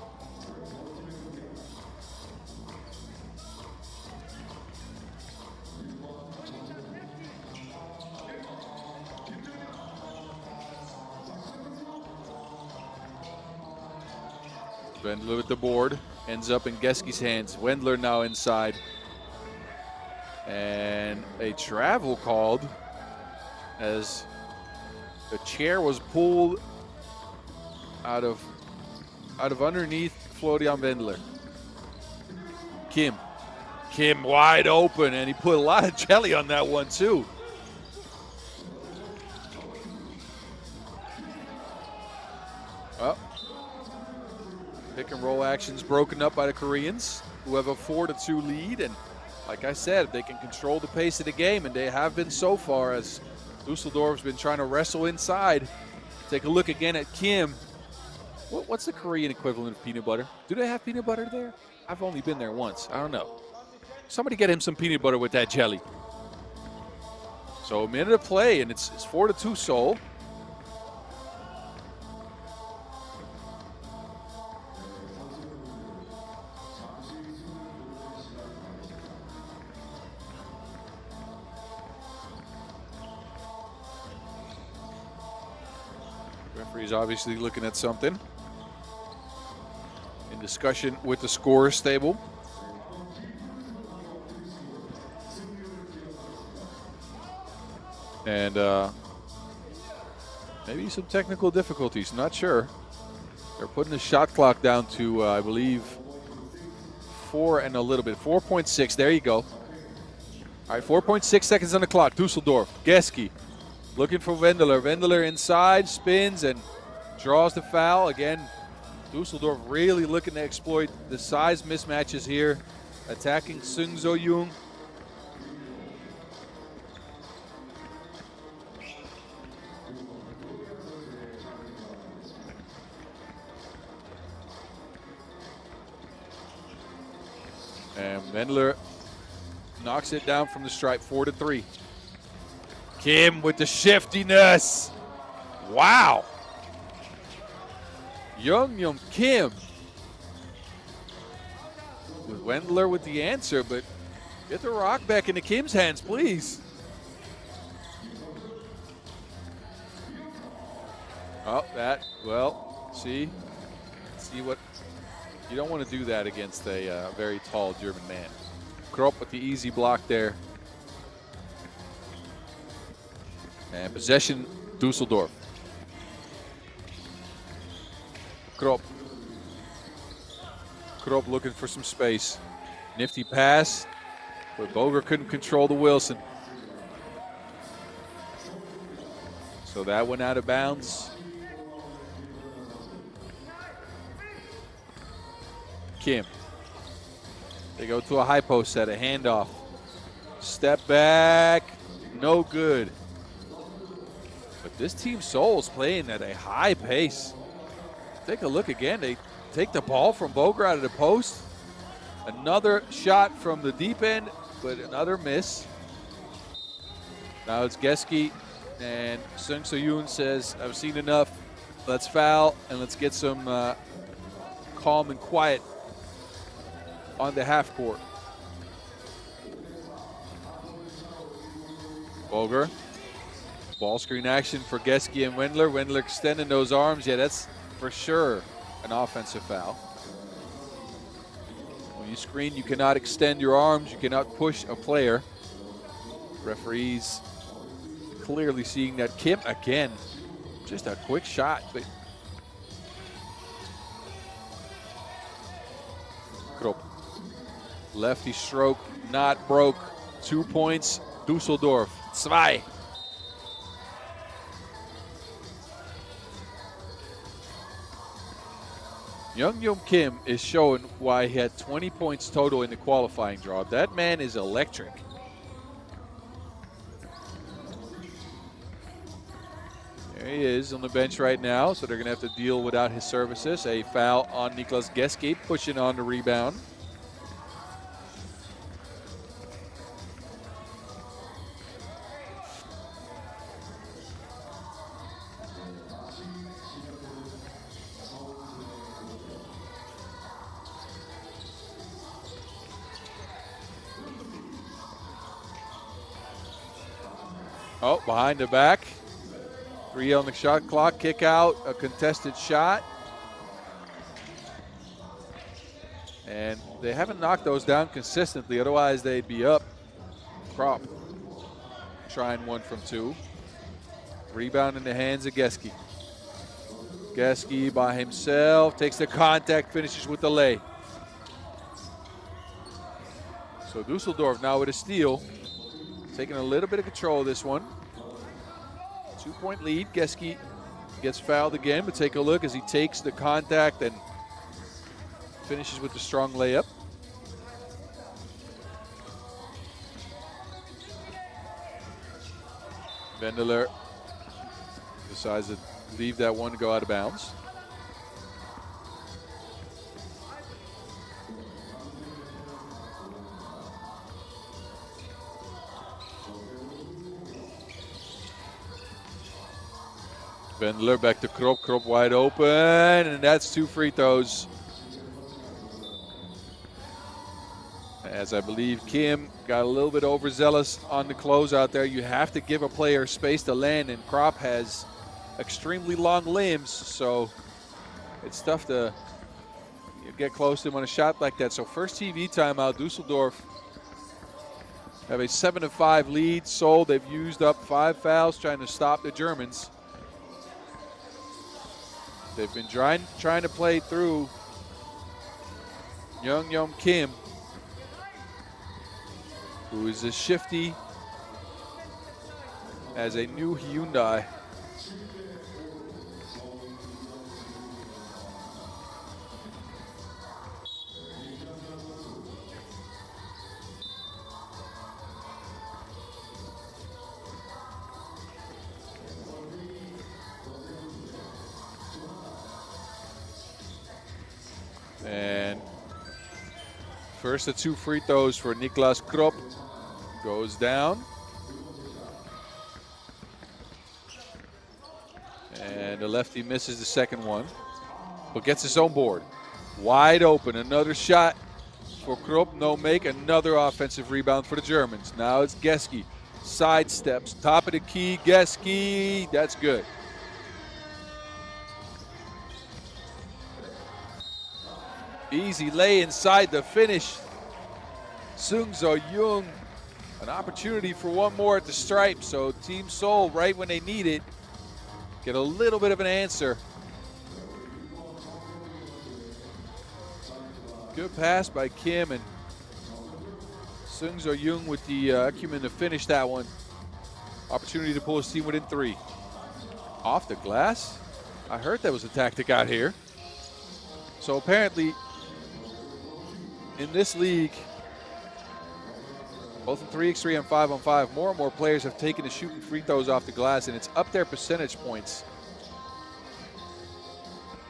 Wendler with the board, ends up in Geski's hands. Wendler now inside. And a travel called as the chair was pulled out of underneath Florian Wendler. Kim wide open, and he put a lot of jelly on that one too. Oh. Pick and roll actions broken up by the Koreans, who have a 4-2 lead. And like I said, they can control the pace of the game, and they have been so far, as Dusseldorf's been trying to wrestle inside. Take a look again at Kim. What's the Korean equivalent of peanut butter? Do they have peanut butter there? I've only been there once. I don't know. Somebody get him some peanut butter with that jelly. So a minute of play, and it's 4-2 Seoul. Referee's obviously looking at something. In discussion with the scorers table. And maybe some technical difficulties, not sure. They're putting the shot clock down to, I believe, 4 and a little bit. 4.6, there you go. All right, 4.6 seconds on the clock. Dusseldorf, Geski. Looking for Wendler. Wendler inside, spins, and draws the foul. Again, Dusseldorf really looking to exploit the size mismatches here. Attacking Sung So Jung. And Wendler knocks it down from the stripe, 4-3. Kim with the shiftiness. Wow. Young Kim. With Wendler with the answer, but get the rock back into Kim's hands, please. Oh, see what, you don't want to do that against a very tall German man. Kropp with the easy block there. And possession, Dusseldorf. Kropp looking for some space. Nifty pass, but Boger couldn't control the Wilson. So that went out of bounds. Kim. They go to a high post set, a handoff. Step back, no good. But this team Seoul's playing at a high pace. Take a look again. They take the ball from Boger out of the post. Another shot from the deep end, but another miss. Now it's Geski, and Sung So Yoon says, I've seen enough. Let's foul, and let's get some calm and quiet on the half court. Boger. Ball screen action for Geski and Wendler. Wendler extending those arms. Yeah, that's for sure an offensive foul. When you screen, you cannot extend your arms. You cannot push a player. Referees clearly seeing that. Kim, again, just a quick shot. But Kropp. Lefty stroke not broke. 2 points, Dusseldorf. 2. Young Kim is showing why he had 20 points total in the qualifying draw. That man is electric. There he is on the bench right now, so they're going to have to deal without his services. A foul on Niklas Geske, pushing on the rebound. Oh, behind the back. 3 on the shot clock, kick out, a contested shot. And they haven't knocked those down consistently, otherwise they'd be up. Krop trying 1 from 2. Rebound in the hands of Geske. Geske by himself, takes the contact, finishes with the lay. So Dusseldorf now with a steal. Taking a little bit of control of this one. 2-point lead. Geske gets fouled again, but take a look as he takes the contact and finishes with the strong layup. Vendeler decides to leave that one to go out of bounds. Vendeler back to Krop. Krop wide open, and that's 2 free throws. As I believe Kim got a little bit overzealous on the closeout there. You have to give a player space to land, and Krop has extremely long limbs, so it's tough to get close to him on a shot like that. So first TV timeout, Dusseldorf have a 7-5 lead. Seoul, they've used up 5 fouls trying to stop the Germans. They've been trying to play through Young Kim, who is as shifty as a new Hyundai. And first of 2 free throws for Niklas Krop goes down. And the lefty misses the second one, but gets his own board. Wide open, another shot for Krop, no make, another offensive rebound for the Germans. Now it's Geske, sidesteps, top of the key, Geske, that's good. Easy lay inside the finish. Sung So Jung, an opportunity for one more at the stripe. So Team Seoul, right when they need it, get a little bit of an answer. Good pass by Kim, and Sung So Jung with the acumen to finish that one. Opportunity to pull his team within 3. Off the glass? I heard that was a tactic out here. So apparently, in this league, both in 3x3 and 5-on-5, more and more players have taken to shooting free throws off the glass, and it's up their percentage points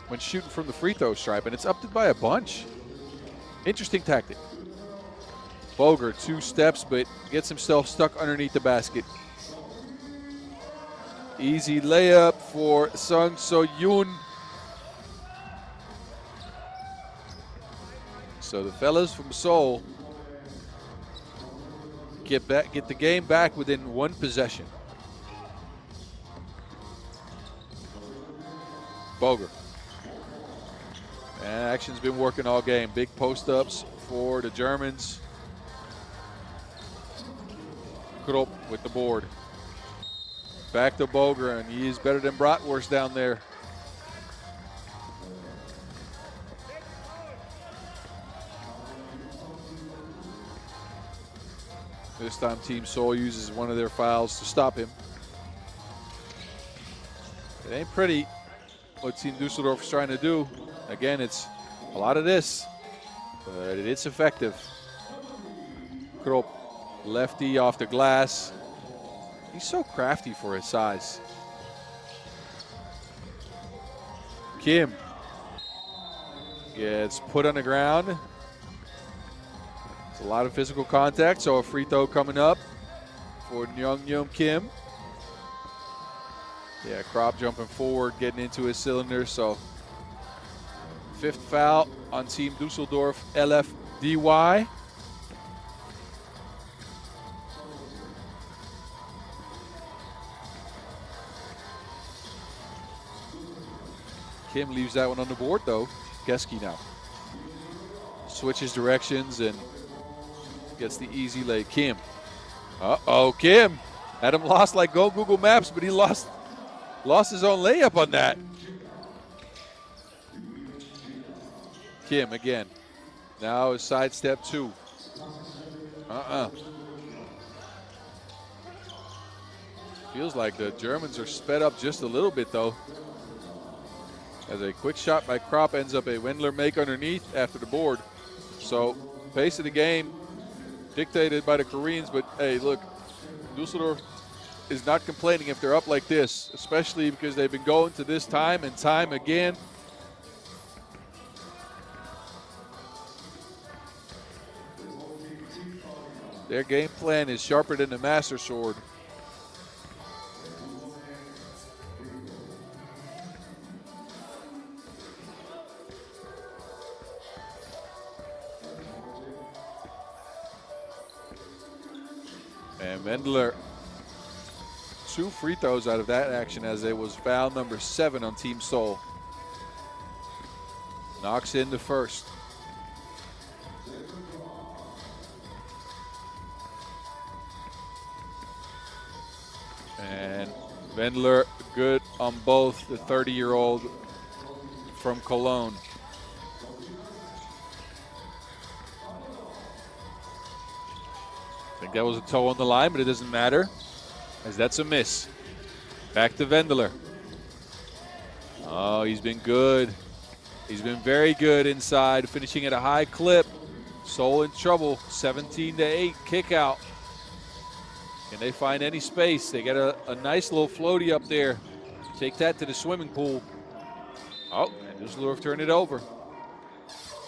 when shooting from the free throw stripe, and it's upped it by a bunch. Interesting tactic. Boger, 2 steps, but gets himself stuck underneath the basket. Easy layup for Sung So Yoon. So the fellas from Seoul get the game back within 1 possession. Boger. And action's been working all game. Big post-ups for the Germans. Krop with the board. Back to Boger, and he is better than Bratwurst down there. This time Team Seoul uses one of their fouls to stop him. It ain't pretty what Team Dusseldorf is trying to do. Again, it's a lot of this, but it's effective. Krop, lefty off the glass. He's so crafty for his size. Kim gets put on the ground. It's a lot of physical contact, so a free throw coming up for Hongcheon Kim. Yeah, Krop jumping forward, getting into his cylinder, so 5th foul on Team Dusseldorf, LFDY. Kim leaves that one on the board though. Geske now switches directions and gets the easy lay. Kim. Uh-oh, Kim. Had him lost like go Google Maps, but he lost his own layup on that. Kim again. Now is sidestep 2. Feels like the Germans are sped up just a little bit though. As a quick shot by Krop ends up a Wendler make underneath after the board. So pace of the game dictated by the Koreans, but hey, look, Dusseldorf is not complaining if they're up like this, especially because they've been going to this time and time again. Their game plan is sharper than the Master Sword. And Wendler, 2 free throws out of that action as it was foul number 7 on Team Seoul. Knocks in the first. And Wendler good on both, the 30-year-old from Cologne. I think that was a toe on the line, but it doesn't matter, as that's a miss. Back to Wendler. Oh, he's been good. He's been very good inside, finishing at a high clip. Seoul in trouble, 17-8 kick out. Can they find any space? They got a nice little floaty up there. Take that to the swimming pool. Oh, and Dusseldorf turned it over.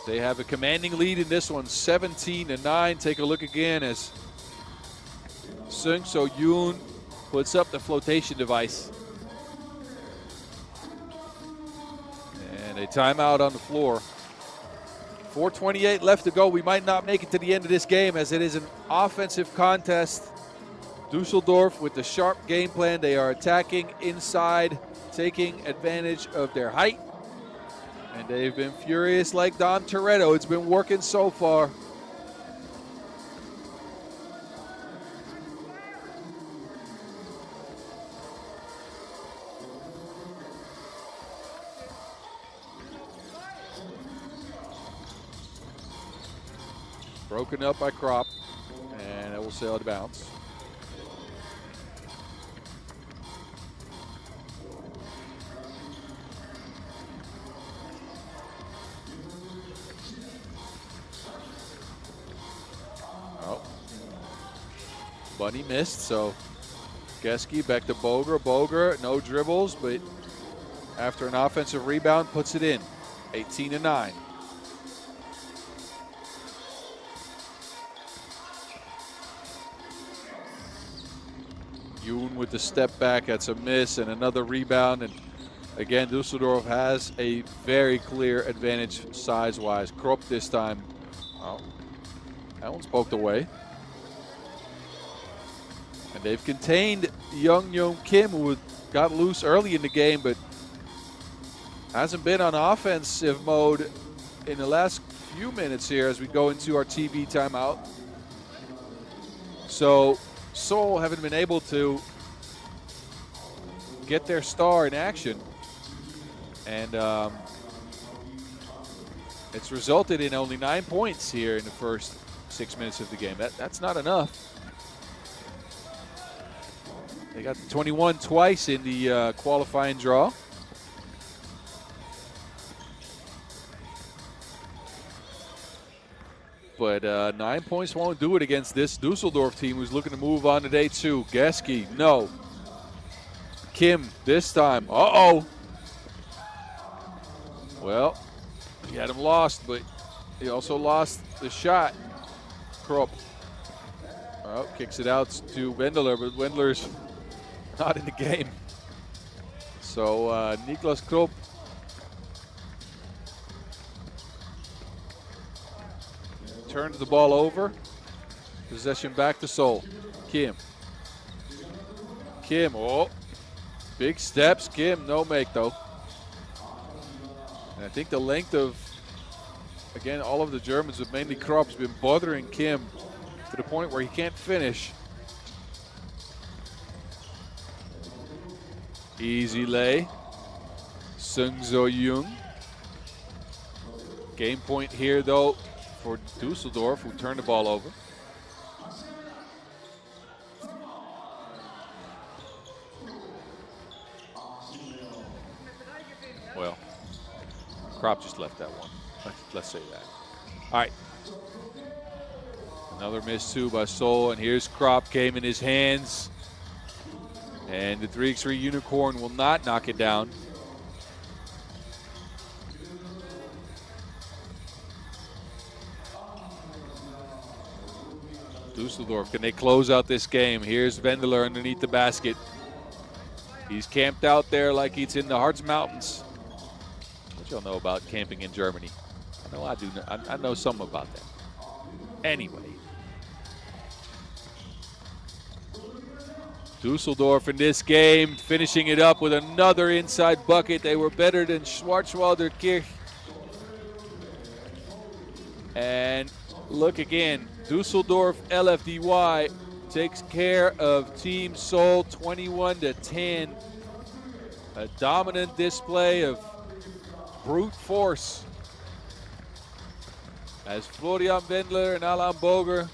They have a commanding lead in this one, 17-9. Take a look again as Sung So Yoon puts up the flotation device. And a timeout on the floor. 4:28 left to go. We might not make it to the end of this game as it is an offensive contest. Dusseldorf with the sharp game plan. They are attacking inside, taking advantage of their height. And they've been furious like Dom Toretto. It's been working so far. Broken up by Krop, and it will sail out of bounds. Oh, Bunny missed, so Geske back to Boger. Boger, no dribbles, but after an offensive rebound, puts it in. 18-9. Yoon with the step back, that's a miss, and another rebound. And again, Dusseldorf has a very clear advantage size-wise. Krop this time. Oh, that one's poked away. And they've contained Hongcheon Kim, who got loose early in the game, but hasn't been on offensive mode in the last few minutes here as we go into our TV timeout. So Seoul haven't been able to get their star in action, and it's resulted in only 9 points here in the first 6 minutes of the game. That's not enough. They got the 21 twice in the qualifying draw. But 9 points won't do it against this Dusseldorf team who's looking to move on to day 2. Geske, no. Kim, this time. Uh-oh. Well, he had him lost, but he also lost the shot. Krop. Oh, kicks it out to Wendler, but Wendler's not in the game. So Niklas Krop turns the ball over. Possession back to Seoul. Kim. Kim, oh. Big steps. Kim, no make though. And I think the length of, again, all of the Germans, but mainly Krop, has been bothering Kim to the point where he can't finish. Easy lay. Sung So Jung. Game point here though for Dusseldorf, who turned the ball over. Well, Krop just left that one. Let's say that. All right. Another miss too by Seoul, and here's Krop, game in his hands. And the 3x3 Unicorn will not knock it down. Dusseldorf, can they close out this game? Here's Wendler underneath the basket. He's camped out there like he's in the Harz Mountains. What y'all know about camping in Germany? I know I do. I know something about that. Anyway. Dusseldorf in this game, finishing it up with another inside bucket. They were better than Schwarzwälder Kirch. And look again, Dusseldorf LFDY takes care of Team Seoul 21-10. A dominant display of brute force as Florian Wendler and Alain Boger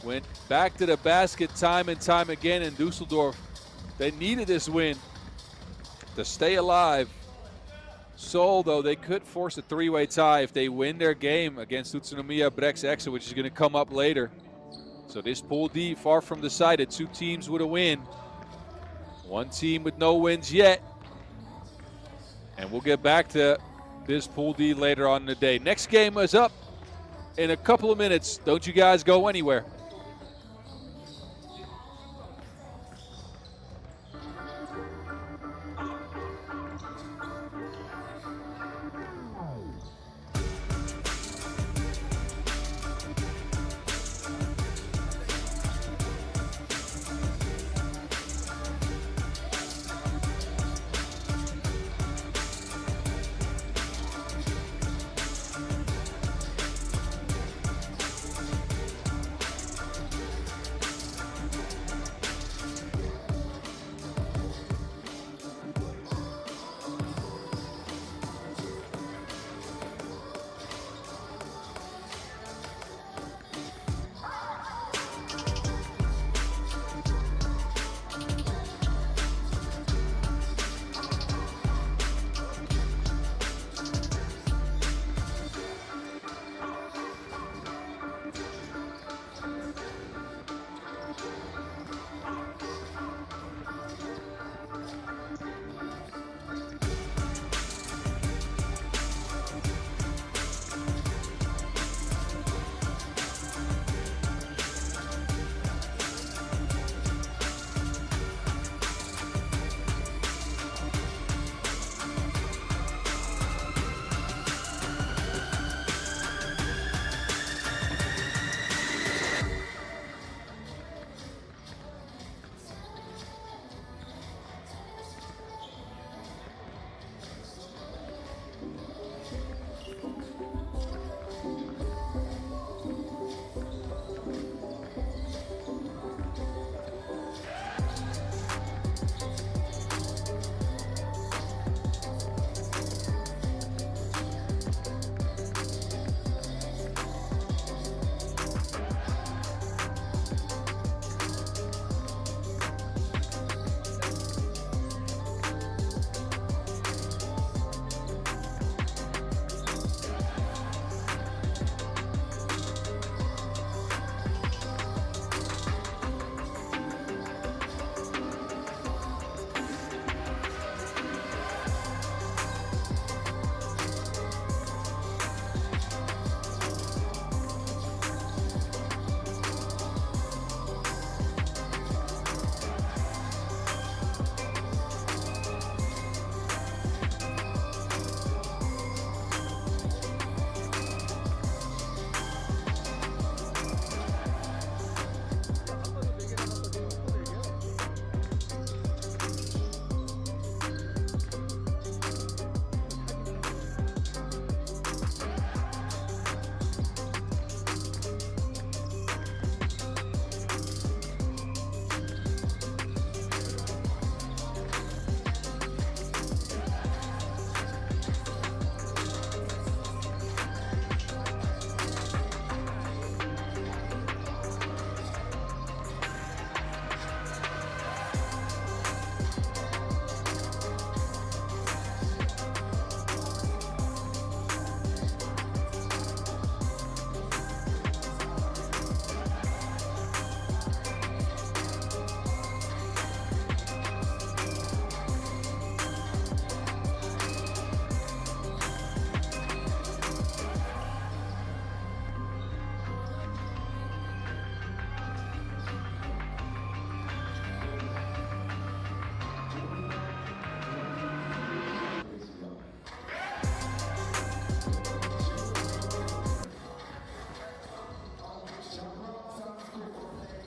went back to the basket time and time again, and Dusseldorf, they needed this win to stay alive. Seoul, though, they could force a three-way tie if they win their game against Utsunomiya, BREX, which is going to come up later. So this Pool D, far from decided. 2 teams with a win. 1 team with no wins yet. And we'll get back to this Pool D later on in the day. Next game is up in a couple of minutes. Don't you guys go anywhere.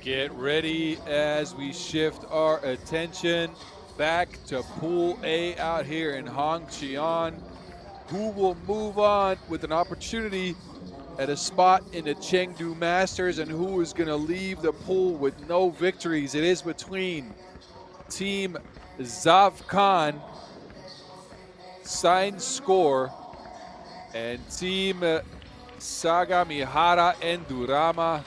Get ready as we shift our attention back to Pool A out here in Hongcheon. Who will move on with an opportunity at a spot in the Chengdu Masters, and who is going to leave the pool with no victories? It is between Team Zavkhan, SAINSCORE, and Team Sagamihara Enndaruma.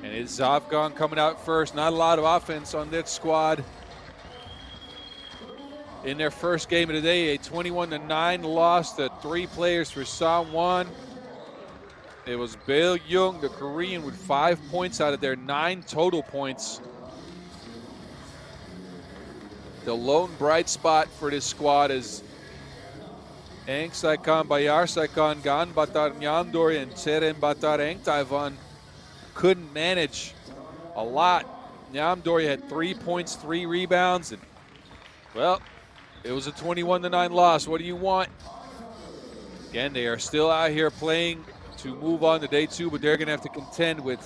And it's Zavkhan coming out first. Not a lot of offense on this squad. In their first game of the day, a 21-9 loss to 3 players for Hanwool. It was Beijing, the Korean, with 5 points out of their 9 total points. The lone bright spot for this squad is Hongcheon, Bayar Gan Batar Nyamdori, and Seren Batar Taiwan. Couldn't manage a lot. Nyamdori had 3 points, 3 rebounds, and well, it was a 21-9 loss. What do you want? Again, they are still out here playing to move on to day 2, but they're going to have to contend with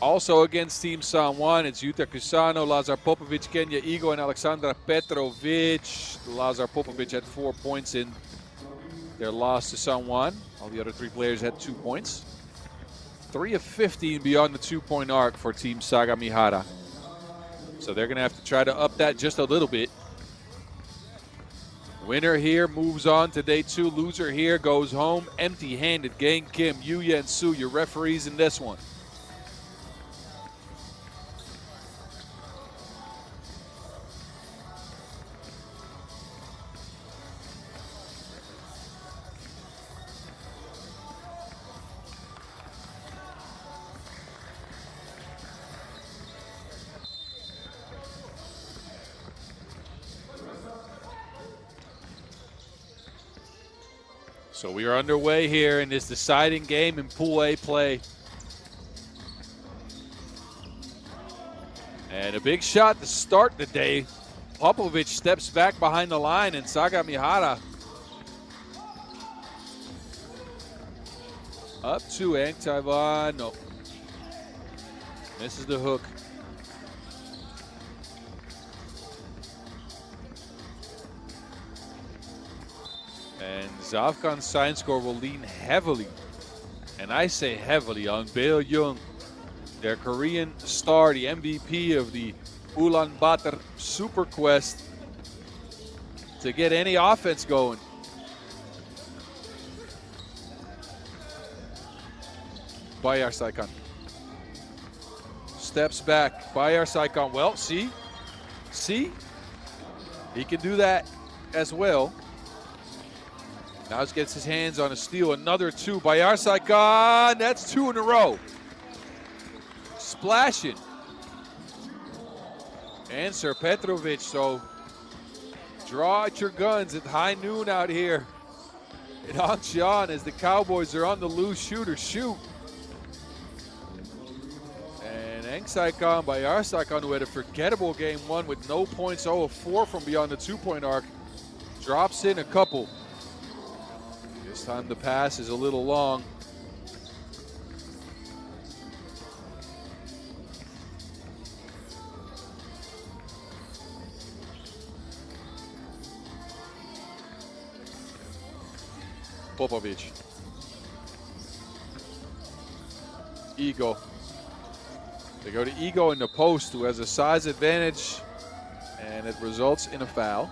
also against Team Hanwool. It's Yuta Kusano, Lazar Popovic, Kenya Igo, and Alexandra Petrovic. Lazar Popovic had 4 points in their loss to Hanwool. All the other 3 players had 2 points. 3 of 15 beyond the 2-point arc for Team Sagamihara. So they're going to have to try to up that just a little bit. Winner here moves on to day 2. Loser here goes home empty-handed. Gang Kim, Yuya, and Su, your referees in this one. So we are underway here in this deciding game in Pool A play. And a big shot to start the day. Popovic steps back behind the line, and Sagamihara up to Taiwan. No. Misses the hook. And Zavkhan SAINSCORE will lean heavily, and I say heavily, on Beijing, their Korean star, the MVP of the Ulaanbaatar Super Quest, to get any offense going. Bayar Saikhan steps back. Bayar Saikhan, well, see, he can do that as well. Now he gets his hands on a steal. Another 2 by Saikhan. That's 2 in a row. Splashing. And Sir Petrovic. So draw out your guns at high noon out here in Hongcheon as the Cowboys are on the loose. Shoot or shoot. And Saikhan by Saikhan, who had a forgettable game 1 with no points, 0 of 4 from beyond the 2-point arc, drops in a couple. This time the pass is a little long. Popovic. Ego. They go to Ego in the post, who has a size advantage, and it results in a foul.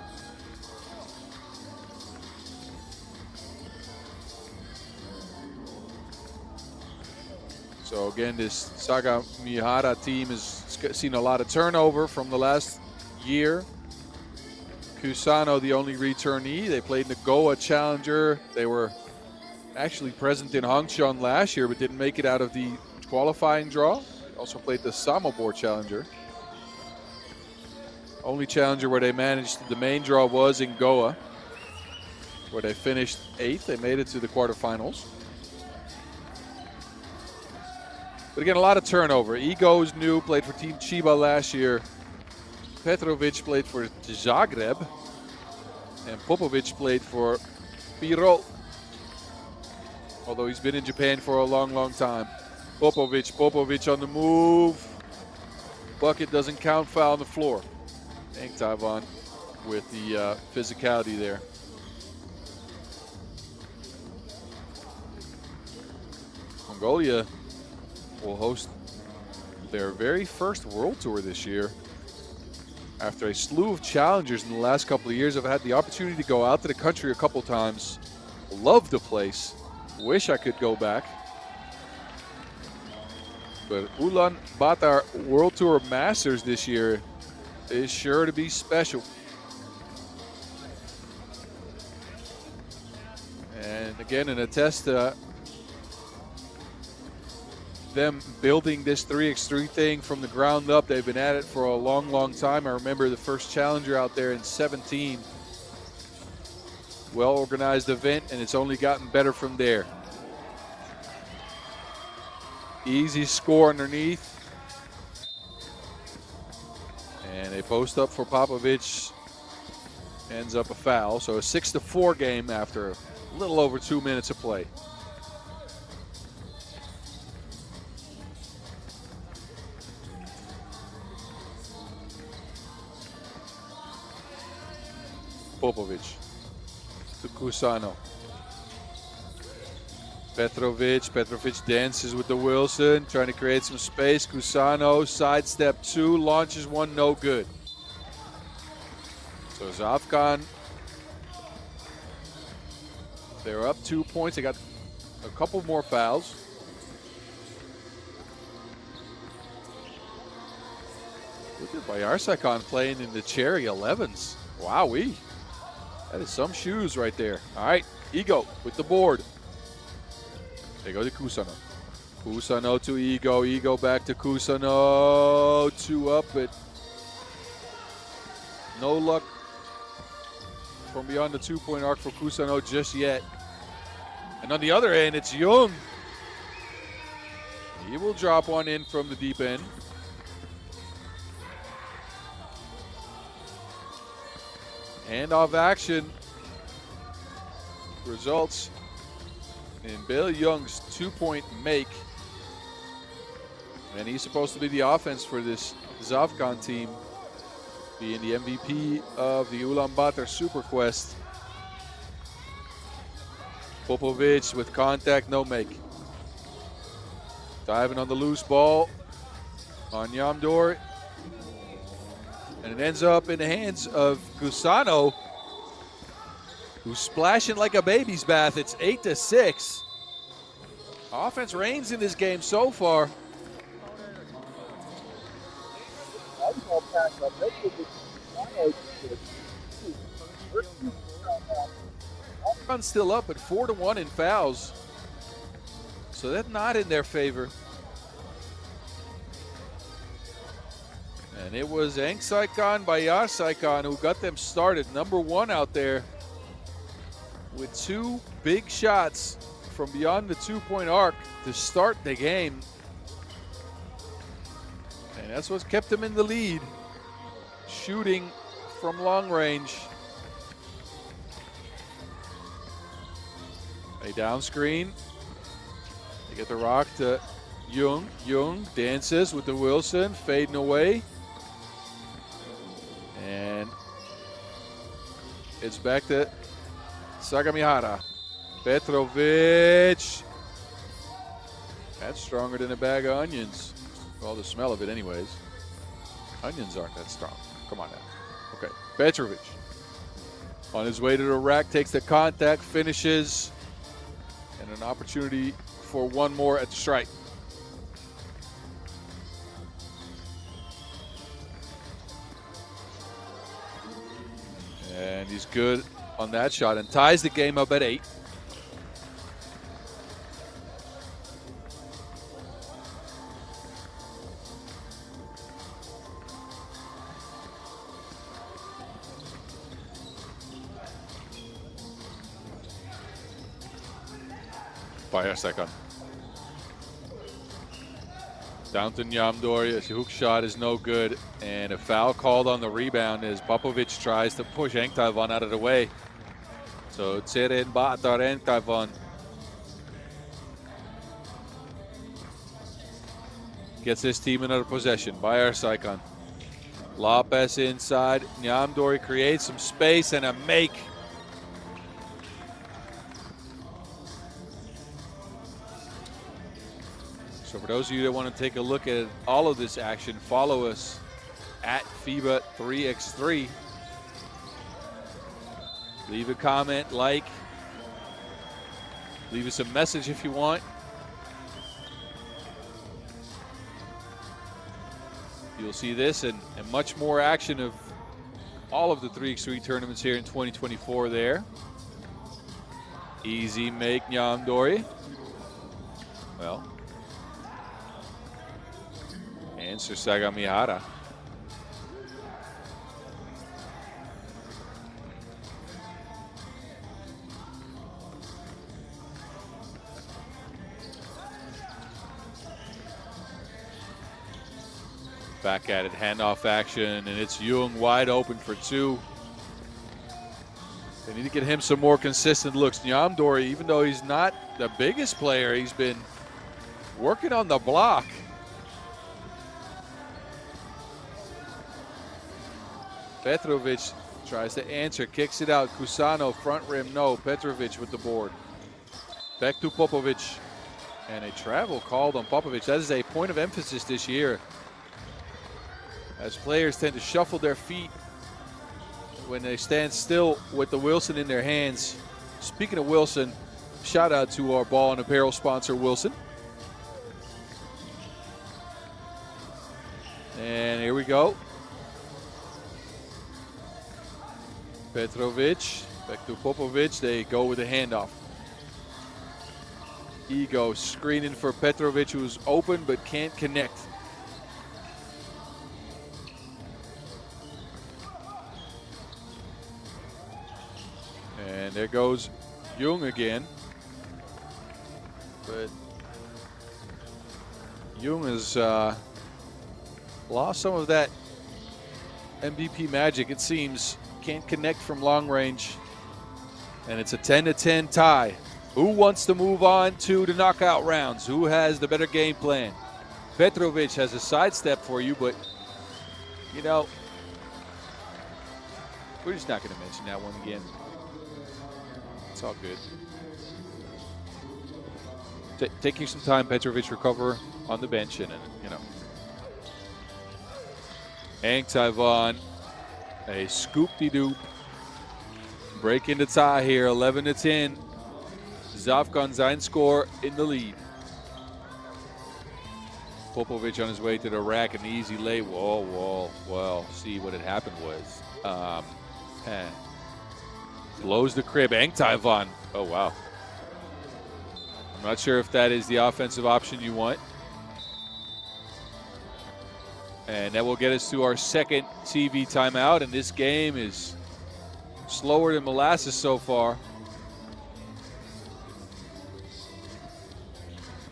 So again, this Sagamihara team has seen a lot of turnover from the last year. Kusano, the only returnee. They played in the Goa Challenger. They were actually present in Hongcheon last year, but didn't make it out of the qualifying draw. Also played the Samobor Challenger. Only challenger where they managed the main draw was in Goa, where they finished 8th. They made it to the quarterfinals. But again, a lot of turnover. Ego's new, played for Team Chiba last year. Petrovic played for Zagreb. And Popovic played for Piro, although he's been in Japan for a long, long time. Popovic on the move. Bucket doesn't count, foul on the floor. Thank Taiwan with the physicality there. Mongolia will host their very first World Tour this year. After a slew of challengers in the last couple of years, I've had the opportunity to go out to the country a couple times. Love the place. Wish I could go back. But Ulaanbaatar World Tour Masters this year is sure to be special. And again, in a test them building this 3x3 thing from the ground up. They've been at it for a long, long time. I remember the first Challenger out there in 17. Well-organized event, and it's only gotten better from there. Easy score underneath. And a post up for Popovic. Ends up a foul. So a 6-4 game after a little over 2 minutes of play. Popovic to Kusano. Petrovic dances with the Wilson, trying to create some space. Kusano, sidestep 2, launches 1, no good. So Zavkhan, they're up 2 points. They got a couple more fouls. Look at Bayarsakhan playing in the cherry 11s. Wowee. That is some shoes right there. All right, Ego with the board. They go to Kusano. Kusano to Ego. Ego back to Kusano. 2 up, but no luck from beyond the 2-point arc for Kusano just yet. And on the other end, it's Jung. He will drop one in from the deep end. Handoff action results in Bill Young's 2-point make. And he's supposed to be the offense for this Zavkhan team, being the MVP of the Ulaanbaatar Super Quest. Popovic with contact, no make. Diving on the loose ball on Yamdor. And it ends up in the hands of Kusano, who's splashing like a baby's bath. It's 8-6. Offense reigns in this game so far. Run's still up at 4-1 in fouls. So that's not in their favor. And it was Engsaikan Bayarsakhan who got them started. #1 out there with 2 big shots from beyond the 2-point arc to start the game. And that's what's kept them in the lead. Shooting from long range. A down screen. They get the rock to Jung. Jung dances with the Wilson, fading away. And it's back to Sagamihara. Petrovic. That's stronger than a bag of onions. Well, the smell of it anyways. Onions aren't that strong. Come on now. Okay, Petrovic. On his way to the rack, takes the contact, finishes. And an opportunity for one more at the strike. And he's good on that shot and ties the game up at 8. By a second. Down to Nyamdori. His hook shot is no good. And a foul called on the rebound as Popovic tries to push Engtaivan out of the way. So Tseren Batar Engtaivan gets his team another possession. Bayer Saikan. Lopez inside. Nyamdori creates some space and a make. So for those of you that want to take a look at all of this action, follow us at FIBA 3x3. Leave a comment, like, leave us a message if you want. You'll see this and much more action of all of the 3x3 tournaments here in 2024 there. Easy make, Nyamdori. Well, answer Sagamihara. Back at it, handoff action, and it's Jung wide open for two. They need to get him some more consistent looks. Nyamdori, even though he's not the biggest player, he's been working on the block. Petrovic tries to answer, kicks it out. Kusano, front rim, no. Petrovic with the board. Back to Popovic. And a travel called on Popovic. That is a point of emphasis this year, as players tend to shuffle their feet when they stand still with the Wilson in their hands. Speaking of Wilson, shout out to our ball and apparel sponsor, Wilson. And here we go. Petrovic, back to Popovic. They go with a handoff. Ego screening for Petrovic, who's open but can't connect. And there goes Jung again. But Jung has lost some of that MVP magic, it seems. Can't connect from long range. And it's a 10-10 tie. Who wants to move on to the knockout rounds? Who has the better game plan? Petrovic has a sidestep for you, but, you know, we're just not going to mention that one again. It's all good. Take you some time, Petrovic, recover on the bench, and you know. Engtaivan, a scoop-de-doop. Breaking the tie here, 11-10. Zavkhan SAINSCORE in the lead. Popovic on his way to the rack, an easy lay. Whoa. Well, see what had happened was. Blows the crib. Engtaivan. Oh, wow. I'm not sure if that is the offensive option you want. And that will get us to our second TV timeout. And this game is slower than molasses so far.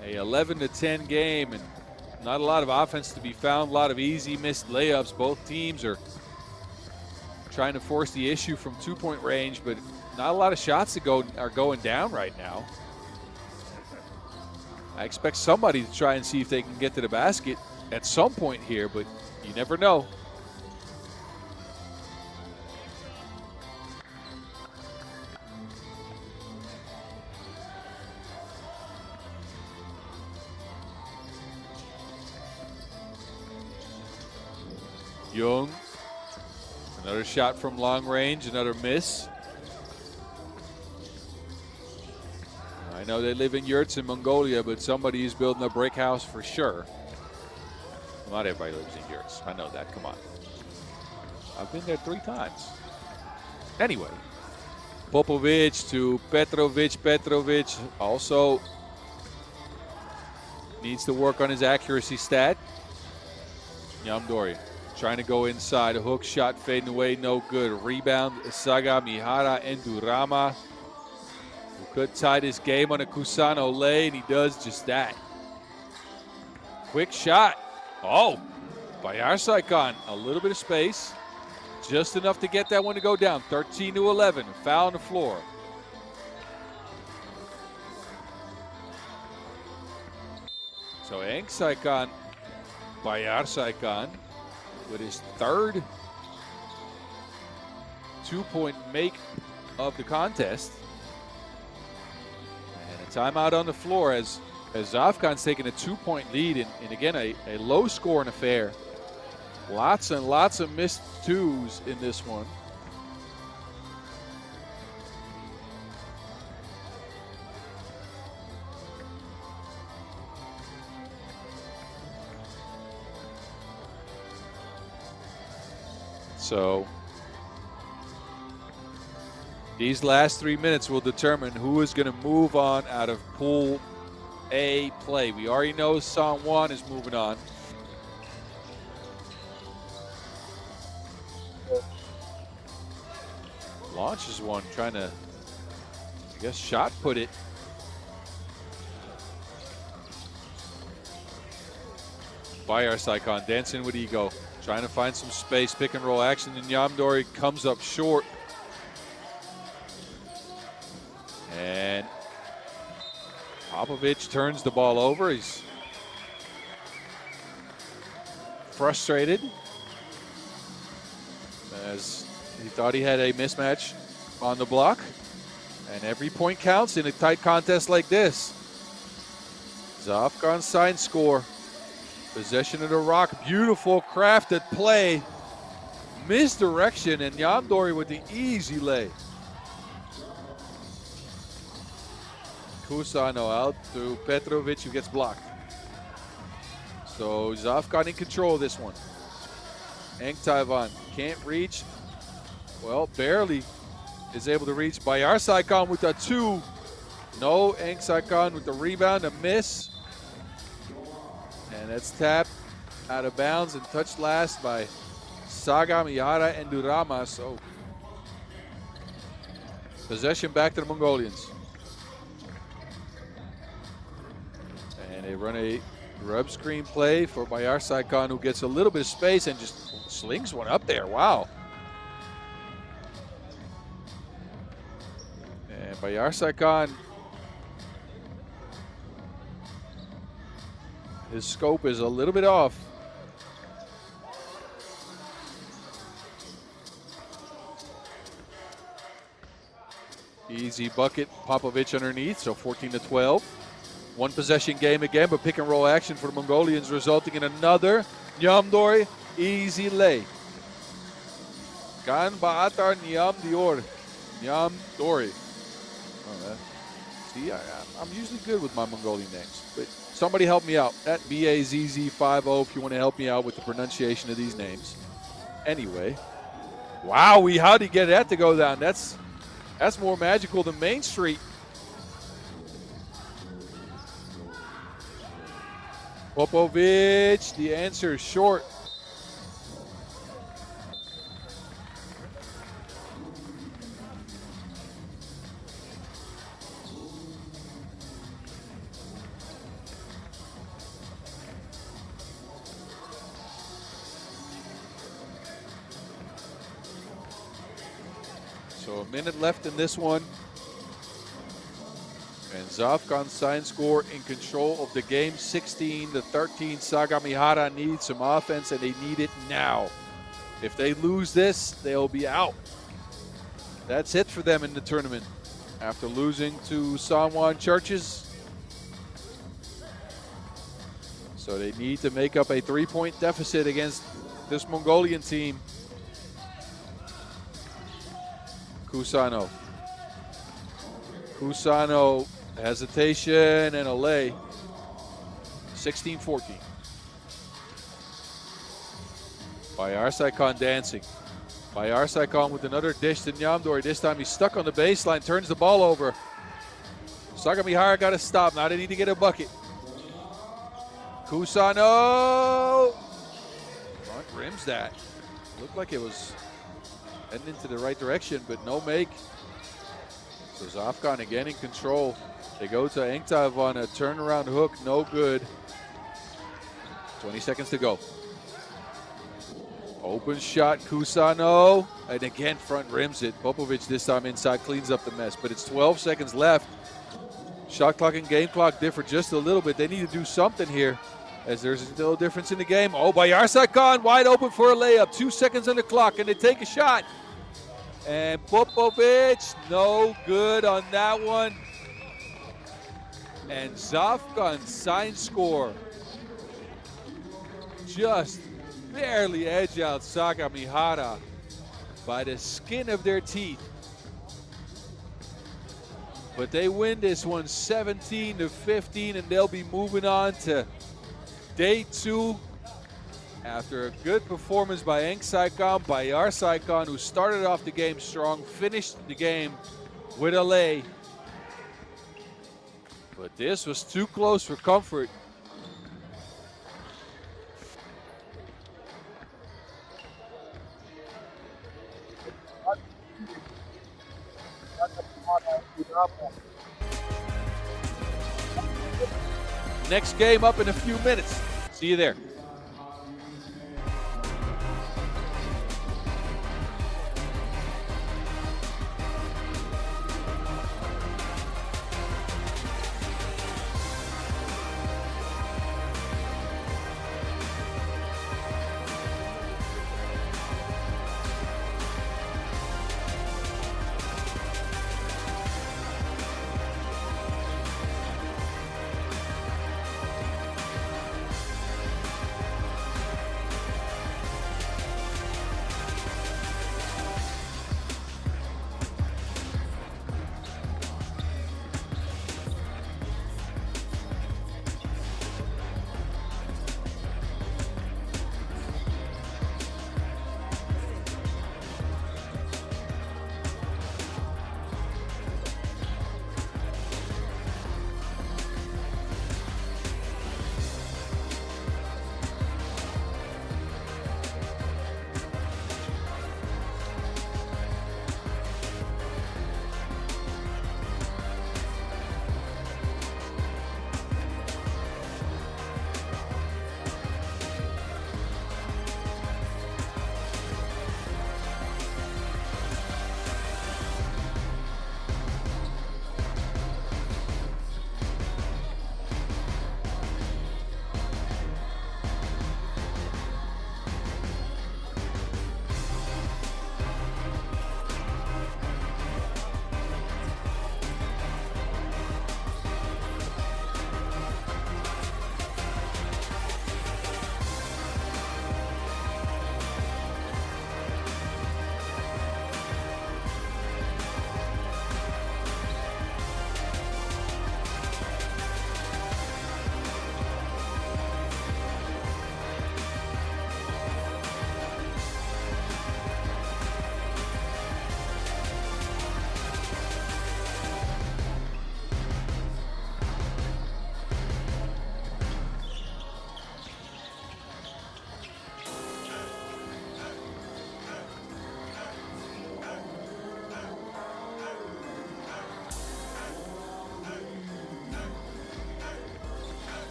A 11-10 game, and not a lot of offense to be found. A lot of easy missed layups. Both teams are trying to force the issue from two-point range, but not a lot of shots that are going down right now. I expect somebody to try and see if they can get to the basket at some point here, but you never know. Jung, another shot from long range, another miss. I know they live in yurts in Mongolia, but somebody is building a brick house for sure. Well, not everybody lives in yurts. I know that. Come on. I've been there 3 times. Anyway, Popovic to Petrovic. Petrovic also needs to work on his accuracy stat. Nyamdori trying to go inside. A hook shot fading away, no good. Rebound, Sagamihara, Enndaruma, who could tie this game on a Kusano lay, and he does just that. Quick shot. Oh, Bayar-Saikhan, a little bit of space. Just enough to get that one to go down. 13-11, foul on the floor. So Hongcheon, Bayar-Saikhan with his third 2-point make of the contest. And a timeout on the floor as Zavkhan's taking a 2-point lead in again, a low-scoring affair. Lots and lots of missed twos in this one. So these last 3 minutes will determine who is going to move on out of Pool A play. We already know Juan is moving on. Launches one, trying to, I guess, shot put it. Bayar-Saikhan dancing with ego, trying to find some space, pick and roll action, and Nyamdori comes up short. And Popovich turns the ball over. He's frustrated as he thought he had a mismatch on the block. And every point counts in a tight contest like this. Zavkhan SAINSCORE. Possession of the rock. Beautiful crafted play. Misdirection, and Nyamdori with the easy lay. Kusano out to Petrovic, who gets blocked. So Zavkhan in control of this one. Hongcheon can't reach. Well, barely is able to reach. Bayar-Saikhan with a 2. No, Hongcheon with the rebound, a miss. And that's tapped out of bounds and touched last by Sagamihara and Enndaruma. So possession back to the Mongolians. And they run a rub screen play for Bayar-Saikhan, who gets a little bit of space and just slings one up there. Wow. And Bayar-Saikhan, his scope is a little bit off. Easy bucket, Popovich underneath, so 14-12. One possession game again, but pick and roll action for the Mongolians, resulting in another Nyamdori easy lay. Gan Baatar Nyamdori. Nyamdori. See, I'm usually good with my Mongolian names, but somebody help me out. At BAZZ50 if you want to help me out with the pronunciation of these names. Anyway, wow, how'd he get that to go down? That's more magical than Main Street. Popovich, the answer is short. So a minute left in this one. And Zavkhan SAINSCORE in control of the game, 16-13. Sagamihara needs some offense, and they need it now. If they lose this, they'll be out. That's it for them in the tournament. After losing to Sanwon Churches. So they need to make up a 3-point deficit against this Mongolian team. Kusano. Kusano, hesitation and a lay. 16-14. Bayar-Saikhan dancing. Bayar-Saikhan with another dish to Nyamdori. This time he's stuck on the baseline, turns the ball over. Sagamihara got to stop. Now they need to get a bucket. Kusano. Front rims that. Looked like it was heading into the right direction, but no make. So Zavkhan again in control. They go to Hongcheon, a turnaround hook, no good. 20 seconds to go. Open shot, Kusano. And again, front rims it. Popovic this time inside cleans up the mess. But it's 12 seconds left. Shot clock and game clock differ just a little bit. They need to do something here as there's still a difference in the game. Oh, Zavkhan wide open for a layup. 2 seconds on the clock, and they take a shot. And Popovic, no good on that one. And Zavkhan SAINSCORE just barely edge out Sagamihara by the skin of their teeth. But they win this one 17-15, and they'll be moving on to day 2 after a good performance by Zavkhan, who started off the game strong, finished the game with a lay. But this was too close for comfort. Next game up in a few minutes. See you there.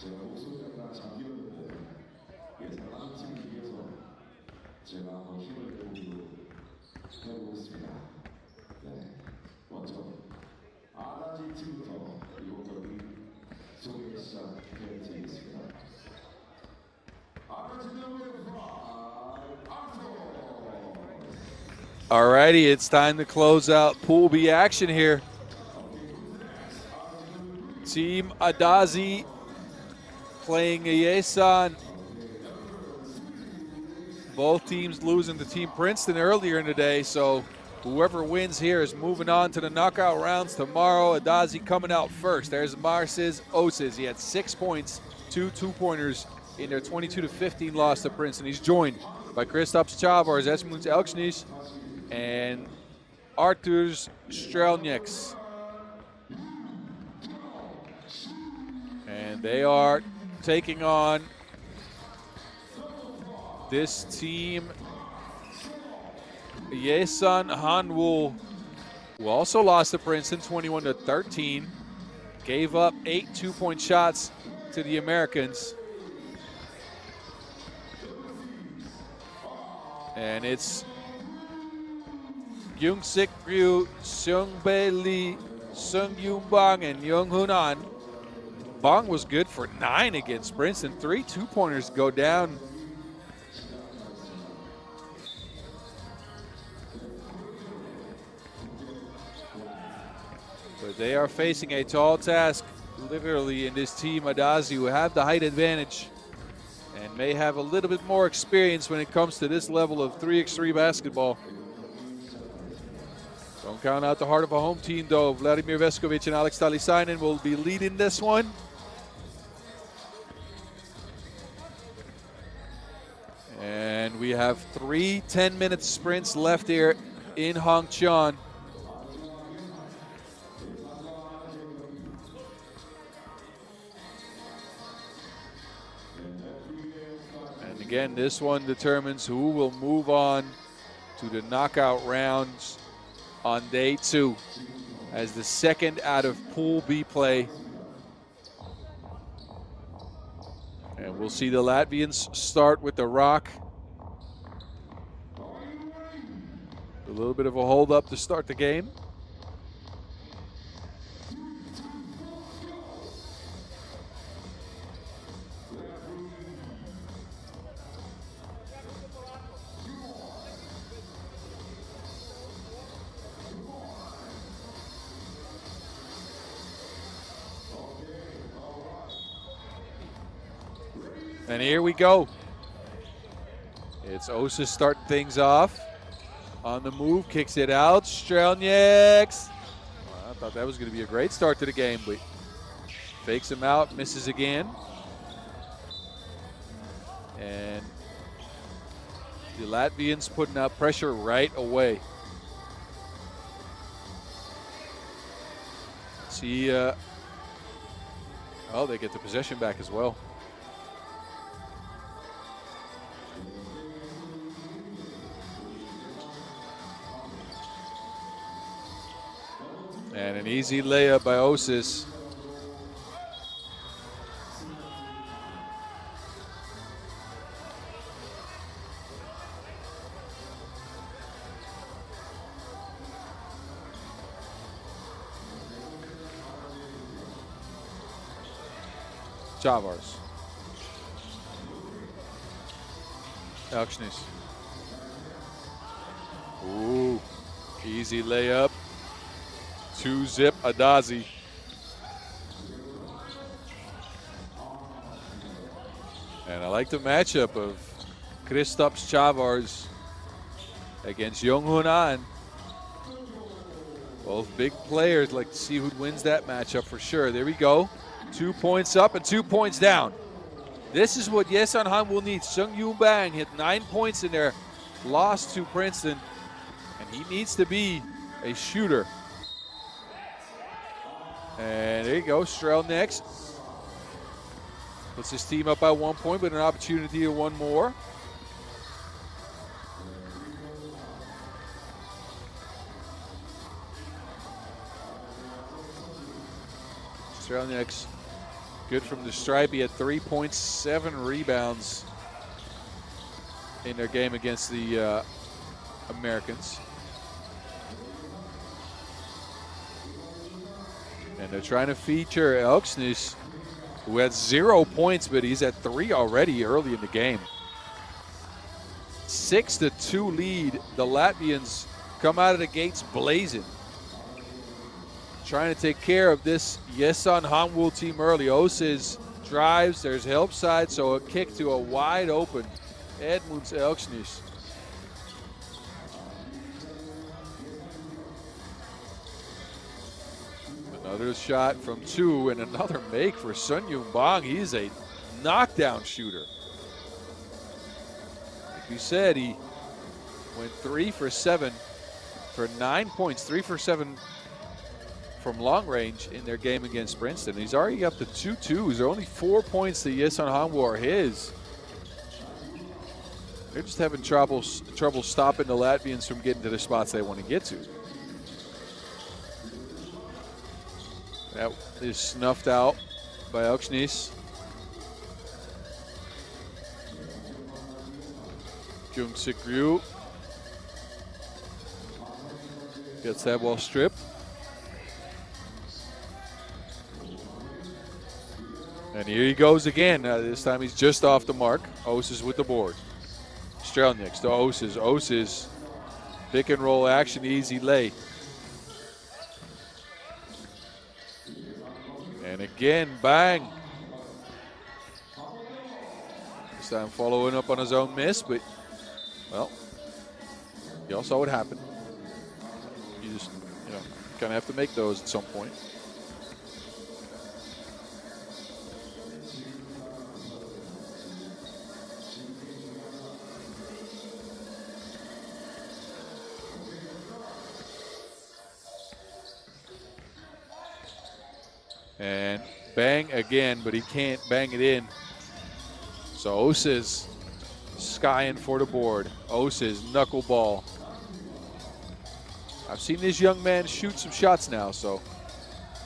제가 목소리가 약간 잠기었는데 예산 다른 팀을 이겨서 제가 한번 힘을 내보기로 해보겠습니다. 네, 먼저 아다지 팀부터 이번 경기 소개 시작해드리겠습니다. 아다지 팀의 Alrighty, it's time to close out Pool B action here. Team Adazi playing Yesan. Both teams losing to Team Princeton earlier in the day, so whoever wins here is moving on to the knockout rounds tomorrow. Adazi coming out first. There's Marcis Oses. He had 6 points, 2 two-pointers in their 22-15 loss to Princeton. He's joined by Kristaps Chavars, Esmunds Elksnis, and Arthurs Strelnieks. And they are taking on this team, Yesan Hanwool, who also lost to Princeton 21-13. Gave up 8 two-point shots to the Americans. And it's Youngsik Ryu, Seungbae Lee, Sung Yoon Bang, and Young Hoon An. Bang was good for 9 against Princeton. 3 two-pointers go down. But they are facing a tall task, literally, in this team, Adazi, who have the height advantage and may have a little bit more experience when it comes to this level of 3x3 basketball. Don't count out the heart of a home team, though. Vladimir Veskovic and Alex Talisainen will be leading this one. And we have 3 10-minute sprints left here in Hongcheon. And again, this one determines who will move on to the knockout rounds on day 2 as the second out of Pool B play. And we'll see the Latvians start with the rock. A little bit of a hold up to start the game. And here we go. It's Osa starting things off. On the move, kicks it out. Strelnieks. Well, I thought that was going to be a great start to the game, but fakes him out, misses again. And the Latvians putting out pressure right away. See, oh, they get the possession back as well. And an easy layup by Osis. Chavars. Elksnis. Ooh, easy layup. 2-zip Adazi. And I like the matchup of Kristaps Chavars against Young-Hoon An. Both big players. Like to see who wins that matchup for sure. There we go. 2 points up and 2 points down. This is what Yesan Hanwool needs. Sung Yoon Bang hit 9 points in their loss to Princeton. And he needs to be a shooter. And there you go, Strelnieks puts his team up by 1 point, but an opportunity to one more. Strelnieks good from the stripe. He had 3.7 rebounds in their game against the Americans. And they're trying to feature Elksnis, who had 0 points, but he's at 3 already early in the game. 6-2 lead. The Latvians come out of the gates blazing. Trying to take care of this Yesan Hanwool team early. Osis drives, there's help side, so a kick to a wide open Edmunds Elksnis. Another shot from 2 and another make for Sun Yoon Bang. He's a knockdown shooter. Like we said, he went 3 for 7 for 9 points, 3 for 7 from long range in their game against Princeton. He's already up to 2 twos. There are only 4 points to Yesan Hanwool are his. They're just having trouble stopping the Latvians from getting to the spots they want to get to. That is snuffed out by Elksnis. Kyung-sik Ryu gets that ball stripped. And here he goes again. This time he's just off the mark. Oses with the board. Strelnieks to Oses. Oses, pick and roll action, easy lay. And again, bang. This time following up on his own miss, but, well, you all saw what happened. You just, kind of have to make those at some point. And bang again, but he can't bang it in. So Oses skying for the board. Oses knuckleball. I've seen this young man shoot some shots now, so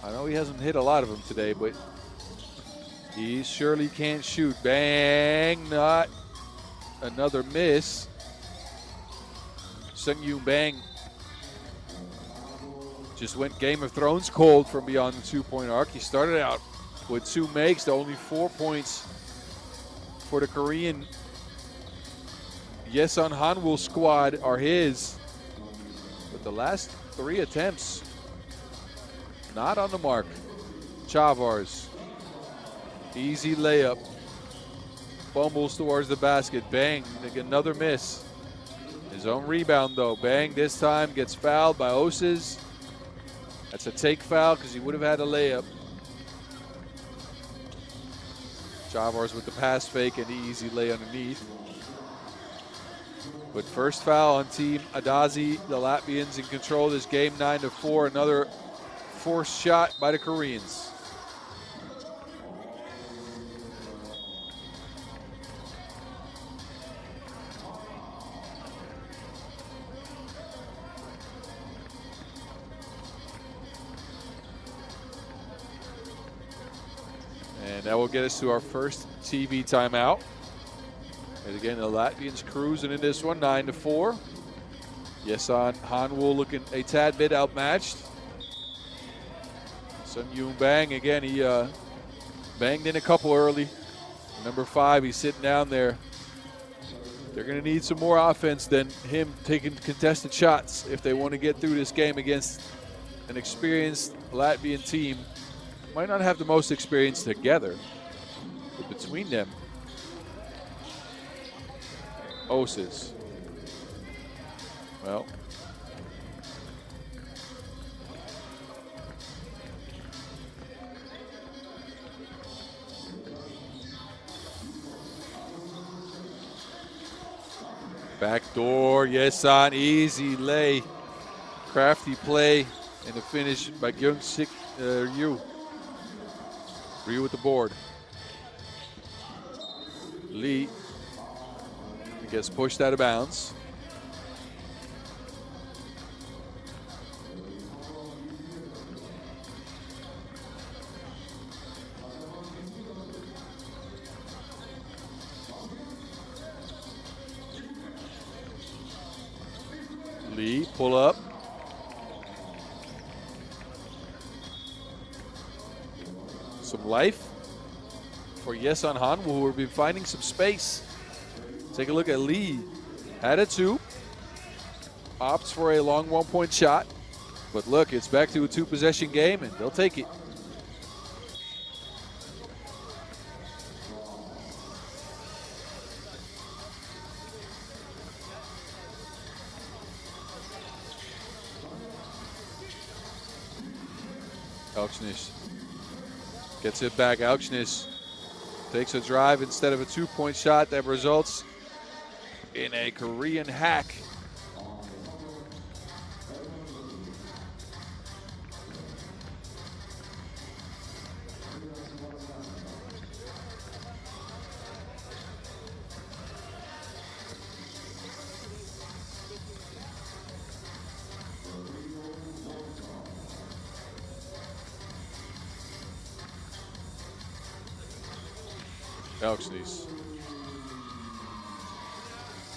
I know he hasn't hit a lot of them today, but he surely can shoot. Bang, not another miss. Sung Yoon Bang just went Game of Thrones cold from beyond the 2-point arc. He started out with 2 makes to only 4 points for the Korean Yesan Hanwool squad are his. But the last 3 attempts, not on the mark. Chavars, easy layup. Fumbles towards the basket. Bang, another miss. His own rebound though. Bang, this time gets fouled by Oses. That's a take foul because he would have had a layup. Chavars with the pass fake and the easy lay underneath. But first foul on team Adazi. The Latvians in control of this game, 9-4. Another forced shot by the Koreans. And that will get us to our first TV timeout. And again, the Latvians cruising in this one, 9-4. Yesan Hanwool looking a tad bit outmatched. Sung Yoon Bang, again, he banged in a couple early. Number 5, he's sitting down there. They're going to need some more offense than him taking contested shots if they want to get through this game against an experienced Latvian team. Might not have the most experience together, but between them, Oses. Well, backdoor, Yesan, easy lay. Crafty play and the finish by Kyung-sik Ryu. Ryu with the board. Lee gets pushed out of bounds. Lee, pull up. Some life for Yesan Hanwool, who have been finding some space. Take a look at Lee. Had a 2. Opts for a long 1-point shot. But look, it's back to a 2-possession game, and they'll take it. Elksnis gets it back. Elksnis takes a drive instead of a 2-point shot that results in a Korean hack. Elksnies.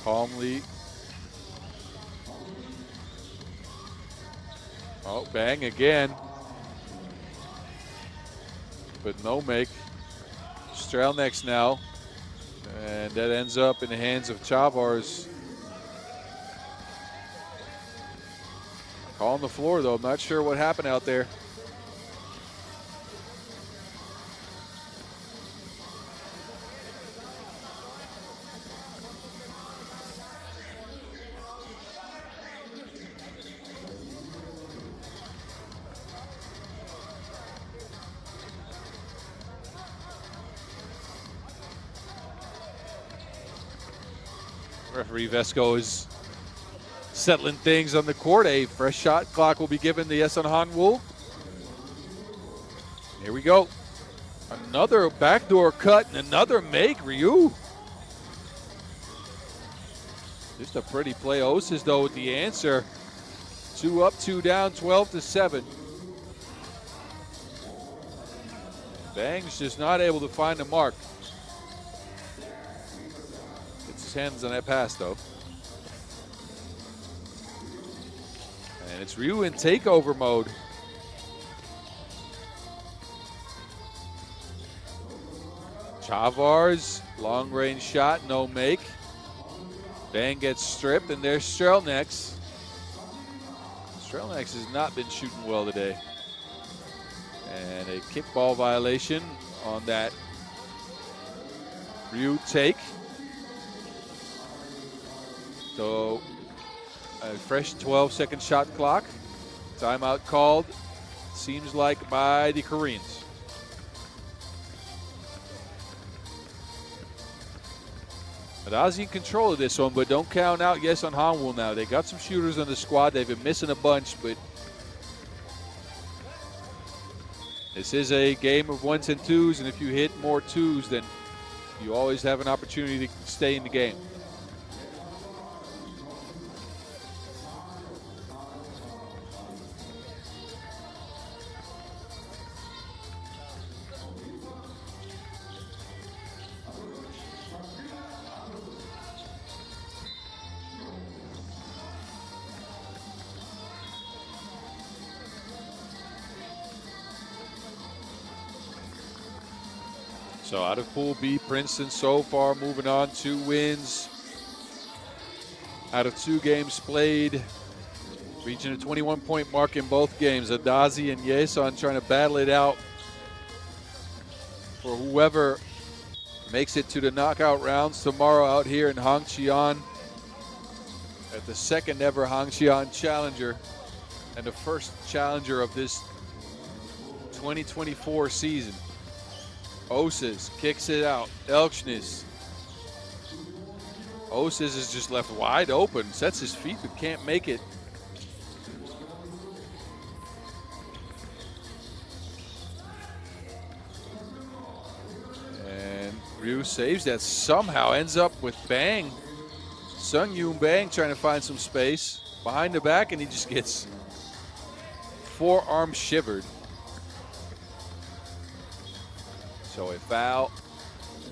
Calmly. Oh, bang again. But no make. Strelnieks now. And that ends up in the hands of Chavars. Call on the floor, though. I'm not sure what happened out there. Referee Vesco is settling things on the court. A fresh shot clock will be given to Yesan Hanwool. Here we go. Another backdoor cut and another make, Ryu. Just a pretty play. Osis, though, with the answer. 2 up, 2 down, 12-7. Bang's just not able to find the mark. Gets his hands on that pass, though. And it's Ryu in takeover mode. Chavars, long range shot, no make. Bang gets stripped, and there's Strelnieks. Strelnieks has not been shooting well today. And a kickball violation on that Ryu take. So a fresh 12-second shot clock. Timeout called, seems like, by the Koreans. Adazi in control of this one, but don't count out Yesan Hanwool now. They got some shooters on the squad. They've been missing a bunch, but this is a game of 1s and 2s, and if you hit more 2s, then you always have an opportunity to stay in the game. So out of Pool B, Princeton so far moving on, 2 wins out of 2 games played, reaching a 21-point mark in both games. Adazi and Yesan trying to battle it out for whoever makes it to the knockout rounds tomorrow out here in Hongcheon at the 2nd ever Hongcheon Challenger and the first challenger of this 2024 season. Osis kicks it out. Elksnies. Osis is just left wide open. Sets his feet but can't make it. And Ryu saves that. Somehow ends up with Bang. Sung Yoon Bang trying to find some space behind the back, and he just gets forearm shivered. So a foul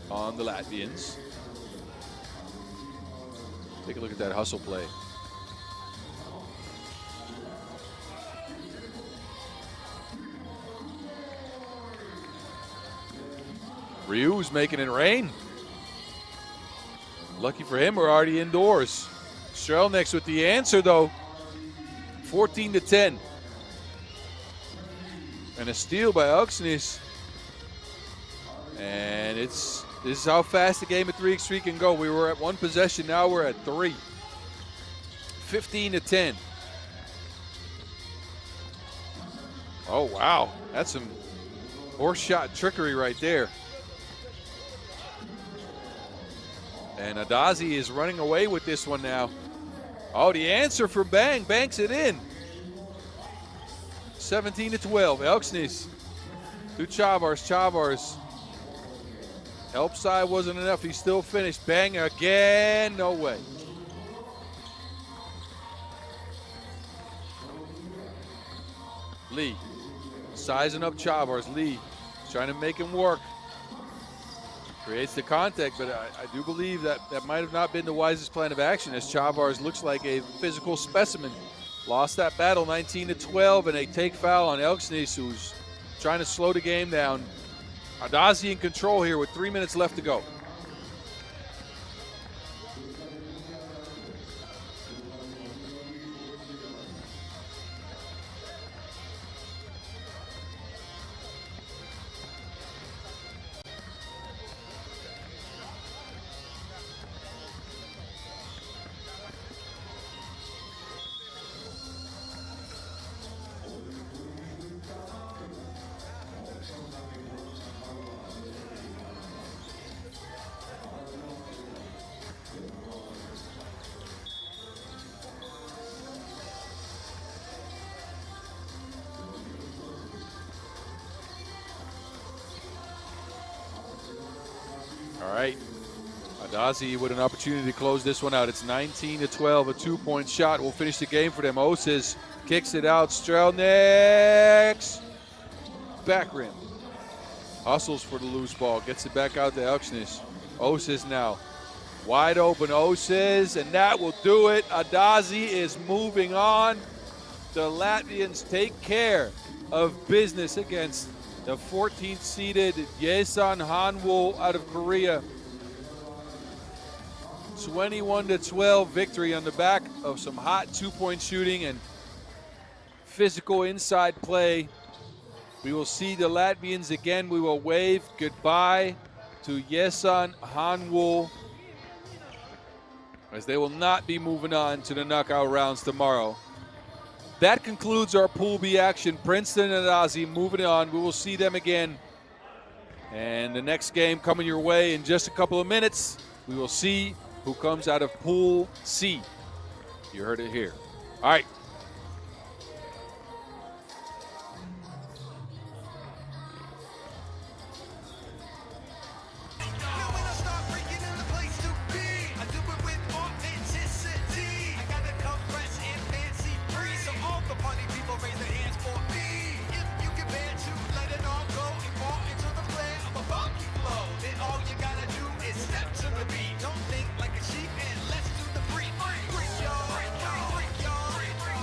on the Latvians. Take a look at that hustle play. Ryu's making it rain. Lucky for him, we're already indoors. Strelnieks with the answer, though. 14-10. And a steal by Elksnies. And this is how fast the game of 3x3 can go. We were at 1 possession, now we're at 3. 15-10. Oh, wow. That's some horse shot trickery right there. And Adazi is running away with this one now. Oh, the answer for Bang. Banks it in. 17-12. Elksnies to Chavars. Chavars. Help side wasn't enough. He still finished. Bang again. No way. Lee sizing up Chavars. Lee trying to make him work. Creates the contact, but I do believe that that might have not been the wisest plan of action, as Chavars looks like a physical specimen. Lost that battle 19-12, and a take foul on Elksnis, who's trying to slow the game down. Adazi in control here with 3 minutes left to go. All right, Adazi with an opportunity to close this one out. It's 19-12, a 2-point shot will finish the game for them. Osis kicks it out, Strelnieks, back rim. Hustles for the loose ball, gets it back out to Elksnis. Osis now, wide open Osis, and that will do it. Adazi is moving on. The Latvians take care of business against the 14th seeded Yesan Hanwool out of Korea. 21-12 victory on the back of some hot 2-point shooting and physical inside play. We will see the Latvians again. We will wave goodbye to Yesan Hanwool, as they will not be moving on to the knockout rounds tomorrow. That concludes our Pool B action. Princeton and Adazi moving on. We will see them again. And the next game coming your way in just a couple of minutes. We will see who comes out of Pool C. You heard it here. All right. Now when I start breaking in the place to be, I do it with authenticity. I gotta come fresh and fancy free, so all the party people raise their hands for me. If you can bear to let it all go and fall into the flare of a funky flow, then all you gotta do is step to the beat. Don't think like a sheep and let's do the freak. Freak, y'all, freak, y'all, freak, y'all.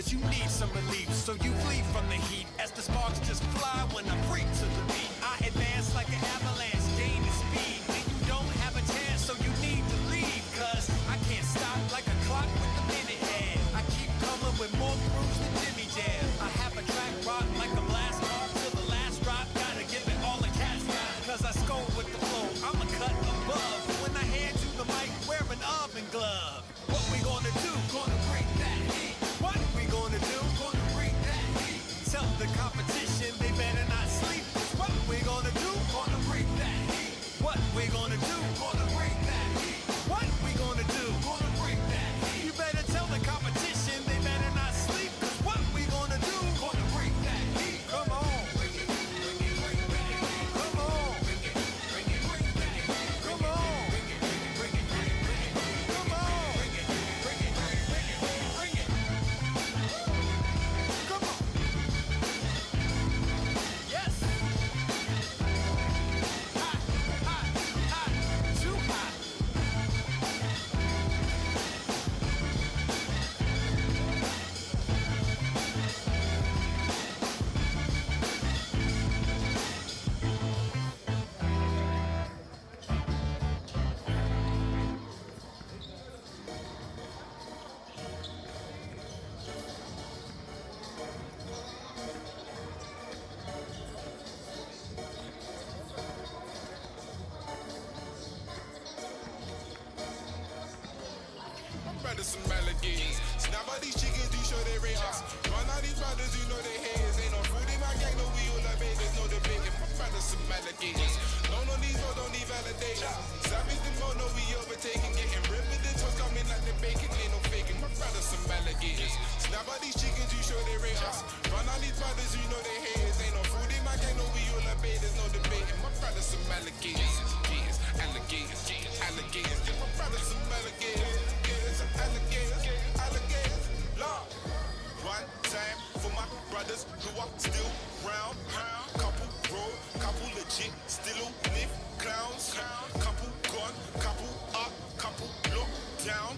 cause you need some relief. So you flee from the heat as the sparks just fly when I freak to the beat. I advance like an avalanche, gaining speed. And you don't have a chance, so you need to leave. Cause I can't stop like a clock with the minute hand. I keep coming with more grooves than Jimmy Jam. I have a track rock like a blast off till the last drop. Gotta give it all the cash got. Cause I score with the flow, I'm a cut above. When I hand you the mic, wear an oven glove. What we gonna do? Gonna break that heat. What we gonna do? Gonna break that heat. Tell the competition they better not sleep. What we gonna do? Gonna break that heat. What we gonna do? Gonna break that heat. What we gonna do? Gonna break that heat. You better tell the competition they better not sleep. Cause what we gonna do? Gonna break that heat. Come on. Come on. Come on. Come on. Come on. Yes. Hot, hot, hot, too hot. Brothers some alligators. Snap out these chickens, do show they rate us. Run out these brothers, you know they haters. Ain't no food in my gang, no we all obey. There's no debating. My brothers some alligators. No, these all don't need validation. Savage the mo, no we overtaking. Getting ripped with the toes coming like the bacon. Ain't no faking. My brothers some alligators. Snap out these chickens, you show they rate us. Run out these brothers, you know they haters. Ain't no food in my gang, no we all obey. There's no debating. My brothers some alligators. Alligators, alligators. Yeah, my brothers some alligators. Alligators, alligators, Lord. One time for my brothers who are still round. Couple roll, couple legit, still live clowns. Couple gone, couple up, couple look down.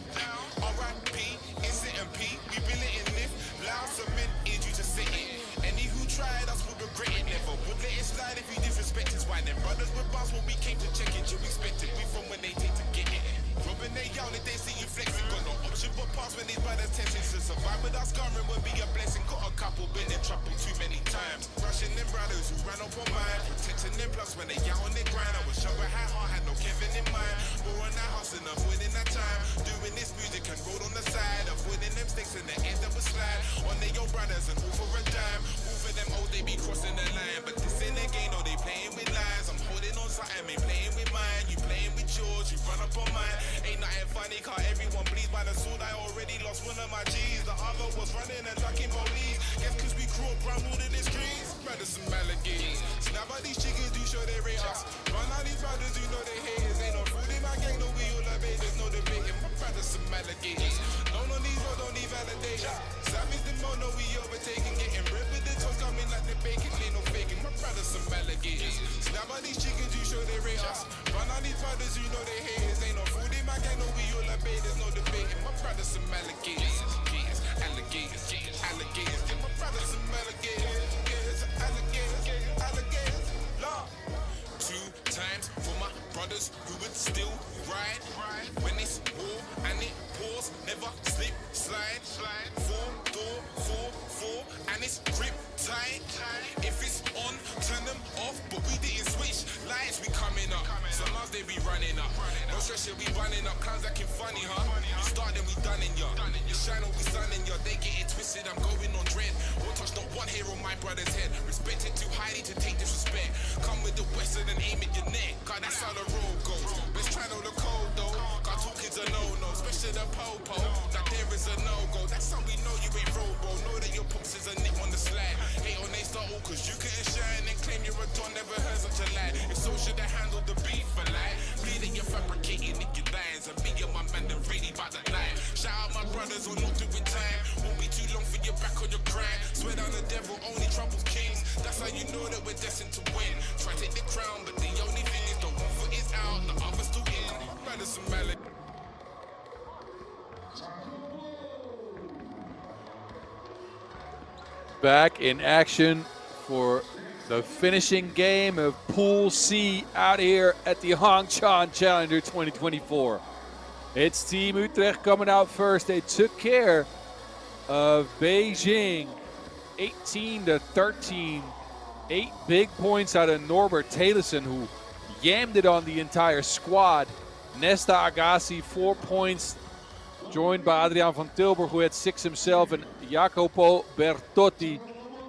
R.I.P. Instant and P, we been it in live. Loud cement is you to sit it. Any who tried us would regret it. Never would let it slide if you disrespect us. Why them brothers with bars when we came to check it? You expected we from when they take to get it. Rubbing they out if they see you flexing. Got no option but pass when these brothers tension. To survive without scarring would be a blessing. Got a couple been in trouble too many times. Rushing them brothers who ran up on mine. Protecting them plus when they out on their grind. I was sure I had heart, had no Kevin in mind. More on that house and avoiding that time. Doing this music and road on the side. Avoiding them sticks in the end that would slide. On their own brothers and all for a dime. All for them old they be crossing the line. But this in the game, no they playing with lies. I'm holding on something, ain't playing with mine. You playing with yours, you run up on mine. Ain't nothing funny, cause everyone bleeds by the sword. I already lost one of my G's. The other was running and ducking police. Guess cause we grew up brown all in the streets. Brothers some alligators. Snap out these chickens, do show they rate us. Run out these brothers, you know they haters. Ain't no food in my gang, no we all obey. There's no debating. My brothers some alligators. No, these all don't need validation. Savage the mo, no we overtaking. Getting ripped with the toes coming like the bacon. Ain't no faking. My brothers some alligators. Snap out these chickens, you show they rate us. Run out these brothers, you know they haters. Ain't no food in my gang, no we all obey. There's no debating. My brothers some alligators. Alligators, alligators. Yeah, my brothers some alligators. Alligators, alligators. Lord. 2 times for my brothers who would still ride. When it's war and it pours, never slip, slide. 4, and it's grip tight. If it's on, turn them off, but we didn't switch lights. We coming up. Sometimes they be running up. No stress, we running up. Clowns acting funny, huh? You start, then we done in ya. You shine, or we sunning ya. They get it twisted. I'm going on dread. Won't touch not one hair on my brother's head. Respect it too highly to take disrespect. Come with the western and aim at your neck. God, that's how the road goes. Let's try know the code though. God, talking's a no-no, especially the po-po. That there is a no-go. That's how we know you ain't robo. Know that your pops is a nick on the slide. Hate on they start all cause you couldn't shine and claim you're a don. Never heard such a lie. If so, should have handled the beef for life. Bleeding, you're fabricating, nick your lines. And me and my man, they're really about the line. Shout out my brothers who not doing time. Won't be too long for your back on your grind. Swear down the devil, only troubles kings. That's how you know that we're destined to win. Try to take the crown, but the only thing is the one foot is out, the other's still in. My brothers some mallet. 1 back in action for the finishing game of Pool C out here at the Hongcheon Challenger 2024. It's Team Utrecht coming out first. They took care of Beijing 18-13. 8 big points out of Norbert Telissen, who yammed it on the entire squad. Nesta Agassi, 4 points, joined by Adriaan van Tilburg, who had 6 himself, and Jacopo Bertotti,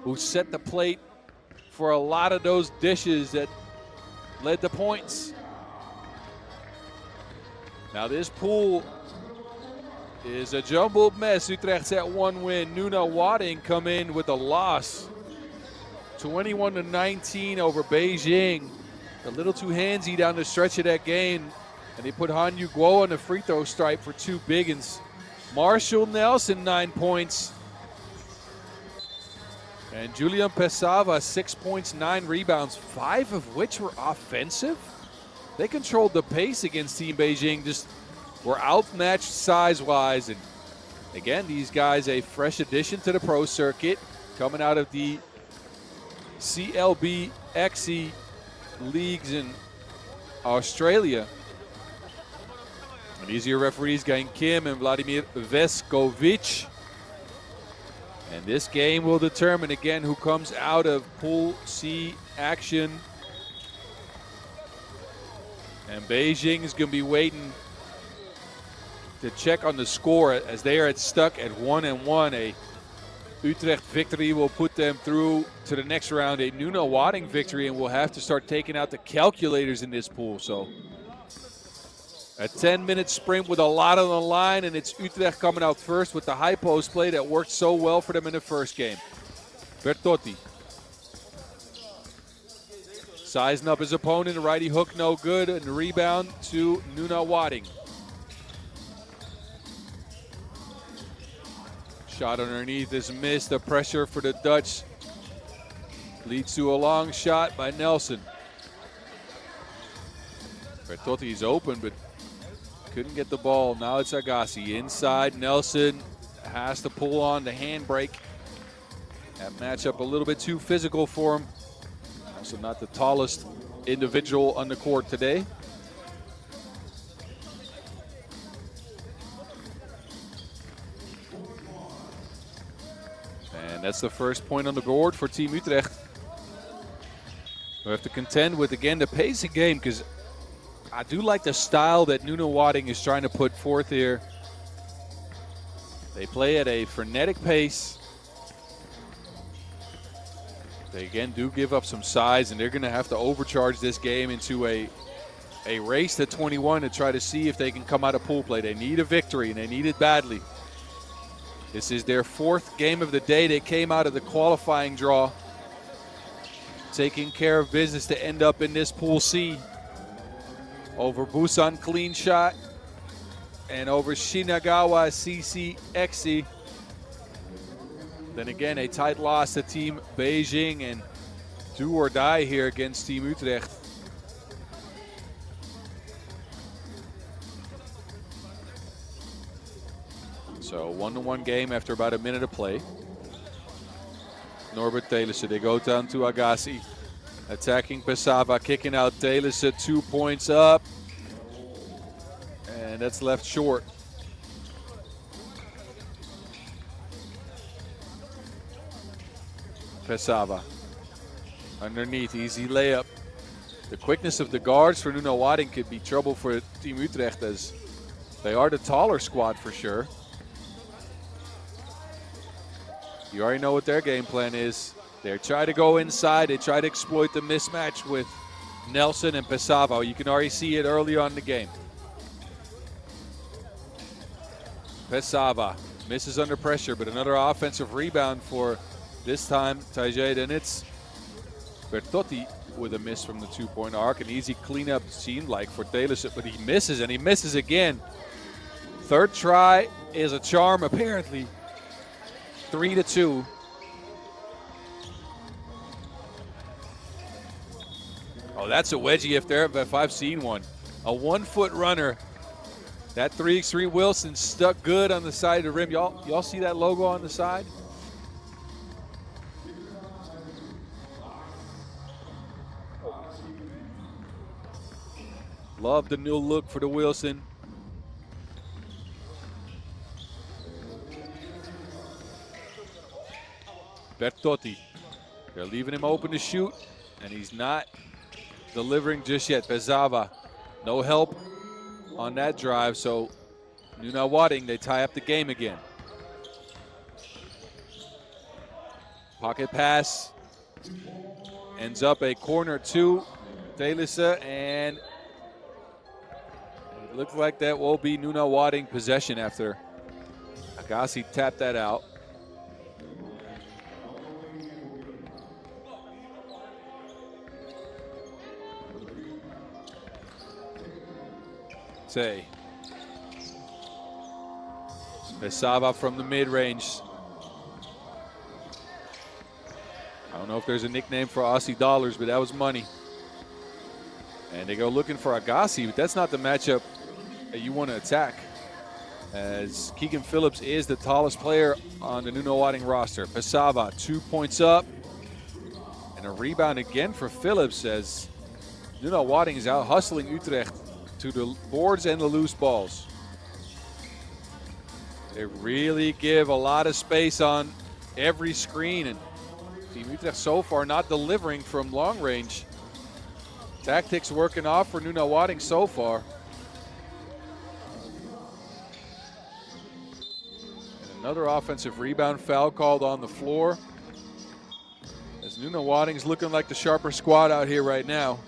who set the plate for a lot of those dishes that led to points. Now this pool is a jumbled mess. Utrecht's at 1 win. Nunawading come in with a loss. 21-19 over Beijing. A little too handsy down the stretch of that game. And they put Hanwool Guo on the free throw stripe for 2 biggins. Marshall Nelson, 9 points. And Julian Pesava, 6 points, 9 rebounds, 5 of which were offensive. They controlled the pace against Team Beijing, just were outmatched size-wise. And again, these guys, a fresh addition to the pro circuit, coming out of the CLB.EXE leagues in Australia. And these are your referees, Gain Kim and Vladimir Veskovic. And this game will determine again who comes out of Pool C action. And Beijing is going to be waiting to check on the score as they are stuck at 1-1. A Utrecht victory will put them through to the next round. A Nunawading victory, and we'll have to start taking out the calculators in this pool. So a 10-minute sprint with a lot on the line, and it's Utrecht coming out first with the high post play that worked so well for them in the first game. Bertotti sizing up his opponent. A righty hook, no good, and the rebound to Nunawading. Shot underneath is missed. The pressure for the Dutch leads to a long shot by Nelson. Bertotti's open, but couldn't get the ball. Now it's Agassi inside. Nelson has to pull on the handbrake. That matchup a little bit too physical for him. Also not the tallest individual on the court today. And that's the first point on the board for Team Utrecht. We have to contend with, again, the pace of game, because I do like the style that Nunawading is trying to put forth here. They play at a frenetic pace. They, again, do give up some size, and they're going to have to overcharge this game into a race to 21 to try to see if they can come out of pool play. They need a victory, and they need it badly. This is their 4th game of the day. They came out of the qualifying draw, taking care of business to end up in this Pool C. Over Busan clean shot and over Shinagawa CCXE. Then again, a tight loss to Team Beijing, and do or die here against Team Utrecht. So 1-1 game after about a minute of play. Norbert Telissen, they go down to Agassi. Attacking Pesava, kicking out Telissen, 2 points up. And that's left short. Pesava, underneath, easy layup. The quickness of the guards for Nunawading could be trouble for Team Utrecht, as they are the taller squad for sure. You already know what their game plan is. They try to go inside. They try to exploit the mismatch with Nelson and Pesava. You can already see it early on in the game. Pesava misses under pressure, but another offensive rebound for this time Tajay. And it's Bertotti with a miss from the 2-point arc. An easy cleanup seemed like for Telissen, but he misses, and he misses again. Third try is a charm, apparently. 3-2. Oh, that's a wedgie if I've seen one. A 1-foot runner. That 3x3 Wilson stuck good on the side of the rim. Y'all see that logo on the side? Love the new look for the Wilson. Bertotti. They're leaving him open to shoot, and he's not delivering just yet. Bezava, no help on that drive, so Nunawading, they tie up the game again. Pocket pass ends up a corner to Telisa, and it looks like that will be Nunawading possession after Agassi tapped that out. Say. Besava from the mid-range. I don't know if there's a nickname for Aussie dollars, but that was money. And they go looking for Agassi, but that's not the matchup that you want to attack, as Keegan Phillips is the tallest player on the Nunawading roster. Besava, 2 points up. And a rebound again for Phillips, as Nunawading is out hustling Utrecht to the boards and the loose balls. They really give a lot of space on every screen, and Team Utrecht so far not delivering from long range. Tactics working off for Nunawading so far. And another offensive rebound foul called on the floor, as Nunawading's looking like the sharper squad out here right now.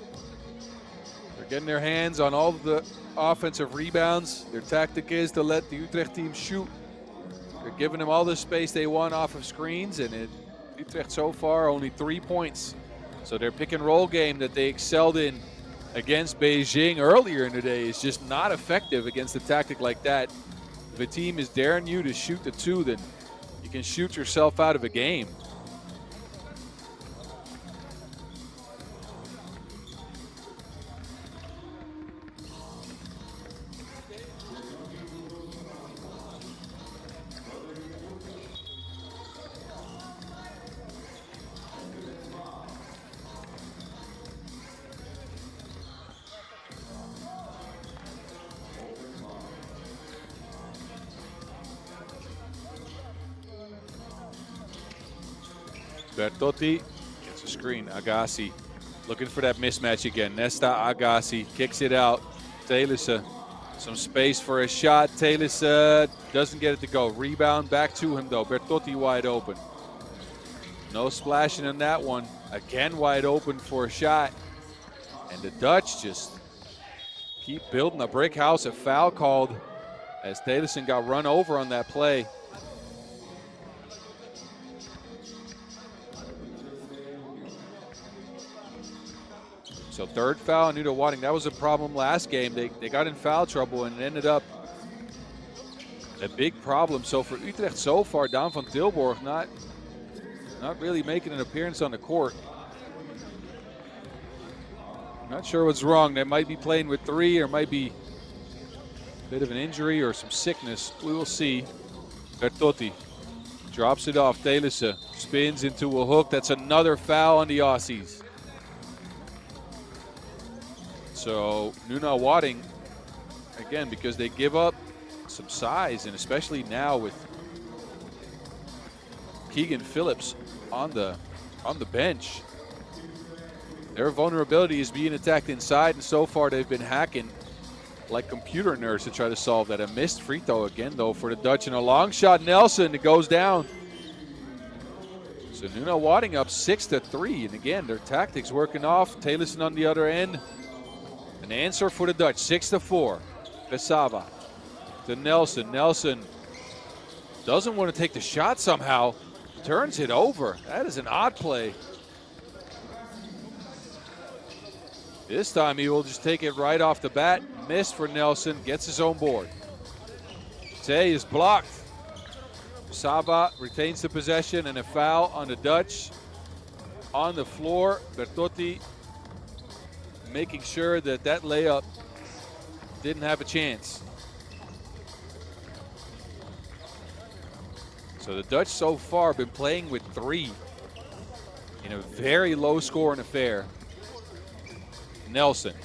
They're getting their hands on all of the offensive rebounds. Their tactic is to let the Utrecht team shoot. They're giving them all the space they want off of screens, and Utrecht so far only 3 points. So their pick and roll game that they excelled in against Beijing earlier in the day is just not effective against a tactic like that. If a team is daring you to shoot the two, then you can shoot yourself out of a game. Bertotti gets a screen. Agassi looking for that mismatch again. Nesta Agassi kicks it out. Telisa, some space for a shot. Telisa doesn't get it to go. Rebound back to him though. Bertotti wide open. No splashing on that one. Again wide open for a shot. And the Dutch just keep building a brick house. A foul called as Telisa got run over on that play. So third foul on Nunawading. That was a problem last game. They got in foul trouble and it ended up a big problem. So for Utrecht so far, Daan van Tilburg not really making an appearance on the court. Not sure what's wrong. They might be playing with three, or might be a bit of an injury or some sickness. We will see. Bertotti drops it off. Telisa spins into a hook. That's another foul on the Aussies. So Nunawading, again, because they give up some size, and especially now with Keegan Phillips on the bench, their vulnerability is being attacked inside, and so far they've been hacking like computer nerds to try to solve that. A missed free throw again, though, for the Dutch, and a long shot. Nelson, it goes down. So Nunawading up 6-3, and again, their tactics working off. Taylorson on the other end. An answer for the Dutch, 6-4. Besava to Nelson. Nelson doesn't want to take the shot somehow. Turns it over. That is an odd play. This time he will just take it right off the bat. Missed for Nelson, gets his own board. Tay is blocked. Besava retains the possession, and a foul on the Dutch. On the floor, Bertotti making sure that that layup didn't have a chance. So the Dutch so far have been playing with three in a very low scoring affair. Nelson.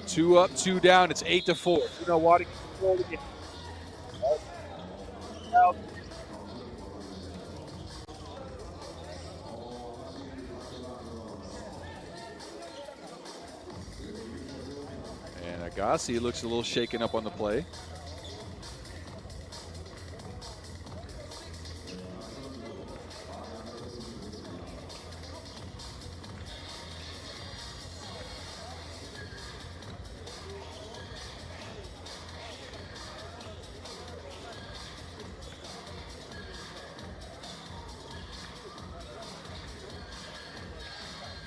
2 up, 2 down. It's 8-4. Nunawading control again. And Adazi looks a little shaken up on the play.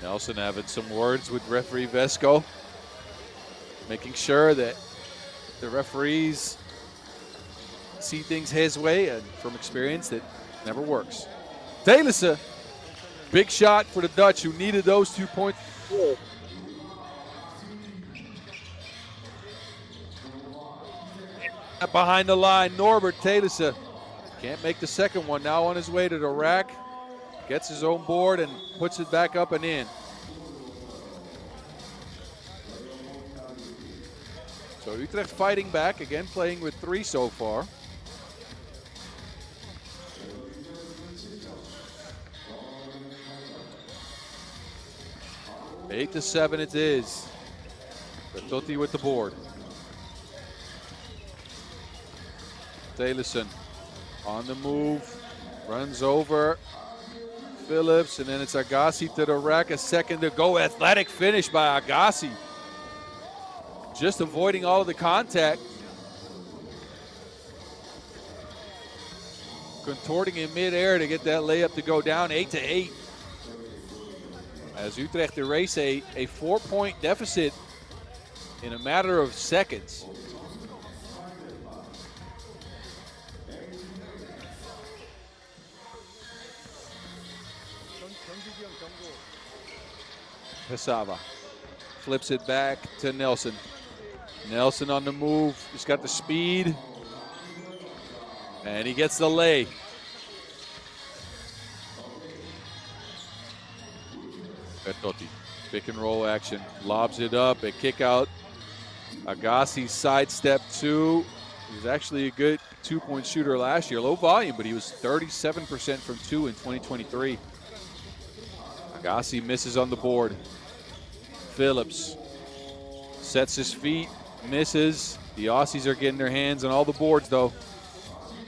Nelson having some words with referee Vesco, making sure that the referees see things his way, and from experience, it never works. Telissen, big shot for the Dutch, who needed those 2 points. Behind the line, Norbert Telissen can't make the second one. Now on his way to the rack, gets his own board and puts it back up and in. So Utrecht fighting back, again playing with 3 so far. Eight to 7 it is. Bertotti with the board. Telissen on the move, runs over Phillips, and then it's Agassi to the rack. A second to go. Athletic finish by Agassi. Just avoiding all of the contact. Contorting in midair to get that layup to go down. 8-8. As Utrecht erase a 4-point deficit in a matter of seconds. Pesava flips it back to Nelson. Nelson on the move, he's got the speed, and he gets the lay. Bertotti, pick and roll action, lobs it up, a kick out. Agassi sidestep 2. He was actually a good 2-point shooter last year, low volume, but he was 37% from 2 in 2023. Agassi misses on the board. Phillips sets his feet, misses. The Aussies are getting their hands on all the boards though.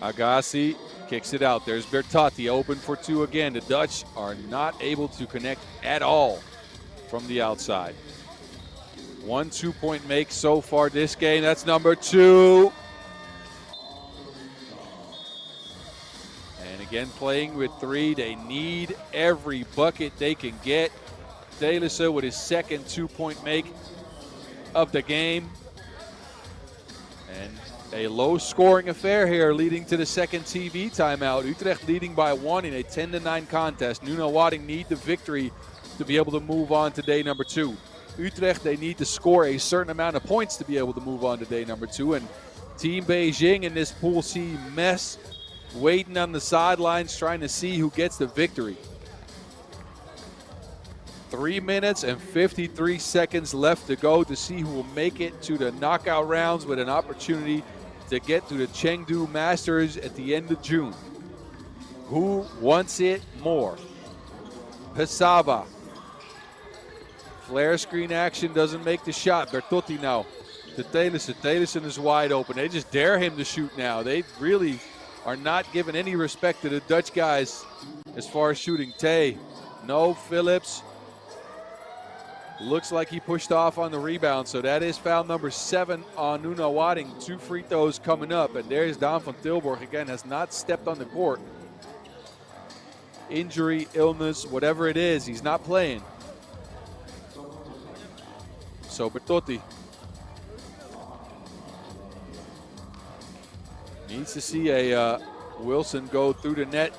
Agassi kicks it out. There's Bertotti open for 2 again. The Dutch are not able to connect at all from the outside. 1 2-point make so far this game. That's number 2. And again, playing with 3. They need every bucket they can get. Telissen with his second 2-point make of the game. And a low-scoring affair here leading to the second TV timeout. Utrecht leading by 1 in a 10-9 contest. Nunawading need the victory to be able to move on to day number 2. Utrecht, they need to score a certain amount of points to be able to move on to day number 2. And Team Beijing in this Pool C mess, waiting on the sidelines, trying to see who gets the victory. 3 minutes and 53 seconds left to go to see who will make it to the knockout rounds with an opportunity to get to the Chengdu Masters at the end of June. Who wants it more? Pesava. Flare screen action doesn't make the shot. Bertotti now to Telissen. Telissen is wide open. They just dare him to shoot now. They really are not giving any respect to the Dutch guys as far as shooting. Tay, no. Phillips. Looks like he pushed off on the rebound, so that is foul number 7 on Nunawading. 2 free throws coming up, and there's Daan van Tilburg again, has not stepped on the court. Injury, illness, whatever it is, he's not playing. So Bertotti needs to see a Wilson go through the net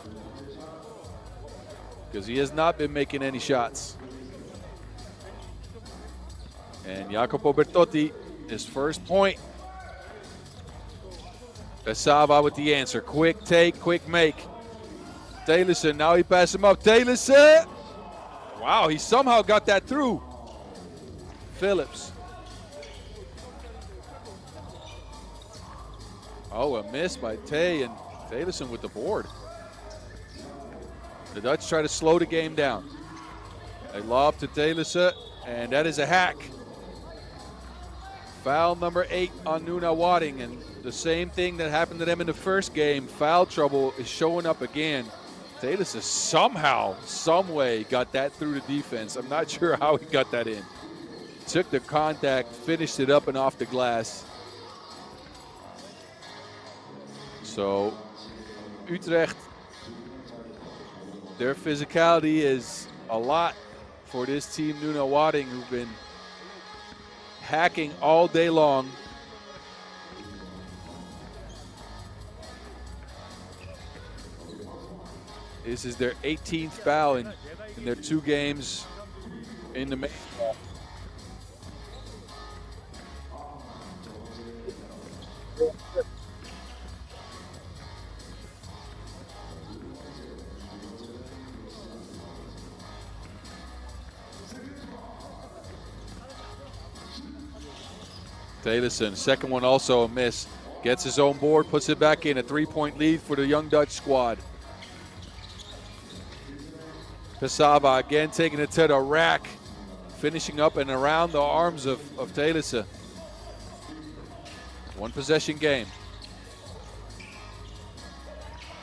because he has not been making any shots. And Jacopo Bertotti, his first point. Pesava with the answer. Quick take, quick make. Telissen, now he passes him up. Telissen! Wow, he somehow got that through. Phillips Oh, a miss by Tay, and Tayloson with the board. The Dutch try to slow the game down. They lob to Tayloson, and that is a hack. Foul number 8 on Nunawading, and the same thing that happened to them in the first game. Foul trouble is showing up again. Tayloson somehow, some way got that through the defense. I'm not sure how he got that in. Took the contact, finished it up and off the glass. So Utrecht, their physicality is a lot for this team, Nunawading, who've been hacking all day long. This is their 18th foul in their 2 games in the main. Tayloson, second one also a miss. Gets his own board, puts it back in. A 3-point lead for the young Dutch squad. Pesava again taking it to the rack. Finishing up and around the arms of Tayloson. 1 possession game.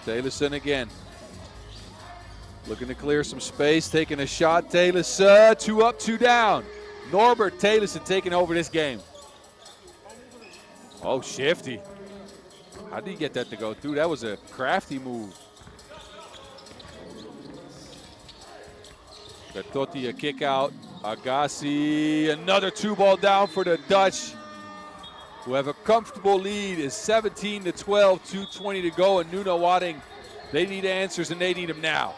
Tayloson again. Looking to clear some space, taking a shot. Tayloson, 2 up, 2 down. Norbert Tayloson taking over this game. Oh, shifty. How did he get that to go through? That was a crafty move. Bertotti a kick out. Agassi, another 2-ball down for the Dutch, who have a comfortable lead. Is 17-12, 2:20 to go, and Nunawading, they need answers and they need them now.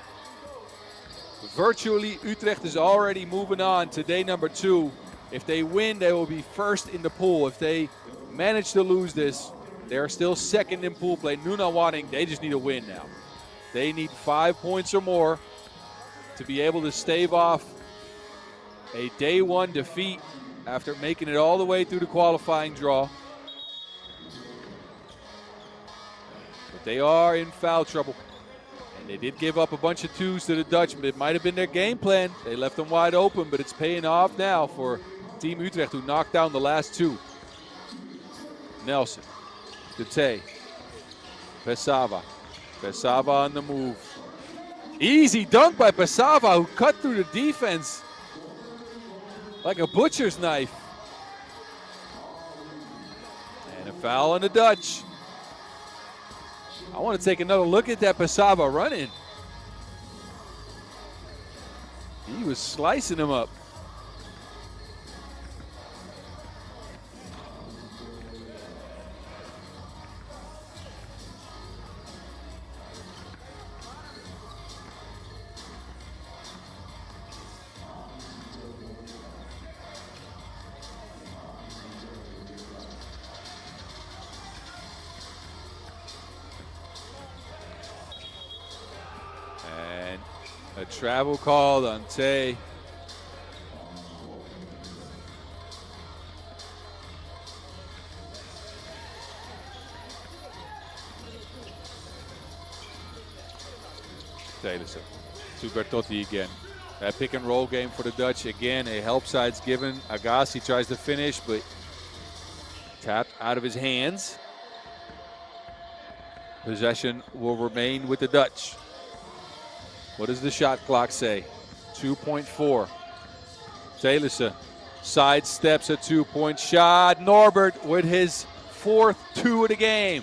Virtually, Utrecht is already moving on to day number 2. If they win, they will be first in the pool. If they manage to lose this, they are still second in pool play. Nunawading, they just need a win now. They need 5 points or more to be able to stave off a day 1 defeat after making it all the way through the qualifying draw. But they are in foul trouble. And they did give up a bunch of 2s to the Dutch, but it might have been their game plan. They left them wide open, but it's paying off now for Team Utrecht, who knocked down the last 2. Nelson, Dute, Pesava. Pesava on the move. Easy dunk by Pesava, who cut through the defense like a butcher's knife. And a foul on the Dutch. I want to take another look at that Pesava run-in. He was slicing him up. A travel called on Tay. Tayloson to Bertotti again. That pick and roll game for the Dutch. Again, a help side's given. Agassi tries to finish, but tapped out of his hands. Possession will remain with the Dutch. What does the shot clock say? 2.4. Tayloson sidesteps a 2-point shot. Norbert with his 4th 2 of the game.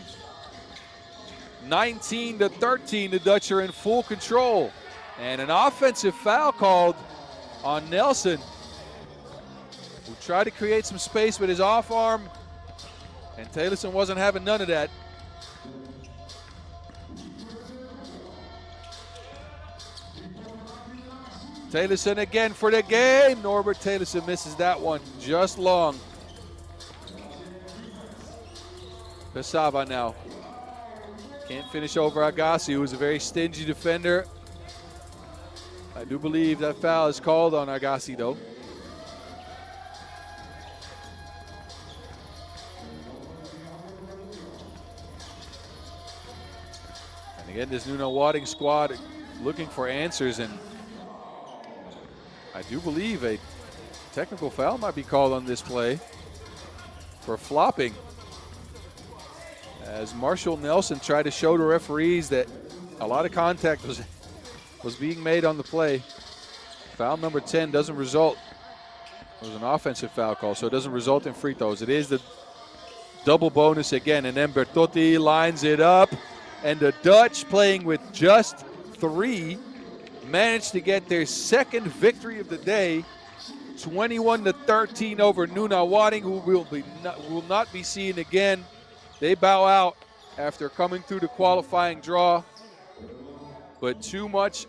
19-13, the Dutch are in full control. And an offensive foul called on Nelson, who tried to create some space with his off arm. And Tayloson wasn't having none of that. Tayloson again for the game. Norbert Tayloson misses that one just long. Pesava now. Can't finish over Agassi, who was a very stingy defender. I do believe that foul is called on Agassi, though. Again, this Nunawading squad looking for answers, and I do believe a technical foul might be called on this play for flopping, as Marshall Nelson tried to show the referees that a lot of contact was being made on the play. Foul number 10 doesn't result. It was an offensive foul call, so it doesn't result in free throws. It is the double bonus again, and then Bertotti lines it up, and the Dutch, playing with just 3, managed to get their second victory of the day, 21-13 over Nunawading, who will not be seen again. They bow out after coming through the qualifying draw, but too much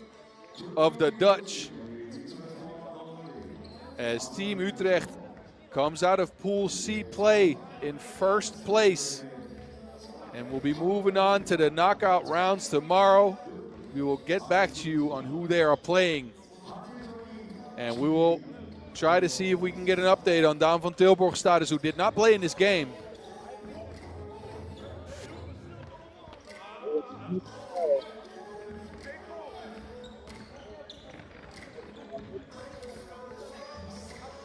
of the Dutch, as Team Utrecht comes out of Pool C play in first place, and we'll be moving on to the knockout rounds tomorrow. We will get back to you on who they are playing, and we will try to see if we can get an update on Daan van Tilburg status, who did not play in this game.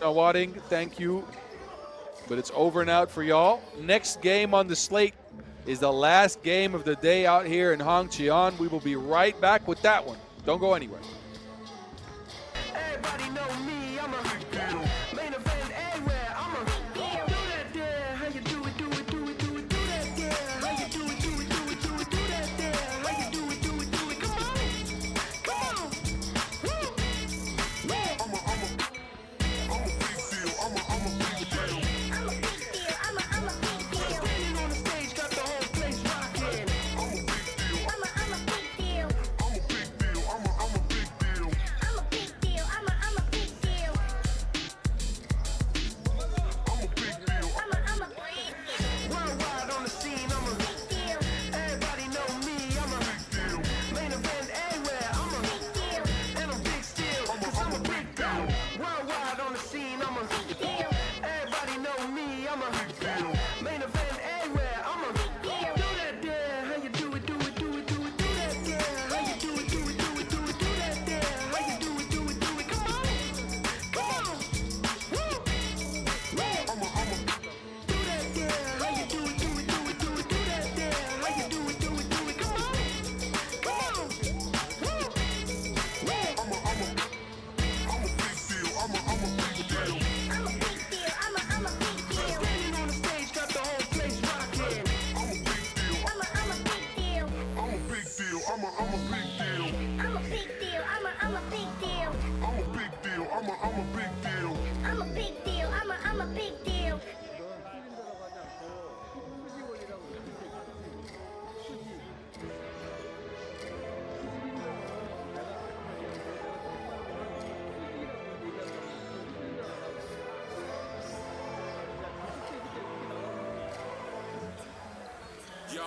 Nunawading, thank you, but it's over and out for y'all. Next game on the slate is the last game of the day out here in Hongcheon. We will be right back with that one. Don't go anywhere. Everybody know me, I'm a main event everywhere. I'm a do that there. How you do it, do it, do it, do it, do that there. How you do it, do it, do it, do it, do that there. How you do it, do it, do it. Come on, come on. Woo. I'm a big deal. I'm a big deal. I'm a big deal. Standing on the stage, got the whole place rocking. I'm a big deal. I'm a big deal. I'm a big deal. I'm a big deal. I'm a big deal. I'm a big deal. I'm a big deal. I'm a big deal. Worldwide on the scene, I'm a big deal. Everybody know me, I'm a Big deal. main event everywhere. I'm a big deal. And I'm big still, cause I'm a big deal. Worldwide on the scene, I'm a big deal. Everybody know me, I'm a big deal. Main event everywhere, I'm a big deal. Do that there, how you do it, do it, do it, do it, do that there. How you do it, do it, do it, do it, do that there. How you do it, do it, do it. Come on, come on. Woo. Woo. Do that there, how you do it, do it, do it, do it, do that there. How you do it, do it, do it. Come on, come on. Woo. Woo. I'm a big deal. I'm a big deal. I'm a big deal. I'm a big deal. Standing on the stage, got the whole place rocking. I'm a big deal. I'm a big deal. I'm a big deal. I'm a big deal. I'm a big deal. I'm a big deal. I'm a big deal. I'm a big deal. I'm a big deal. I'm a big deal. Yo,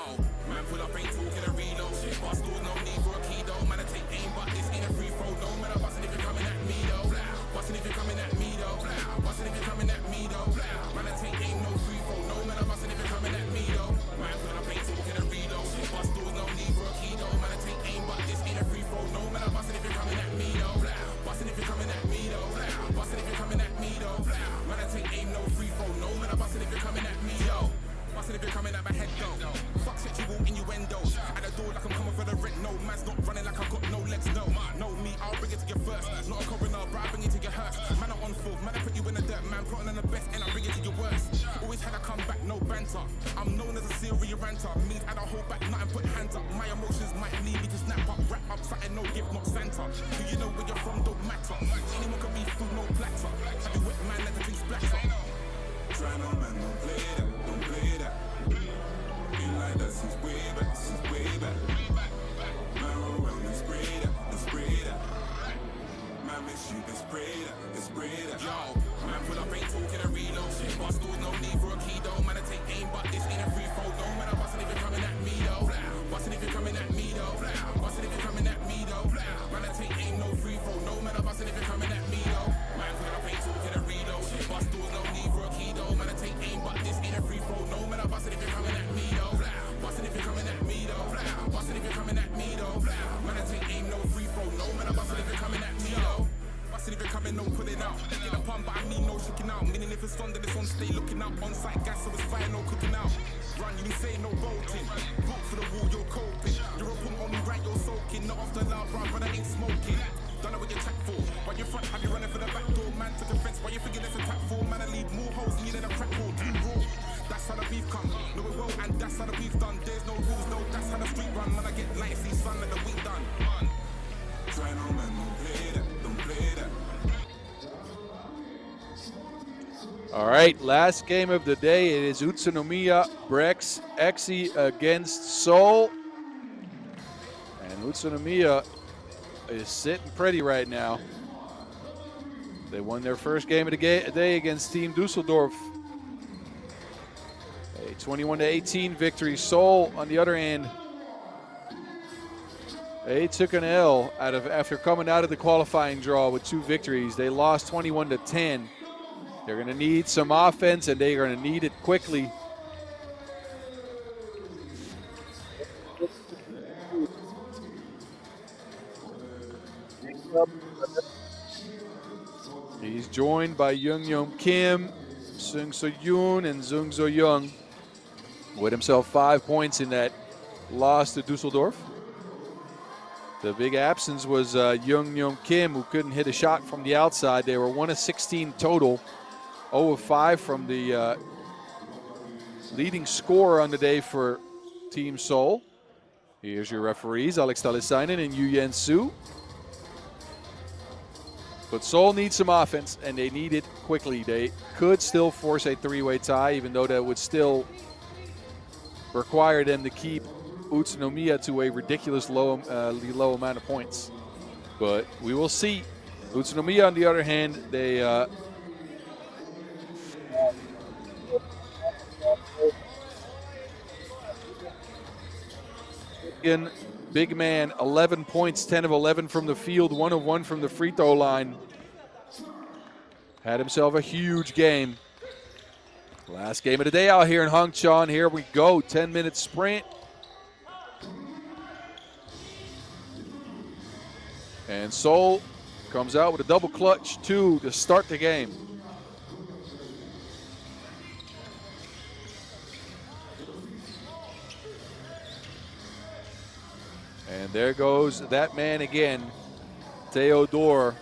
man, pull up, ain't talking a reload. But still no need for a key though. Man, I take aim, but this ain't a free throw. No matter bustin' if you're coming at me though. Bustin' if you're coming at me though. Bustin' if you're coming at me though. Man, I take aim, no free throw. No matter bustin' if you're coming at me though. Man, pull up, ain't talking a reload. But still no need for a key though. Man, I take aim, but this ain't a free throw. No matter bustin' if you're coming at me though. Bustin' if you're coming at me though. Bustin' if you're coming at me though. Man, I take aim, no free throw. No matter bustin' if you're coming at me though. Bustin' if you're coming at my head though. Fuck sexual innuendos. At the door like I'm coming for the rent. No, man's not running like I've got no legs. No, know me, I'll bring it to you first. Not a coroner, but I bring it to your hearse. Man, I'm on full, man, I put you in the dirt. Man, putting on the best and I bring it to your worst. Always had a comeback, no banter. I'm known as a serious ranter. Means I don't hold back, nothing put hands up. My emotions might need me to snap up. Wrap up something, no gift, not Santa. Do you know where you're from, don't matter. Anyone can be food, no platter. Have you wet man, let the thing splatter. Try no man, don't play that, don't play that. Been like that since way back, since way back. Man, roll around and spray that, and spray that. Man, miss you, and spray that, and spray that. Yo, man, pull up, ain't talking a reload. But still no need for a key though. Man, I take aim, but this ain't a free throw. No, man, I'm bustin' if you're coming at me though. Bustin' if you're coming at me though. Bustin' if you're coming at me though. Man, I take aim, no free throw. No, man, I'm bustin' if you're coming at me though. Man, pull up, ain't talking a reload. But still no need for a key though. Man, I take aim, but this ain't a free throw. No, man, I'm bustin' if you're coming at me though. Bustin' if you're coming at me though. Bustin' if you're coming at me though. if it's on, then it's on. Stay looking out. On site gas, so it's fire, no cooking out. Run, you say no bolting. Walk for the wall, you're coping. You're a pump on me, right, you're soaking. Not off the loud run, but I ain't smoking. Don't know what you're track for. Why you front, have you running for the back door? Man took offense, why you thinking there's a tap for? Man, I leave more holes in you than a crack wall. Too raw. That's how the beef come. Know it well, and that's how the beef done. There's no rules, no, that's how the street run. Man, I get light, see sun, and the week done. Try no man, don't play that, don't play that. All right, last game of the day. It is Utsunomiya BREX against Seoul. And Utsunomiya is sitting pretty right now. They won their first game of the day against Team Dusseldorf. A 21-18 victory. Seoul, on the other hand, they took an L after coming out of the qualifying draw with 2 victories. They lost 21-10. They're going to need some offense, and they're going to need it quickly. He's joined by Young Kim, Sung So Yoon, and Jung So Young. With himself 5 points in that loss to Dusseldorf. The big absence was Young Kim, who couldn't hit a shot from the outside. They were 1 of 16 total, 0 of 5 from the leading scorer on the day for Team Seoul. Here's your referees, Alex Talisainen and Yu Yen Su. But Seoul needs some offense, and they need it quickly. They could still force a 3-way tie, even though that would still require them to keep Utsunomiya to a ridiculous low amount of points. But we will see. Utsunomiya, on the other hand, they big man, 11 points, 10 of 11 from the field, 1 of 1 from the free throw line. Had himself a huge game. Last game of the day out here in Hongcheon. Here we go, 10-minute sprint. And Seoul comes out with a double clutch 2 to start the game. And there goes that man again, Theodore.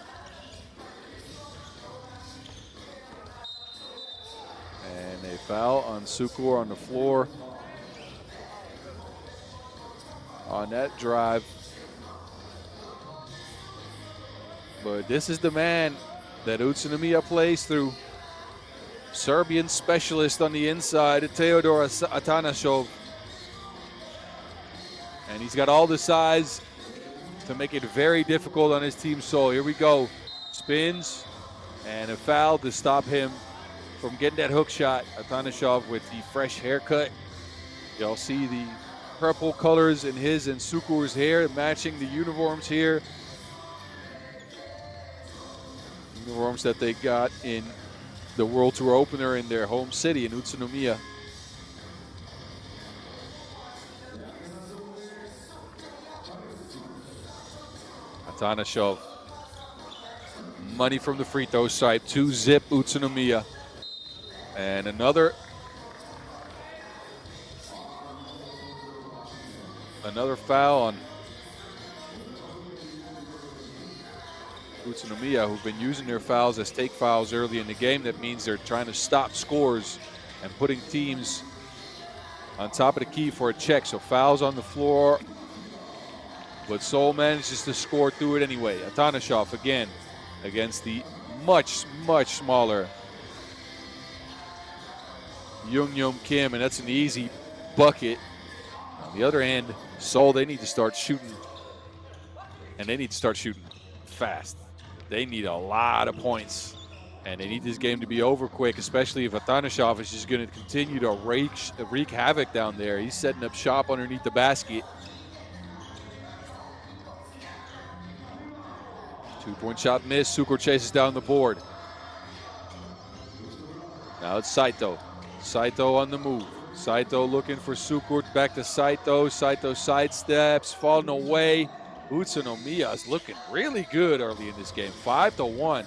And a foul on Sukur on the floor on that drive. But this is the man that Utsunomiya plays through. Serbian specialist on the inside, Theodor Atanasov. And he's got all the size to make it very difficult on his team Seoul. Here we go. Spins and a foul to stop him from getting that hook shot. Atanasov with the fresh haircut. Y'all see the purple colors in his and Sukur's hair matching the uniforms here. Uniforms that they got in the World Tour opener in their home city in Utsunomiya. Atanasov, money from the free throw side, 2-zip Utsunomiya. And another foul on Utsunomiya, who've been using their fouls as take fouls early in the game. That means they're trying to stop scores and putting teams on top of the key for a check. So fouls on the floor, but Seoul manages to score through it anyway. Atanasov again against the much smaller Young Kim, and that's an easy bucket. On the other hand, Seoul, they need to start shooting, and they need to start shooting fast. They need a lot of points, and they need this game to be over quick, especially if Atanasov is just going to continue to wreak havoc down there. He's setting up shop underneath the basket. 2-point shot missed. Sukur chases down the board. Now it's Saito. Saito on the move. Saito looking for Sukur. Back to Saito. Saito sidesteps, falling away. Utsunomiya is looking really good early in this game. 5-1.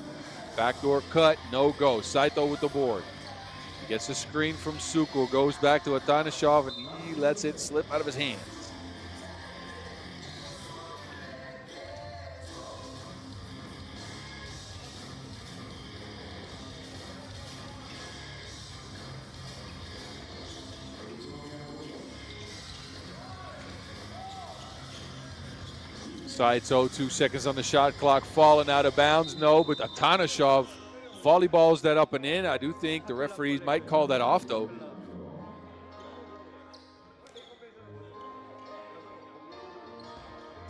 Backdoor cut, no go. Saito with the board. He gets a screen from Suko, goes back to Atanashov, and he lets it slip out of his hands. Saito, 2 seconds on the shot clock, falling out of bounds. No, but Atanashov volleyballs that up and in. I do think the referees might call that off, though.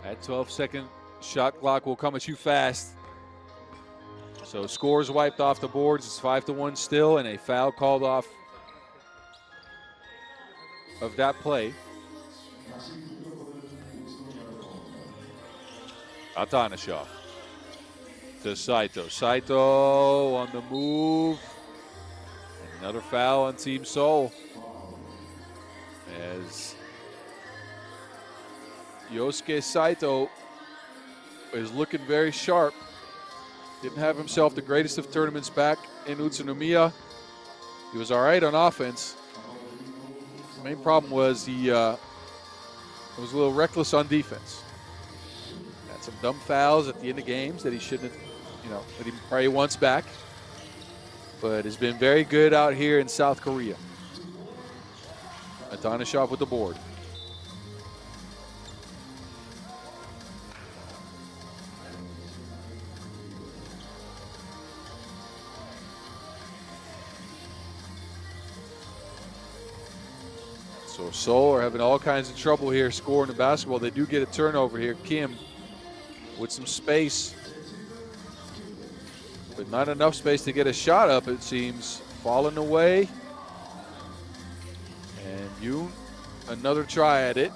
That 12-second shot clock will come at you fast. So scores wiped off the boards. It's 5-1 still, and a foul called off of that play. Atanashov to Saito. Saito on the move. Another foul on Team Seoul. As Yosuke Saito is looking very sharp. Didn't have himself the greatest of tournaments back in Utsunomiya. He was all right on offense. The main problem was he was a little reckless on defense. Some dumb fouls at the end of games that he shouldn't have, that he probably wants back. But has been very good out here in South Korea. Atanashov with the board. So Seoul are having all kinds of trouble here scoring the basketball. They do get a turnover here. Kim with some space, but not enough space to get a shot up, it seems. Falling away. And Yoon, another try at it.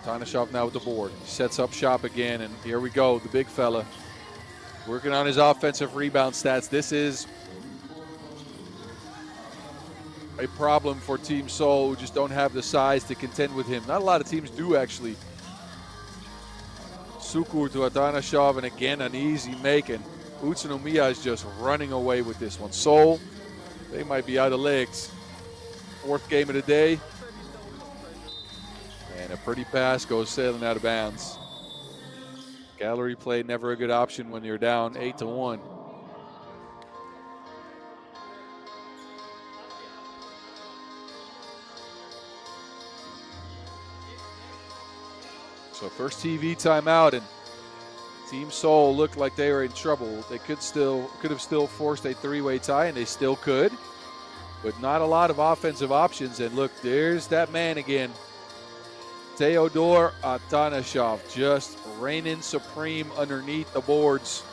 Atanashov now with the board. He sets up shop again, and here we go, the big fella. Working on his offensive rebound stats. This is a problem for Team Seoul, who just don't have the size to contend with him. Not a lot of teams do, actually. Suku to Atanashov, and again an easy make, and Utsunomiya is just running away with this one. Seoul, they might be out of legs. 4th game of the day, and a pretty pass goes sailing out of bounds. Gallery play, never a good option when you're down 8-1. So first TV timeout, and Team Seoul looked like they were in trouble. They could have still forced a 3-way tie, and they still could, but not a lot of offensive options. And look, there's that man again, Theodore Atanashov, just reigning supreme underneath the boards,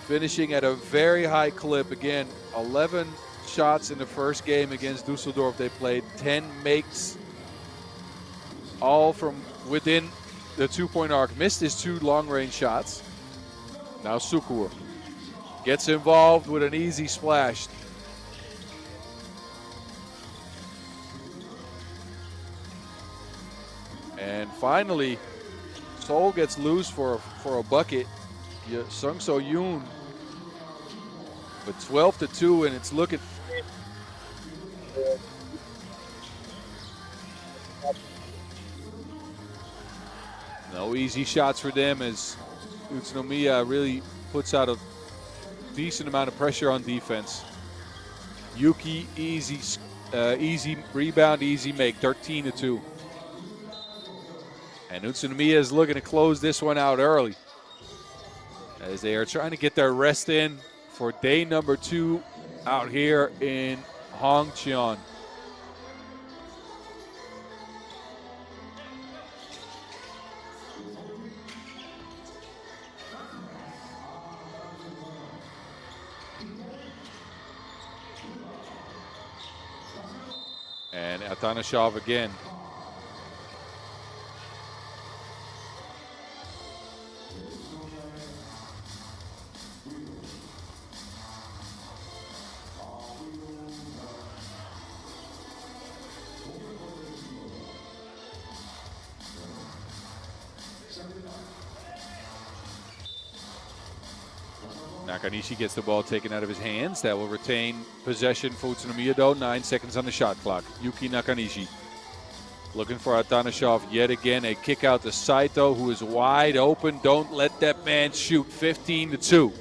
finishing at a very high clip. Again, 11 shots in the first game against Dusseldorf. They played 10 makes, all from within the 2-point arc. Missed his 2 long-range shots. Now Sukuwa gets involved with an easy splash. And finally, Seoul gets loose for a bucket. Sung-So Yoon. But 12-2, and it's looking. No easy shots for them, as Utsunomiya really puts out a decent amount of pressure on defense. Yuki, easy rebound, easy make, 13-2. And Utsunomiya is looking to close this one out early, as they are trying to get their rest in for day number 2 out here in Hongcheon. And Atanashov again. Nakanishi gets the ball taken out of his hands. That will retain possession for Utsunomiya though. 9 seconds on the shot clock. Yuki Nakanishi looking for Atanashov yet again. A kick out to Saito, who is wide open. Don't let that man shoot. 15-2.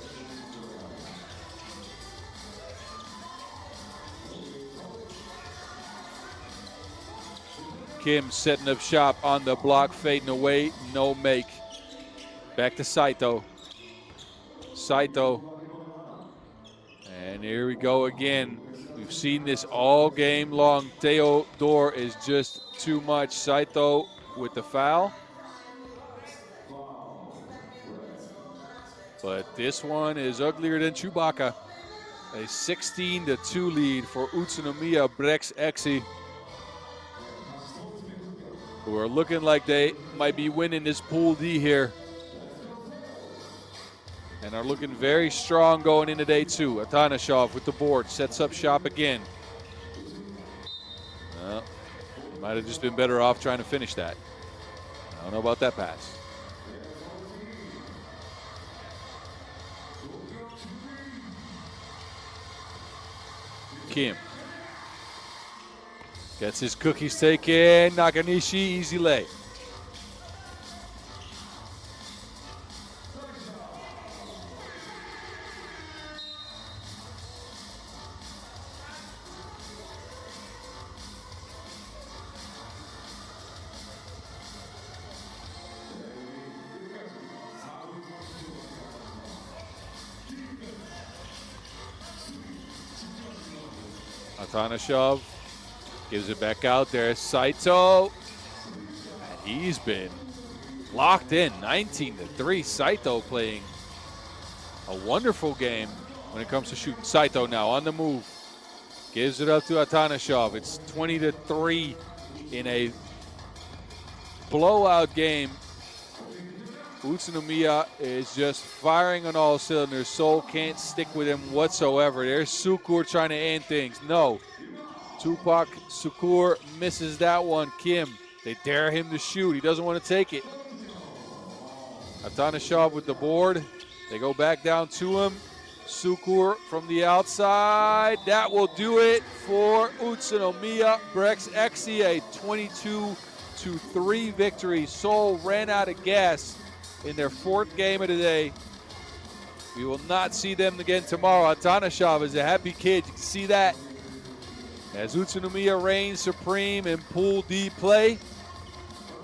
Kim setting up shop on the block, fading away, no make. Back to Saito. Saito. And here we go again. We've seen this all game long. Theodore is just too much. Saito with the foul. But this one is uglier than Chewbacca. A 16-2 lead for Utsunomiya BREX, who are looking like they might be winning this Pool D here. And are looking very strong going into day 2. Atanashov with the board, sets up shop again. Well, he might have just been better off trying to finish that. I don't know about that pass. Kim gets his cookies taken. Nakanishi, easy lay. Atanashov gives it back out there. Saito. And he's been locked in. 19-3. Saito playing a wonderful game when it comes to shooting. Saito now on the move. Gives it up to Atanashov. It's 20-3 in a blowout game. Utsunomiya is just firing on all cylinders. Seoul can't stick with him whatsoever. There's Sukur trying to end things. No. Tupac Sukur misses that one. Kim, they dare him to shoot. He doesn't want to take it. Atanashov with the board. They go back down to him. Sukur from the outside. That will do it for Utsunomiya BREX, a 22-3 victory. Seoul ran out of gas in their 4th game of the day. We will not see them again tomorrow. Atanashov is a happy kid. You can see that. As Utsunomiya reigns supreme in Pool D play,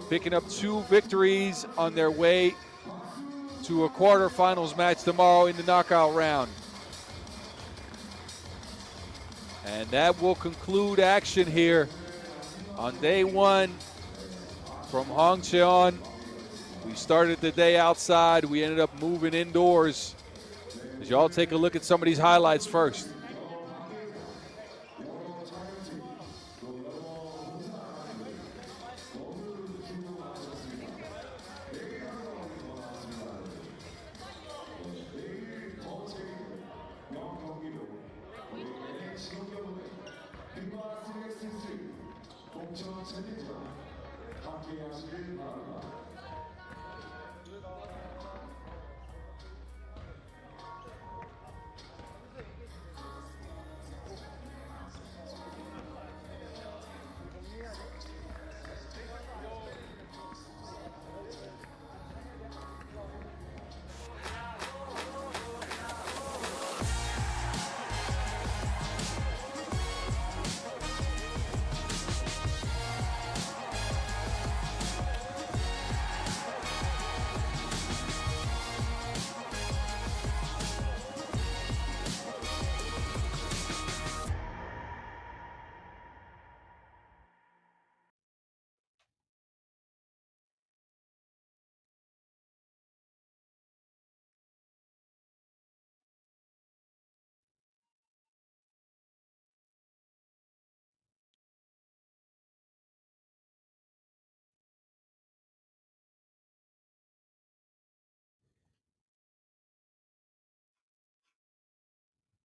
picking up 2 victories on their way to a quarterfinals match tomorrow in the knockout round. And that will conclude action here on day 1 from Hongcheon. We started the day outside. We ended up moving indoors. As y'all take a look at some of these highlights first.